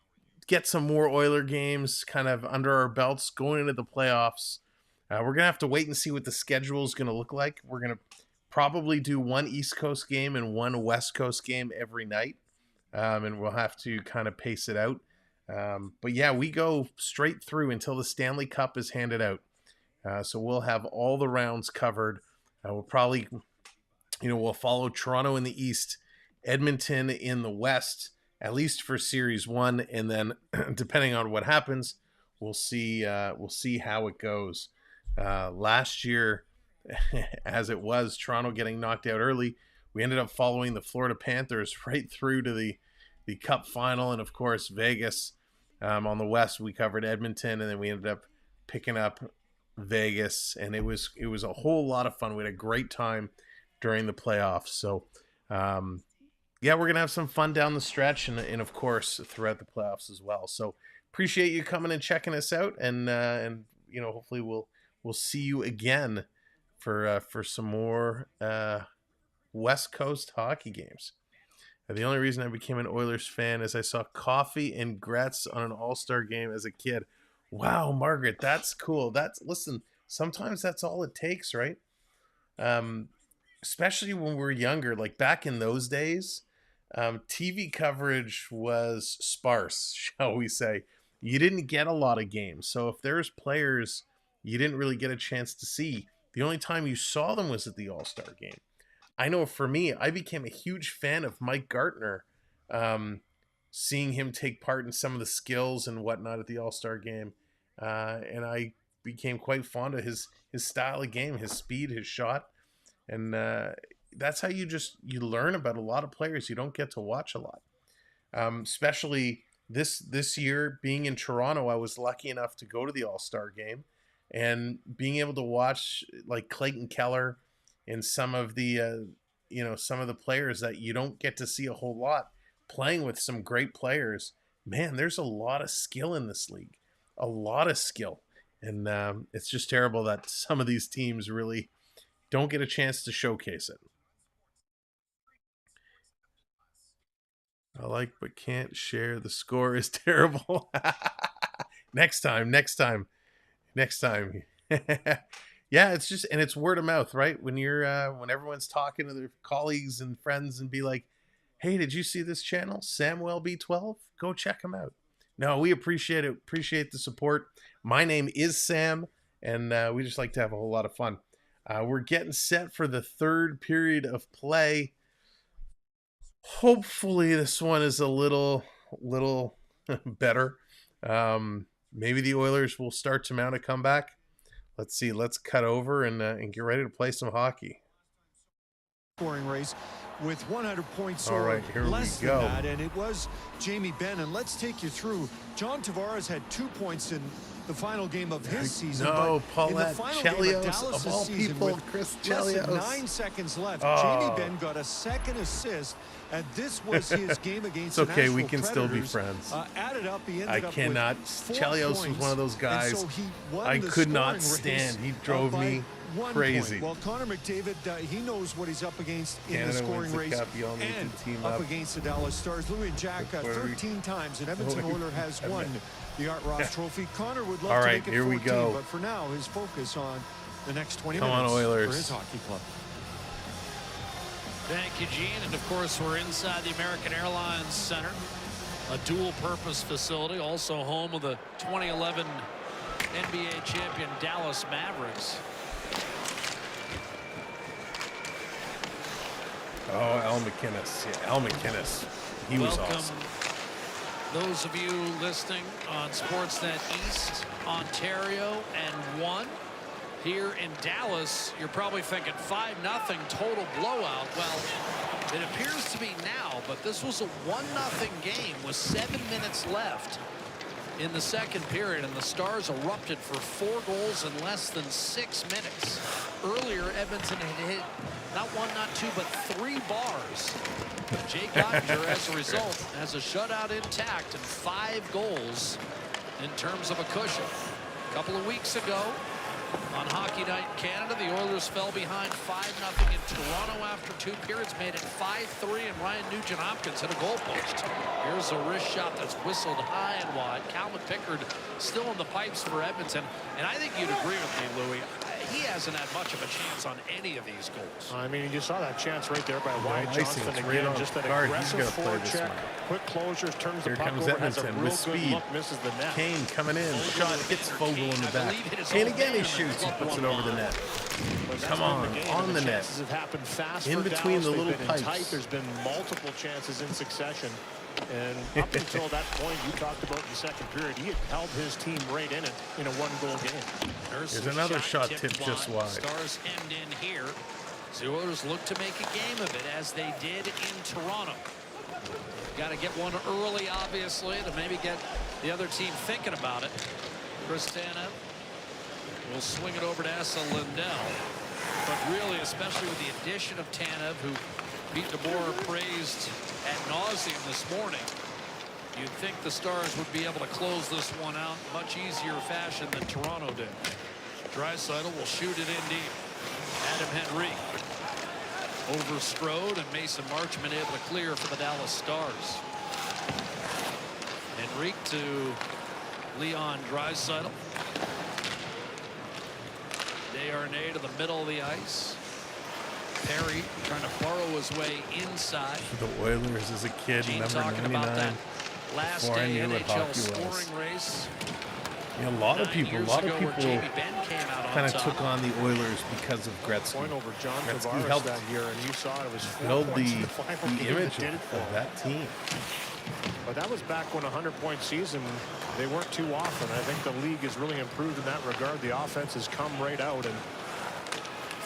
get some more Oiler games kind of under our belts going into the playoffs. We're going to have to wait and see what the schedule is going to look like. We're going to probably do 1 East Coast game and 1 West Coast game every night. And we'll have to kind of pace it out. But yeah, we go straight through until the Stanley Cup is handed out. So we'll have all the rounds covered. We'll probably, we'll follow Toronto in the East, Edmonton in the West, at least for Series 1. And then depending on what happens, we'll see how it goes. Last year, as it was, Toronto getting knocked out early, we ended up following the Florida Panthers right through to the Cup final. And, of course, Vegas. On the West, we covered Edmonton, and then we ended up picking up Vegas. And it was a whole lot of fun. We had a great time during the playoffs. So, yeah, we're going to have some fun down the stretch and, of course, throughout the playoffs as well. So, appreciate you coming and checking us out. And hopefully we'll see you again for some more West Coast hockey games. The only reason I became an Oilers fan is I saw coffee and Gretz on an All-Star game as a kid. Wow, Margaret, that's cool. Listen, sometimes that's all it takes, right? Especially when we're younger, like back in those days, TV coverage was sparse, shall we say. You didn't get a lot of games. So if there's players you didn't really get a chance to see, the only time you saw them was at the All-Star game. I know for me, I became a huge fan of Mike Gartner, seeing him take part in some of the skills and whatnot at the All-Star game. And I became quite fond of his style of game, his speed, his shot. And that's how you learn about a lot of players you don't get to watch a lot. Especially this year, being in Toronto, I was lucky enough to go to the All-Star game and being able to watch like Clayton Keller and some of the players that you don't get to see a whole lot playing with some great players. Man, there's a lot of skill in this league, a lot of skill. And it's just terrible that some of these teams really don't get a chance to showcase it. I like but can't share. The score is terrible. Next time. Yeah, it's just, and it's word of mouth, right? When you're when everyone's talking to their colleagues and friends and be like, hey, did you see this channel, Samwelb B12? Go check them out. No, we appreciate it. Appreciate the support. My name is Sam, and we just like to have a whole lot of fun. We're getting set for the third period of play. Hopefully this one is a little better. Maybe the Oilers will start to mount a comeback. Let's see. Let's cut over and get ready to play some hockey. Scoring race with 100 points All right, here less we go. than that, and it was Jamie Benn. And let's take you through. John Tavares had 2 points in the final game of his season. No, but in the Paulette final Chelios, game of Dallas' of all season, people, with Chris less than Chelios. 9 seconds left, Oh. Jamie Benn got a second assist, and this was his game against It's okay, the we Nashville can still be Predators. friends. Added up, he ended I up cannot. with 4 Chelios was points, one of those guys. and so he won I the could not scoring race stand. He drove by me 1 crazy. point. Well, Connor McDavid, he knows what he's up against in Canada the scoring wins the race cup, you all need to and team up up. against the Dallas Stars. Louis and Jack, 13 times, and Edmonton Oilers has won the Art Ross Trophy. Connor would love All to right, make it here 14, we go. but for now, his focus on the next 20 Come on, minutes Oilers. for his hockey club. Thank you, Gene. And of course, we're inside the American Airlines Center, a dual-purpose facility, also home of the 2011 NBA champion Dallas Mavericks. Oh, Al McInnes. Yeah, Al McInnes. He was Welcome, awesome. those of you listening on Sportsnet East, Ontario, and 1. Here in Dallas, you're probably thinking 5-0 total blowout. Well, it appears to be now, but this was a 1-0 game with 7 minutes left in the second period, and the Stars erupted for 4 goals in less than 6 minutes. Earlier, Edmonton had hit not 1, not 2, but 3 bars. Jake Ottinger, as a result, has a shutout intact and 5 goals in terms of a cushion. A couple of weeks ago, on Hockey Night in Canada, the Oilers fell behind 5-0 in Toronto after 2 periods, made it 5-3, and Ryan Nugent-Hopkins hit a goal post. Here's a wrist shot that's whistled high and wide. Calvin Pickard still in the pipes for Edmonton, and I think you'd agree with me, Louis. He hasn't had much of a chance on any of these goals. I mean, you saw that chance right there by Wyatt icing, Johnston it's again. right on Just that guard. He's aggressive gonna play forward this check. one. Quick closures, turns Here the puck comes over, has a Edmonton real with good speed. look, misses the net. Kane coming in. Shot hits Fogle in the back. And again he shoots. He puts it over the net. Come on the net. Chances have happened fast In for between Dallas. the They've little been pipes. tight. There's been multiple chances in succession. And up until that point you talked about in the second period, he had held his team right in it in a 1-goal game. There's another shot tipped just wide. Stars end in here. The Oilers look to make a game of it as they did in Toronto. Got to get one early, obviously, to maybe get the other team thinking about it. Chris Tanev will swing it over to Esa Lindell. But really, especially with the addition of Tanev, who Pete DeBoer praised ad nauseum this morning, you'd think the Stars would be able to close this one out much easier fashion than Toronto did. Draisaitl will shoot it in deep. Adam Henrique over Strode, and Mason Marchment able to clear for the Dallas Stars. Henrique to Leon Draisaitl. Desharnais to the middle of the ice. Perry trying to burrow his way inside. The Oilers as a kid, Gene number talking 99. about that last Before I day knew what NHL hockey was. scoring race. Yeah, a lot of 9 people years ago where kind Jamie Benn came out on of top. took on the Oilers because of Gretzky. Point over John Gretzky Tavares helped that year, and you saw it was 4 build points the in the final game image that did it for of him. that team. But that was back when a 100-point season, they weren't too often. I think the league has really improved in that regard. The offense has come right out, and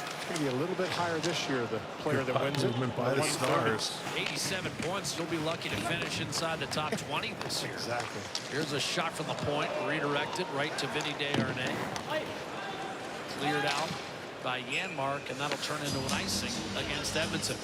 it's going to be a little bit higher this year. The player that wins it, Movement by the 130. Stars. 87 points. You'll be lucky to finish inside the top 20 this year. Exactly. Here's a shot from the point, redirected right to Vinny Desharnais. Cleared out by Janmark, and that'll turn into an icing against Edmonton.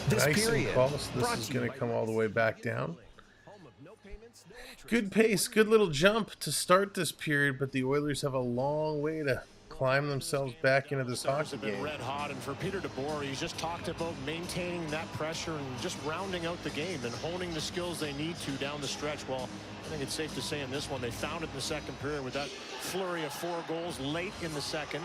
This Icing period calls. This brought is to you going to by come all the way back down. Home of no payments, no interest. Good pace, good little jump to start this period, but the Oilers have a long way to climb themselves back into this hockey have been game. red hot, and for Peter DeBoer, he's just talked about maintaining that pressure and just rounding out the game and honing the skills they need to down the stretch. Well, I think it's safe to say in this one they found it in the second period with that flurry of 4 goals late in the second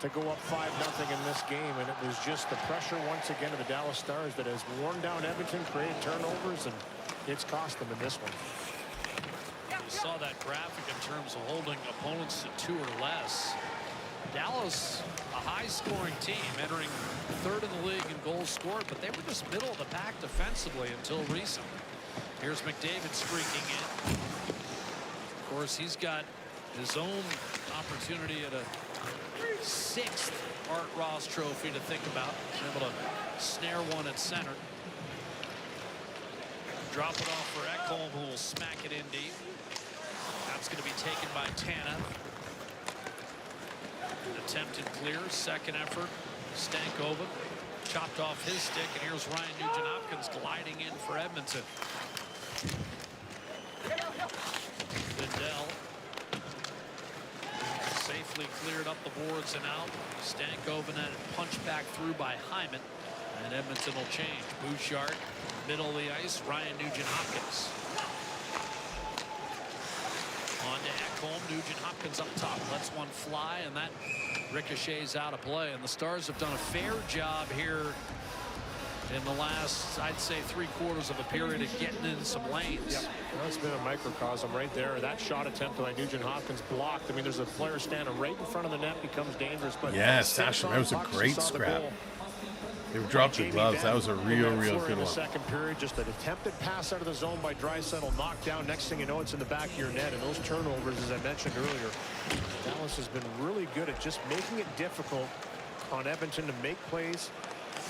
to go up 5-0 in this game, and it was just the pressure once again of the Dallas Stars that has worn down Edmonton, created turnovers, and it's cost them in this one. We saw that graphic in terms of holding opponents to 2 or less. Dallas, a high-scoring team, entering 3rd in the league in goals scored, but they were just middle of the pack defensively until recently. Here's McDavid streaking in. Of course, he's got his own opportunity at a 6th Art Ross trophy to think about. He's able to snare one at center. Drop it off for Ecamm, who will smack it in deep. That's going to be taken by Tana. Attempted clear, second effort. Stankoven chopped off his stick, and here's Ryan Nugent-Hopkins gliding in for Edmonton. Lindell safely cleared up the boards and out. Stankoven had it punched back through by Hyman, and Edmonton will change. Bouchard, middle of the ice. Ryan Nugent-Hopkins. On to Ecamm. Nugent-Hopkins up top. Lets one fly, and that ricochets out of play. And the Stars have done a fair job here in the last, I'd say, 3/4 of a period of getting in some lanes. Yep. Well, it's been a microcosm right there. That shot attempt by Nugent-Hopkins blocked. I mean, there's a player standing right in front of the net, becomes dangerous. But yeah, Sasha, that was a great scrap. They dropped the gloves. That was a real good one. Second period, just an attempted pass out of the zone by Draisaitl, knocked down. Next thing you know, it's in the back of your net. And those turnovers, as I mentioned earlier, Dallas has been really good at just making it difficult on Edmonton to make plays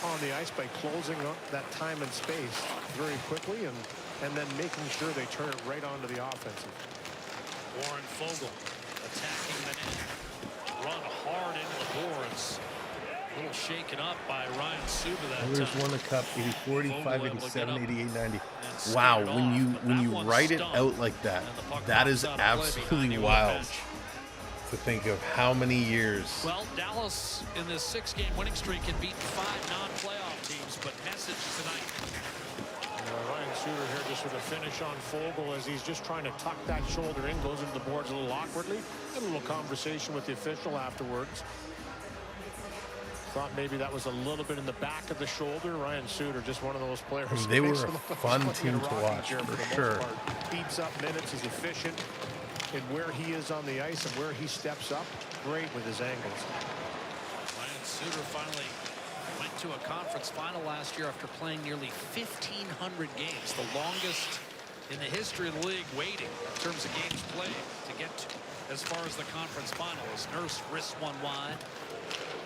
on the ice by closing up that time and space very quickly, and then making sure they turn it right onto the offensive. Warren Fogle attacking the net. Run hard into the boards. A little shaken up by Ryan Suba that Oilers time. won the cup 84, 85, 87, 88, 90. Wow, when you write it out like that, that is absolutely wild to think of how many years. Well, Dallas in this 6-game winning streak had beaten 5 non-playoff teams, but message tonight. Ryan Suter here just with a finish on Fogle as he's just trying to tuck that shoulder in, goes into the boards a little awkwardly. Had a little conversation with the official afterwards. Thought maybe that was a little bit in the back of the shoulder. Ryan Suter, just one of those players. I mean, they were a fun team to watch, for sure. Beats up minutes, is efficient in where he is on the ice and where he steps up. Great with his angles. Ryan Suter finally went to a conference final last year after playing nearly 1,500 games, the longest in the history of the league waiting in terms of games played to get as far as the conference final. As Nurse wrists one wide.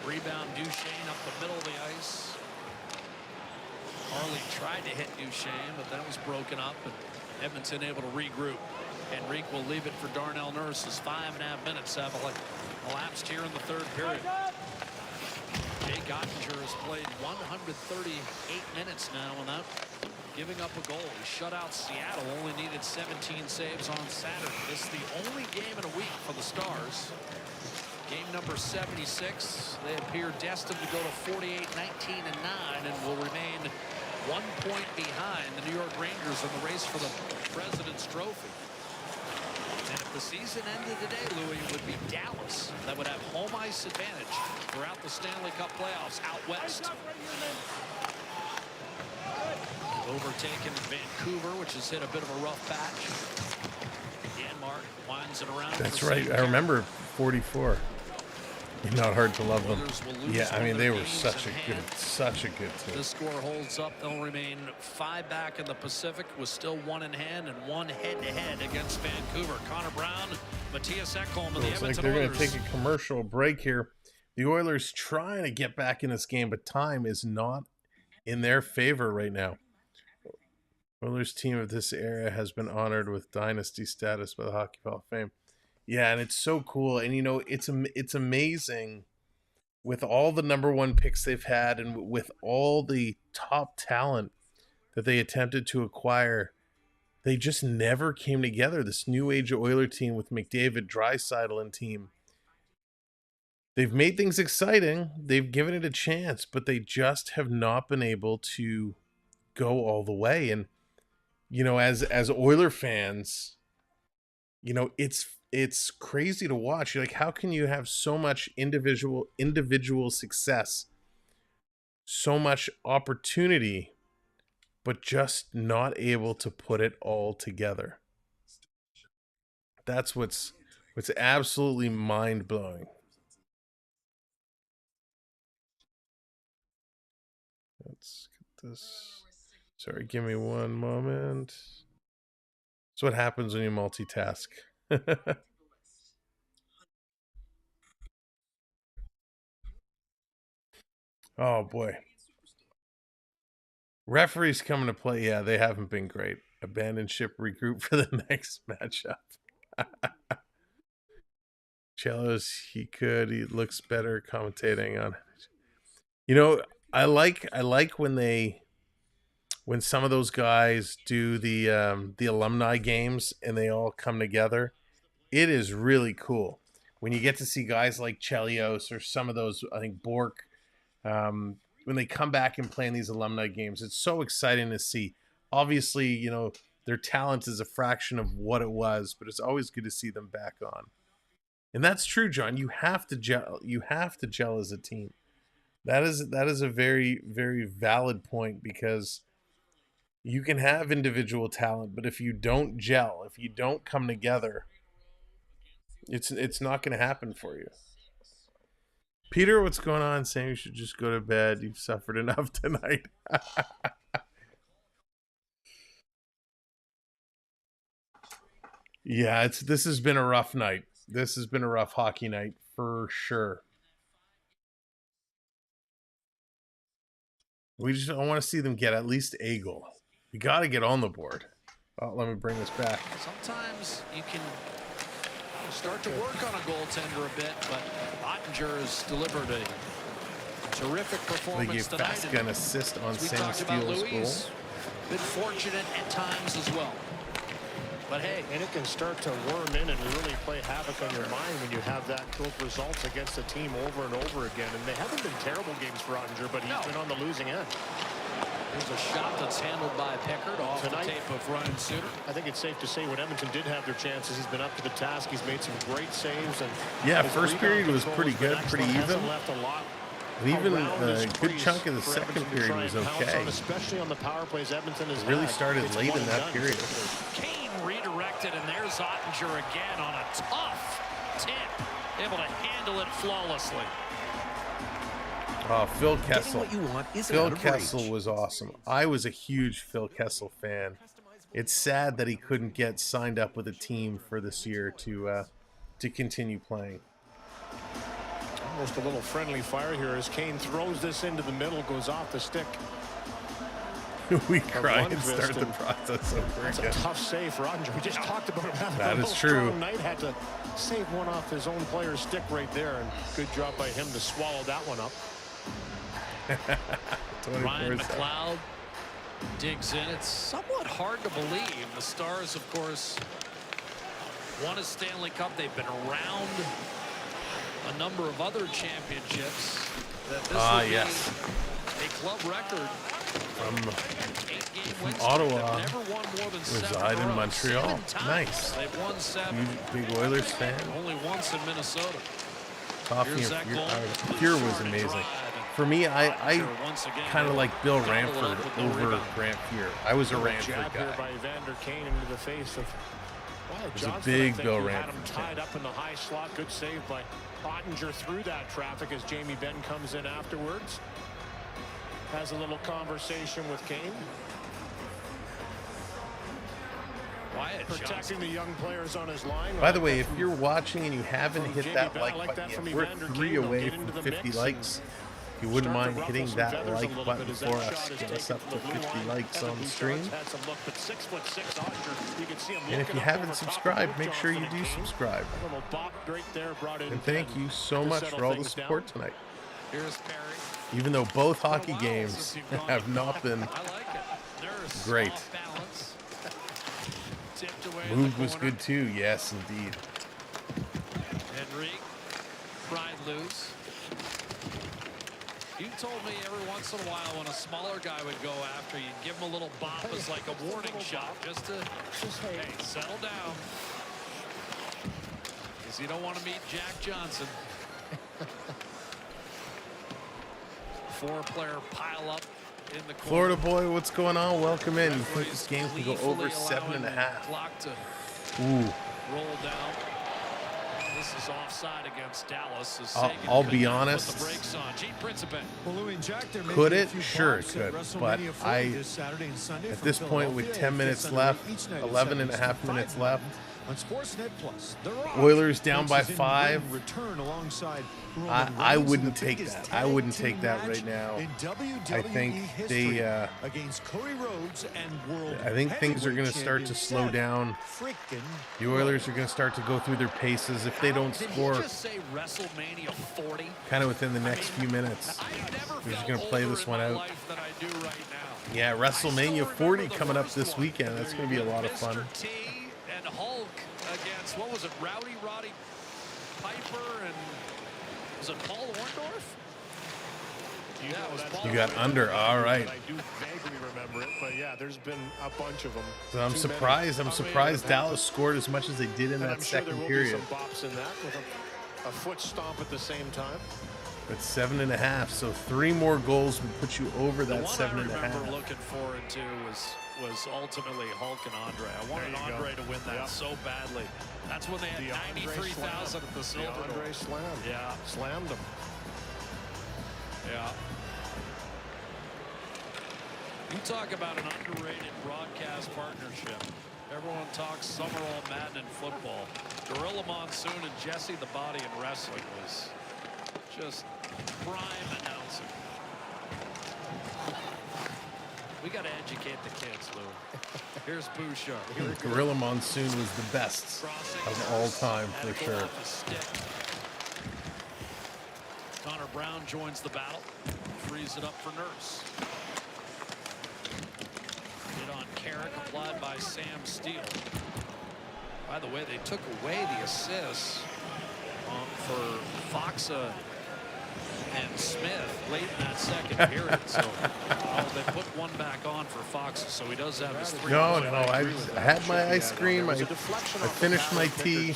Rebound Duchesne up the middle of the ice. Harley tried to hit Duchesne, but that was broken up, and Edmonton able to regroup. Henrique will leave it for Darnell Nurse as 5.5 minutes have elapsed here in the 3rd period. Jake Ottinger has played 138 minutes now without giving up a goal. He shut out Seattle, only needed 17 saves on Saturday. This is the only game in a week for the Stars. Game number 76. They appear destined to go to 48, 19, and 9, and will remain 1 point behind the New York Rangers in the race for the President's Trophy. And if the season ended today, Louis, it would be Dallas that would have home ice advantage throughout the Stanley Cup playoffs out west. Overtaken Vancouver, which has hit a bit of a rough patch. Janmark winds it around. That's right. I remember 44. Not hard to love them. Yeah, I mean, they were such a good team. The score holds up. They'll remain 5 back in the Pacific with still 1 in hand and 1 head-to-head against Vancouver. Connor Brown, Matthias Ekholm, and the Edmonton like they're Oilers. going to take a commercial break here. The Oilers trying to get back in this game, but time is not in their favor right now. Oilers team of this era has been honored with dynasty status by the Hockey Hall of Fame. Yeah, and it's so cool. And, you know, it's amazing with all the #1 picks they've had and with all the top talent that they attempted to acquire, they just never came together. This new age Oiler team with McDavid, Draisaitl and team they've made things exciting. They've given it a chance, but they just have not been able to go all the way. And, as Oiler fans, it's crazy to watch. You're like, how can you have so much individual success, so much opportunity, but just not able to put it all together? That's what's absolutely mind-blowing. Let's get this. Sorry, give me one moment. That's what happens when you multitask. Oh, boy. Referees coming to play. Yeah, they haven't been great. Abandon ship, regroup for the next matchup. Cellos, he looks better commentating on it. I like when some of those guys do the alumni games and they all come together. It is really cool when you get to see guys like Chelios or some of those, I think Bork, when they come back and play in these alumni games. It's so exciting to see. Obviously, their talent is a fraction of what it was, but it's always good to see them back on. And that's true, John. You have to gel. You have to gel as a team. That is a very, very valid point, because you can have individual talent, but if you don't gel, if you don't come together, it's not going to happen for you. Peter, what's going on? Saying you should just go to bed. You've suffered enough tonight. Yeah, this has been a rough night. This has been a rough hockey night for sure. I want to see them get at least a goal. You got to get on the board. Oh, let me bring this back. Sometimes you can start to work on a goaltender a bit, but Ottinger has delivered a terrific performance they gave tonight. Fast an assist on Sam Steele's goal. Been fortunate at times as well. But hey, and it can start to worm in and really play havoc on your mind when you have those results against a team over and over again. And they haven't been terrible games for Ottinger, but he's been on the losing end. There's a shot that's handled by Pickard off tonight, the tape of Ryan Suter. I think it's safe to say when Edmonton did have their chances, he's been up to the task. He's made some great saves. And yeah, first period was pretty good, pretty even. Left a lot. And even a good chunk of the second period was okay. Especially on the power plays Edmonton has really started late in that period. Kane redirected, and there's Ottinger again on a tough tip, able to handle it flawlessly. Oh, Phil Kessel. What you want Phil Kessel was awesome. I was a huge Phil Kessel fan. It's sad that he couldn't get signed up with a team for this year to continue playing. Almost a little friendly fire here as Kane throws this into the middle, goes off the stick. We cry and start the process over That's again. a tough save for Ottinger. We just talked about him. That is true. Knight had to save one off his own player's stick right there, and good job by him to swallow that one up. Ryan McLeod digs in. It's somewhat hard to believe. The Stars, of course, won a Stanley Cup. They've been around a number of other championships. That this would be a club record from Ottawa, reside in Montreal. Nice. They've won 7. Big Oilers fan. Only once in Minnesota. Coffee and Pure was amazing. For me, I kind of like Bill Ranford over Grant Fuhr. I was a Ranford guy. By Evander Kane into the face of was a big Bill Ranford tied up in the high slot. Good save by Ottinger through that traffic as Jamie Benn comes in afterwards. Has a little conversation with Kane. Protecting the young players on his line. By the way, if you're watching and you haven't hit that like button yet, we're 3 away from 50 likes. If you wouldn't mind hitting that like button for us, get us up to 50 likes on the stream. And if you haven't subscribed, make sure you do subscribe. And thank you so much for all the support tonight. Even though both hockey games have not been great. Moog was good too, yes indeed. Henry, Brian Blues. You told me every once in a while when a smaller guy would go after you, give him a little bop as like a warning shot, just to, hey, settle down. Because you don't want to meet Jack Johnson. 4-player pile up in the corner. Florida boy, what's going on? Welcome in. You think this game can go over 7.5? Clock to Ooh. roll down. This is offside against Dallas. I'll be honest. Could it? Sure it could. But at this point with 10 minutes left, 11.5 minutes left, On Sportsnet Plus, the Oilers down by 5. Return alongside I wouldn't take that. I wouldn't take that right now. I think they. Against Cody Rhodes and World I think things are going to start to slow down. The Oilers are going to start to go through their paces if they don't score. Kind of within the next few minutes, they're just going to play this one out. Yeah, WrestleMania 40 coming up this weekend. That's going to be a lot of fun. And Hulk against, what was it, Roddy Piper, and was it Paul Orndorff? You got under, all right. I do vaguely remember it, but yeah, there's been a bunch of them. So I'm surprised Dallas scored as much as they did in that second period. Some bops in that with a foot stomp at the same time. But 7.5, so 3 more goals would put you over that 7.5. The one I remember looking forward to was ultimately Hulk and Andre. I wanted Andre to win that so badly. That's when they had 93,000 at the Silver. Andre slammed. Yeah. Slammed them. Yeah. You talk about an underrated broadcast partnership. Everyone talks Summerall, Madden, and football. Gorilla Monsoon and Jesse the Body in wrestling was just prime announcing. We got to educate the kids, Lou. Here's Bouchard. Gorilla Monsoon was the best of all time, for sure. Connor Brown joins the battle. Frees it up for Nurse. Hit on Carrick, applied by Sam Steele. By the way, they took away the assists for Foxa and Smith late in that second period. So they put one back on for Foxa, so he does have his 3. No, I had my ice cream. I finished my tea.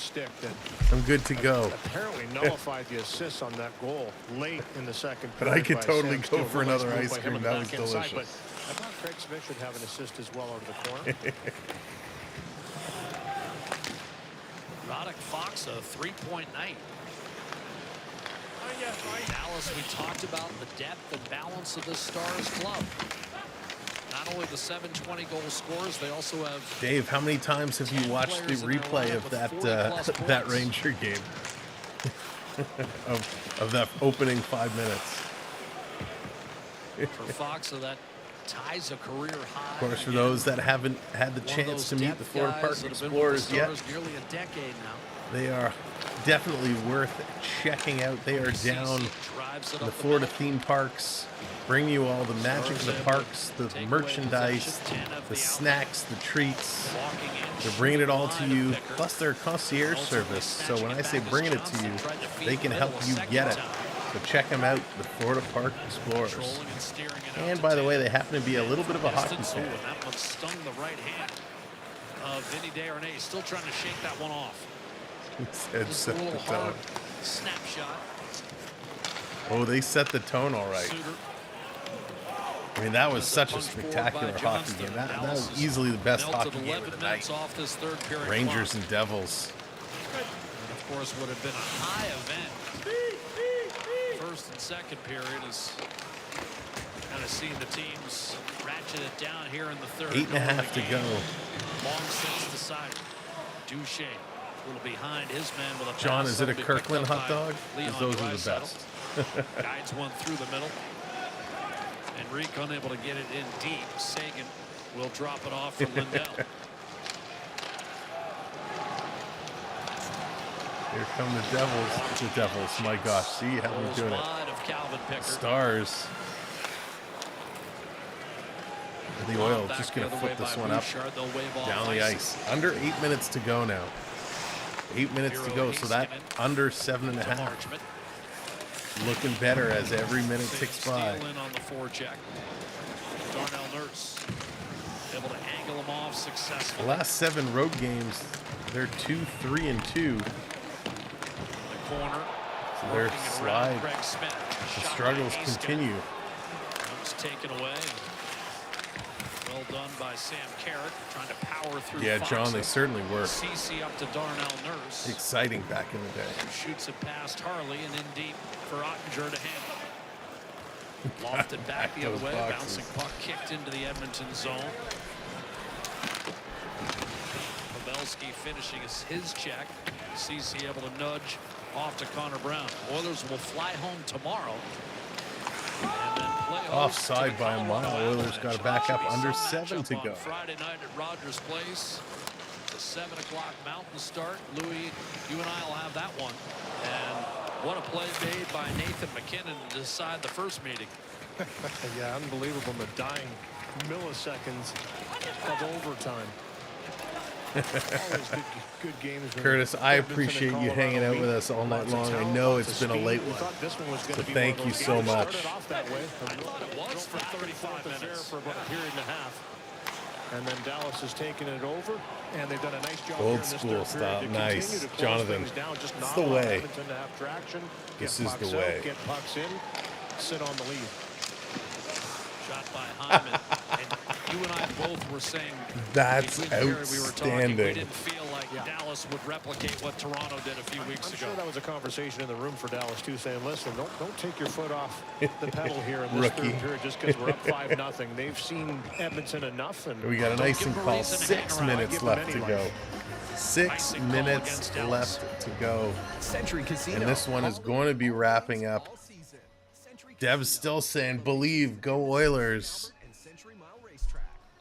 I'm good to go. Apparently nullified the assist on that goal late in the second period. But I could totally go for another ice cream. That was delicious. But I thought Craig Smith should have an assist as well over the corner. Roddick Foxa, 3-point night. Dallas, we talked about the depth and balance of this Stars club. Not only the 720 goal scorers, they also have. Dave, how many times have you watched the replay of that Ranger game? of that opening 5 minutes? For Fox, so that ties a career high. Of course, for those that haven't had the chance to meet the Florida Park Explorers yet, nearly a decade now. They are definitely worth checking out. They are down in the Florida theme parks, bring you all the magic of the parks, the merchandise, the snacks, the treats. They're bringing it all to you, plus their concierge service. So when I say bringing it to you, they can help you get it. So check them out, the Florida Park Explorers. And by the way, they happen to be a little bit of a hockey fan. That one stung the right hand of Vinny Desharnais. Still trying to shake that one off. Set the tone. Snapshot. Oh, they set the tone all right. I mean, that was such a spectacular hockey game. That was easily the best hockey game of the night. Rangers and Devils. And of course, would have been a high event. First and second period is kind of seeing the teams ratchet it down here in the third. 8.5 to go. Long since decided. Duchesne. A little behind his man with a John, is it a Kirkland hot dog? Because those are the best. Guides one through the middle. Enrique unable to get it in deep. Sagan will drop it off for Lindell. Here come the Devils. The Devils, my gosh. See how they're doing it. Stars. The Oil just going to flip this one up down the ice. Under 8 minutes to go now. 8 minutes to go, so that under 7.5. looking better as every minute ticks by. In on the forecheck. Darnell Nurse able to angle him off successfully. The last 7 road games, they're 2-3-2. The corner. So their slide, the struggles continue. It's taken away. Well done by Sam Carrick, trying to power through. Yeah, Fox. John, they certainly were. CC up to Darnell Nurse. Exciting back in the day. Shoots it past Harley and in deep for Ottinger to handle. Lofted back the other way, bouncing puck kicked into the Edmonton zone. Pavelski finishing his check. CC able to nudge off to Connor Brown. Oilers will fly home tomorrow. And then play offside by a mile. Oilers got to back up under 7 to go. Friday night at Rogers Place. It's a 7 o'clock Mountain start. Louis, you and I will have that one. And what a play made by Nathan McKinnon to decide the first meeting. Yeah, unbelievable. The dying milliseconds of overtime. Always good games. Curtis, I appreciate you hanging out with us all night long. I know it's been a late one, so thank you so much. I thought it was for 35 minutes. For about a period and a half. And then Dallas has taken it over, and they've done a nice job. Old school style, nice, Jonathan. It's the way. This is the way. Get pucks in, sit on the lead. Shot by Hyman. And you and I both were saying that's outstanding. We didn't feel like Dallas would replicate what Toronto did a few weeks ago. Sure that was a conversation in the room for Dallas too, saying, "Listen, don't take your foot off the pedal here in this third period just because we're up 5-0. They've seen Edmonton enough, and we got a nice and call. 6 minutes left to go. 6 minutes left to go. And this one is going to be wrapping up. Dev's still saying, "Believe, go Oilers."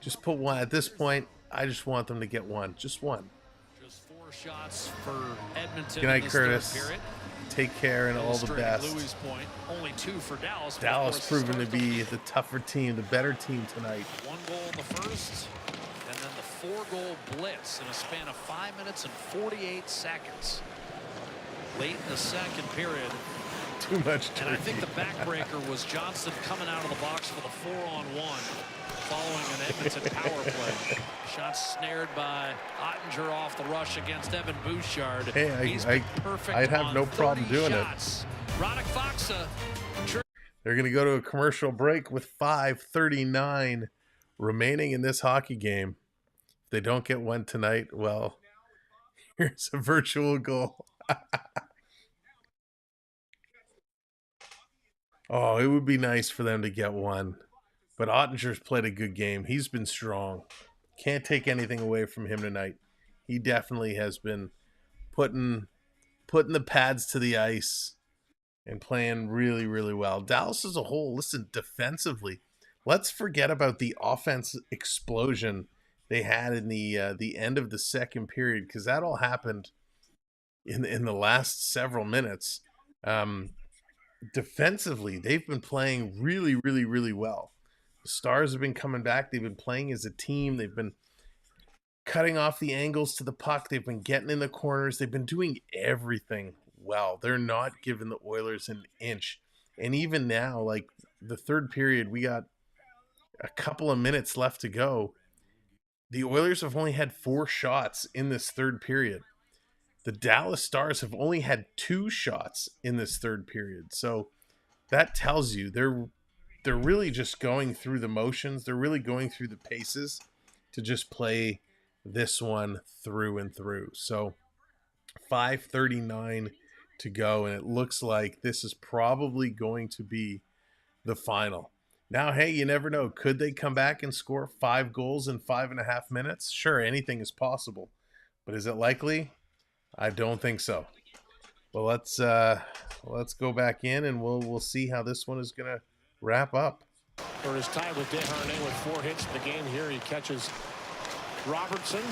Just put one. At this point, I just want them to get one. Just one. Just 4 shots for Edmonton. Good night, Curtis. Take care and all the best. Louis' point, only 2 for Dallas. Dallas proven to be the tougher team, the better team tonight. 1 goal in the first, and then the 4-goal blitz in a span of 5 minutes and 48 seconds. Late in the second period. Too much turkey. And I think the backbreaker was Johnson coming out of the box for the 4-on-1 following an Edmonton power play. Shot snared by Ottinger off the rush against Evan Bouchard. Hey, I'd have no problem doing shots. Roddick Foxa. They're going to go to a commercial break with 5:39 remaining in this hockey game. If they don't get one tonight, well, here's a virtual goal. Oh, it would be nice for them to get one. But Ottinger's played a good game. He's been strong. Can't take anything away from him tonight. He definitely has been putting the pads to the ice and playing really, really well. Dallas as a whole, listen, defensively, let's forget about the offense explosion they had in the end of the second period, because that all happened in the last several minutes. Defensively, they've been playing really, really, really well. The Stars have been coming back. They've been playing as a team. They've been cutting off the angles to the puck. They've been getting in the corners. They've been doing everything well. They're not giving the Oilers an inch. And even now, like the third period, we got a couple of minutes left to go. The Oilers have only had 4 shots in this third period. The Dallas Stars have only had 2 shots in this third period. So that tells you they're really just going through the motions. They're really going through the paces to just play this one through and through. So 5:39 to go, and it looks like this is probably going to be the final. Now, hey, you never know. Could they come back and score 5 goals in 5.5 minutes? Sure, anything is possible. But is it likely? I don't think so. Well, let's go back in, and we'll see how this one is going to wrap up. For his tie with Desharnais with 4 hits in the game here, he catches Robertson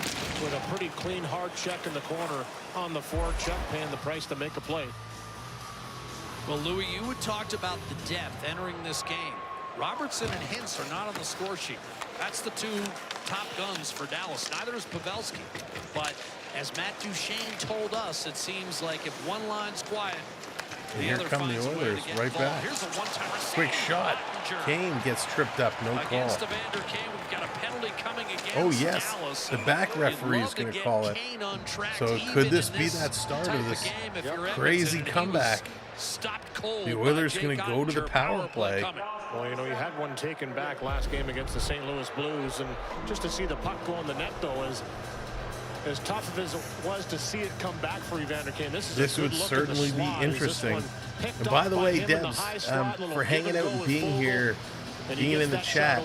with a pretty clean, hard check in the corner on the forecheck, paying the price to make a play. Well, Louis, you had talked about the depth entering this game. Robertson and Hintz are not on the score sheet. That's the 2 top guns for Dallas. Neither is Pavelski. But as Matt Duchene told us, it seems like if one line's quiet, And here come the Oilers right back. Quick shot. Kane gets tripped up. No call. Oh, yes. The back referee is going to call it. So could this be that start of this crazy comeback? The Oilers going to go to the power play. Well, you know, you had one taken back last game against the St. Louis Blues, and just to see the puck go in the net, though, is as tough as it was to see it come back for Evander Kane. This would certainly be interesting. And by the way, Debs, for hanging out and being here, being in the chat,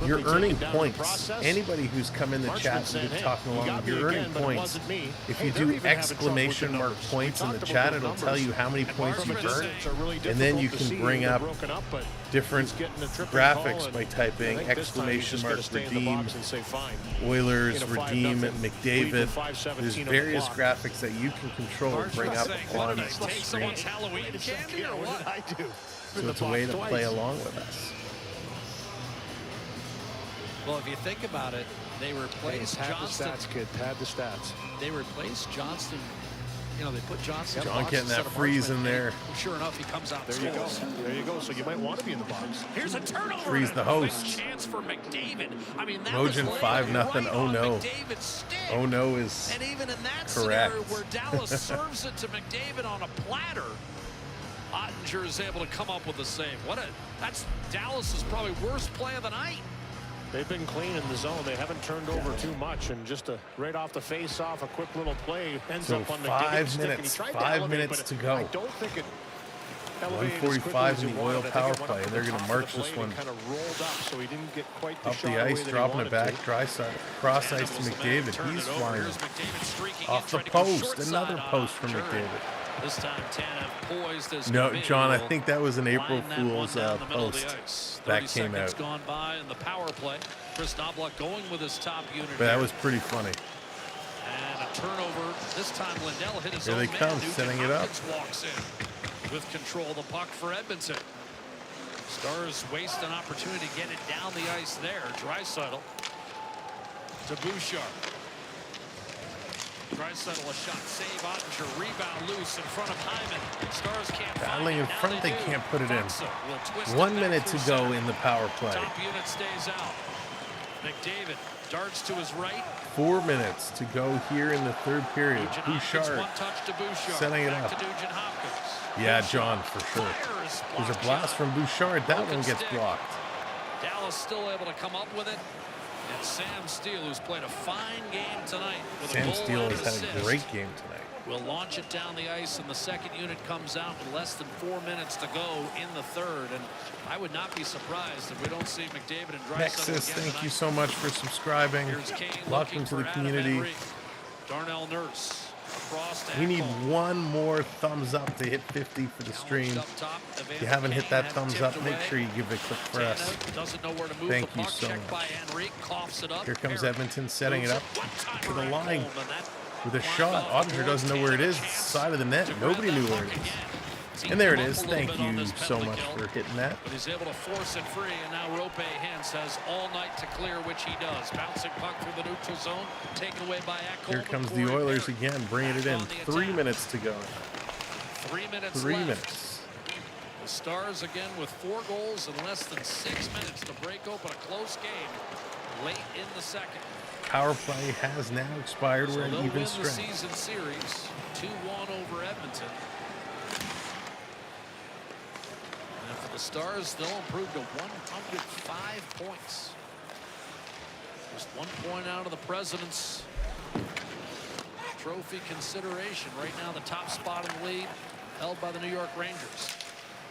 you're earning points. Anybody who's come in the chat and been talking along, you're earning points. If you do exclamation mark points in the chat, it'll tell you how many points you've earned. And then you can bring up different graphics by typing exclamation mark redeem, Oilers, redeem, McDavid. There's various graphics that you can control and bring up on the screen. So it's a way to play along with us. Well, if you think about it, they replaced Johnston. Pad the stats, kid. Pad the stats. They replaced Johnston. You know, they put Johnston. John getting that freeze in there. Sure enough, he comes out. There you go. There you go. So you might want to be in the box. Here's a turnover. Freeze the host. Chance for McDavid. I mean, that Mojan was 5-0. Oh no. Oh no is and even in that correct. Scenario where Dallas serves it to McDavid on a platter, Ottinger is able to come up with the save. That's Dallas's probably worst play of the night. They've been clean in the zone. They haven't turned over too much, and just right off the face-off, a quick little play ends up on McDavid's stick, and he tried to elevate, 5 minutes to go. I don't think it 1:45 in the Oil power play, and they're going to march this one kind of rolled up, so he didn't get quite the up shot the ice, dropping it back, cross ice to McDavid. He's flying off the post. Another post from McDavid. This time Tanev poised as no, John, I think that was an April Fool's post that came out. Gone by in the power play. Chris Knobloch going with his top unit. But that was pretty funny. And a turnover. This time Lindell hit his own man. Here they come, setting it up. Walks in with control of the puck for Edmonton. Stars waste an opportunity to get it down the ice there. Draisaitl to Bouchard. Draisaitl a shot, save, Ottinger, rebound loose in front of Hyman. Stars can't battling in front, they can't put it in. 1 minute to go in the power play. Top unit stays out. McDavid darts to his right. 4 minutes to go here in the third period. Bouchard setting it up. Yeah, John, for sure. There's a blast from Bouchard. That one gets blocked. Dallas still able to come up with it. And Sam Steele, who's played a fine game tonight. Sam Steele has had a great game tonight. Will launch it down the ice, and the second unit comes out with less than 4 minutes to go in the third. And I would not be surprised if we don't see McDavid and Draisaitl Nexus, thank you so much for subscribing. Welcome to the community. Darnell Nurse across to we need one more thumbs up to hit 50 for the stream. If you haven't hit that thumbs up, make sure you give it a click for us. Thank you so much. Here comes Edmonton setting it up to the line with a shot. Ottinger doesn't know where it is. It's the side of the net. Nobody knew where it is. And there it is. Thank you so much for hitting that. But he's able to force it free, and now Rope Hintz has all night to clear, which he does. Bouncing puck through the neutral zone, taken away by Ecamm. Here comes the Oilers again, bringing it in. 3 minutes to go. 3 minutes 3 left. minutes. The Stars again with 4 goals in less than 6 minutes to break open a close game late in the second. Power play has now expired. We're at even strength. The season series 2-1 over Edmonton. And for the Stars, they'll improve to 105 points. Just 1 point out of the President's Trophy consideration. Right now, the top spot in the league held by the New York Rangers.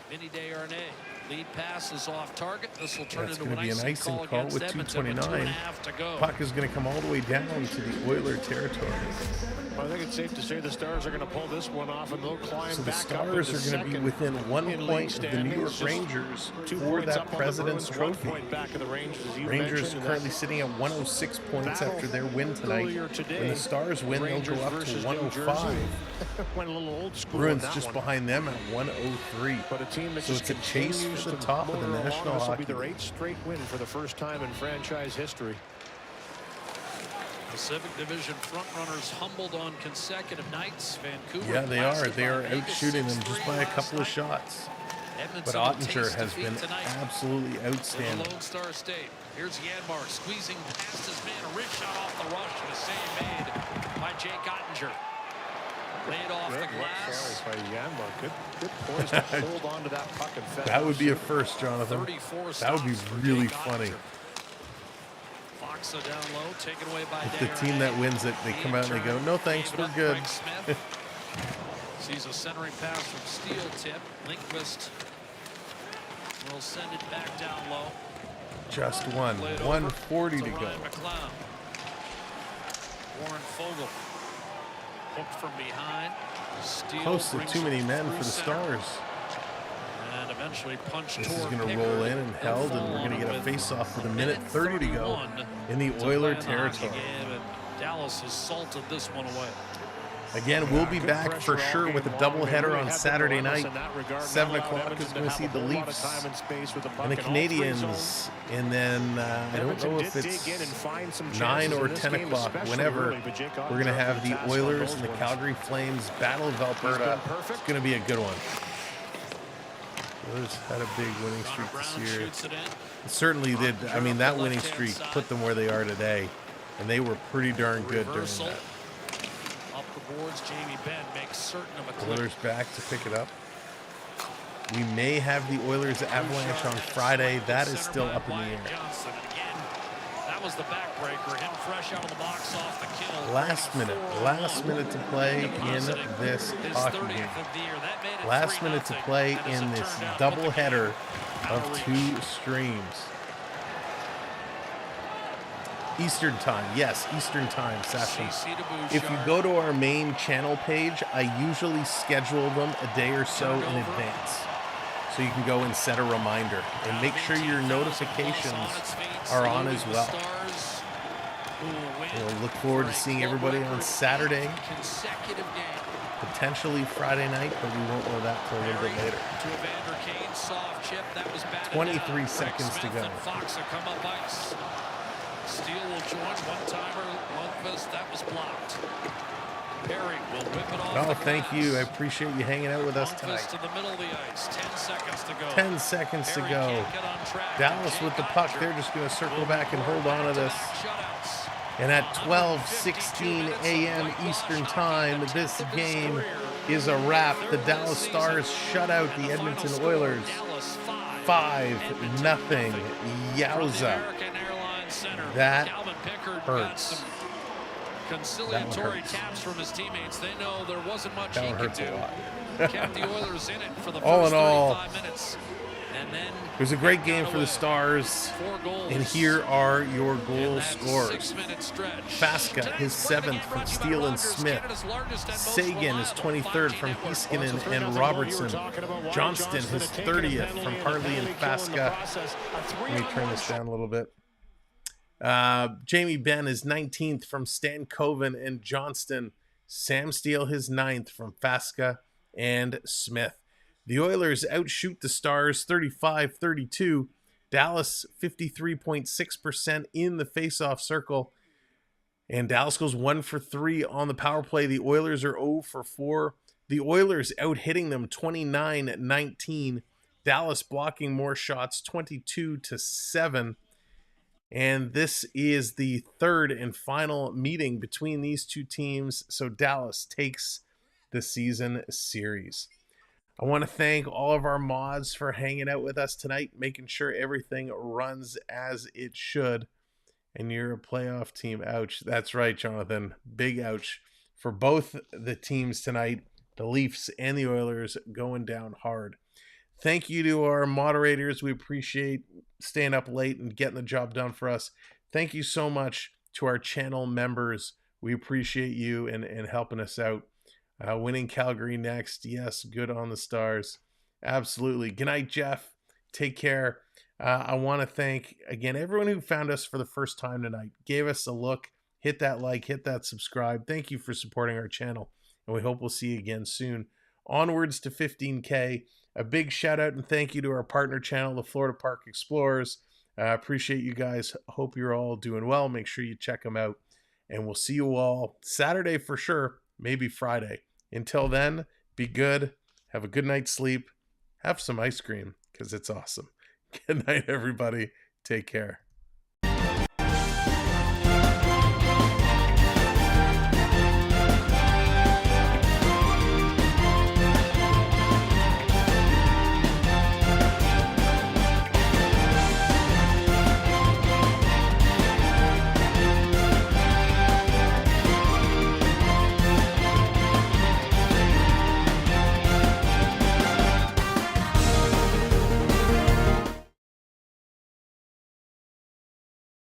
Vinny Desharnais. Lead pass is off target. This will turn into an icing call against Edmonton with 2.5 to go. Puck is going to come all the way down to the Oiler territory. I think it's safe to say the Stars are going to pull this one off, and they'll climb so the back Stars up are going to be within 1 point of the New York Rangers for that President's Trophy. Rangers currently sitting at 106 points after their win tonight. When the Stars win, they'll go up to 105. Bruins just behind them at 103. So it's a chase for the top of the National Hockey. This will be their 8th straight win for the first time in franchise history. Pacific Division frontrunners humbled on consecutive nights. Vancouver. Yeah, they are. They are out shooting them just by a couple of shots. But Ottinger has been absolutely outstanding. Lone Star State. Here's Janmark squeezing past his man. A wrist shot off the rush. And a save made by Jake Ottinger. Laid off the glass. By Janmark. Good poise to hold on to that puck and fed. That would be a first, Jonathan. That would be really funny. Foxa down low, taken away by if the team that wins it, they come out and they go, no thanks, we're good. Sees a centering pass from Steele tip. Lindqvist will send it back down low. Just one. 1:40 to go. McLeod. Warren Fogle hooked from behind. Steele close to too many men for the Stars. And eventually punched. This is going to roll in and held, and we're going to get a face-off with a minute 30 to go in the Oiler territory. Dallas has salted this one away. Again, we'll be back for sure with a doubleheader on Saturday night. 7 o'clock is going to see the Leafs and the Canadiens. And then I don't know if it's 9 or 10 o'clock, whenever, we're going to have the Oilers and the Calgary Flames Battle of Alberta. It's going to be a good one. Oilers had a big winning streak this year. It certainly did. I mean, that winning streak put them where they are today. And they were pretty darn good during that. Boards, Jamie Benn makes certain of a clip. Oilers back to pick it up. We may have the Oilers Avalanche on Friday. That is still up in the air. That was the backbreaker. Him fresh out of the box off the kill. Last minute to play in this hockey game. Last minute to play in this doubleheader of 2 streams. Eastern time, yes, Eastern time, Sasha. If you go to our main channel page, I usually schedule them a day or so in advance. So you can go and set a reminder. And make sure your notifications are on as well. We'll look forward to seeing everybody on Saturday. Potentially Friday night, but we won't know that till a little bit later. 23 seconds to go. Steele will join, one-timer, Lundqvist, that was blocked. Perry will whip it off. Oh, thank you. I appreciate you hanging out with us tonight. To the middle of the ice. 10 seconds to go. 10 seconds to go. Dallas with the puck. They're just going to circle back and hold on to this. And at 12:16 a.m. Eastern time, this game is a wrap. The Dallas Stars shut out the Edmonton Oilers 5-0. Yowza. That hurts. Conciliatory taps from his teammates. They know there wasn't much that he hurts could do. A lot. Kept the Oilers in it for the all first in all, 35 minutes. And then it was a great game for the Stars. And here are your goal scorers. Fasca, his 7th from Steele and Smith. Sagan, his 23rd from Heiskanen and Robertson. Johnston, his 30th from Hartley and Fasca. Let me turn this down a little bit. Jamie Benn is 19th from Stankoven and Johnston. Sam Steele, his 9th from Fasca and Smith. The Oilers outshoot the Stars 35-32. Dallas 53.6% in the faceoff circle. And Dallas goes 1 for 3 on the power play. The Oilers are 0 for 4. The Oilers out hitting them 29-19. Dallas blocking more shots 22-7. And this is the third and final meeting between these two teams. So Dallas takes the season series. I want to thank all of our mods for hanging out with us tonight, making sure everything runs as it should. And you're a playoff team. Ouch. That's right, Jonathan. Big ouch for both the teams tonight. The Leafs and the Oilers going down hard. Thank you to our moderators. We appreciate staying up late and getting the job done for us. Thank you so much to our channel members. We appreciate you and helping us out. Winning Calgary next. Yes, good on the Stars. Absolutely. Good night, Jeff. Take care. I want to thank, again, everyone who found us for the first time tonight. Gave us a look. Hit that like. Hit that subscribe. Thank you for supporting our channel. And we hope we'll see you again soon. Onwards to 15K. A big shout out and thank you to our partner channel, the Florida Park Explorers. Appreciate you guys. Hope you're all doing well. Make sure you check them out. and we'll see you all Saturday for sure, maybe Friday. Until then, be good. Have a good night's sleep. Have some ice cream because it's awesome. Good night, everybody. Take care.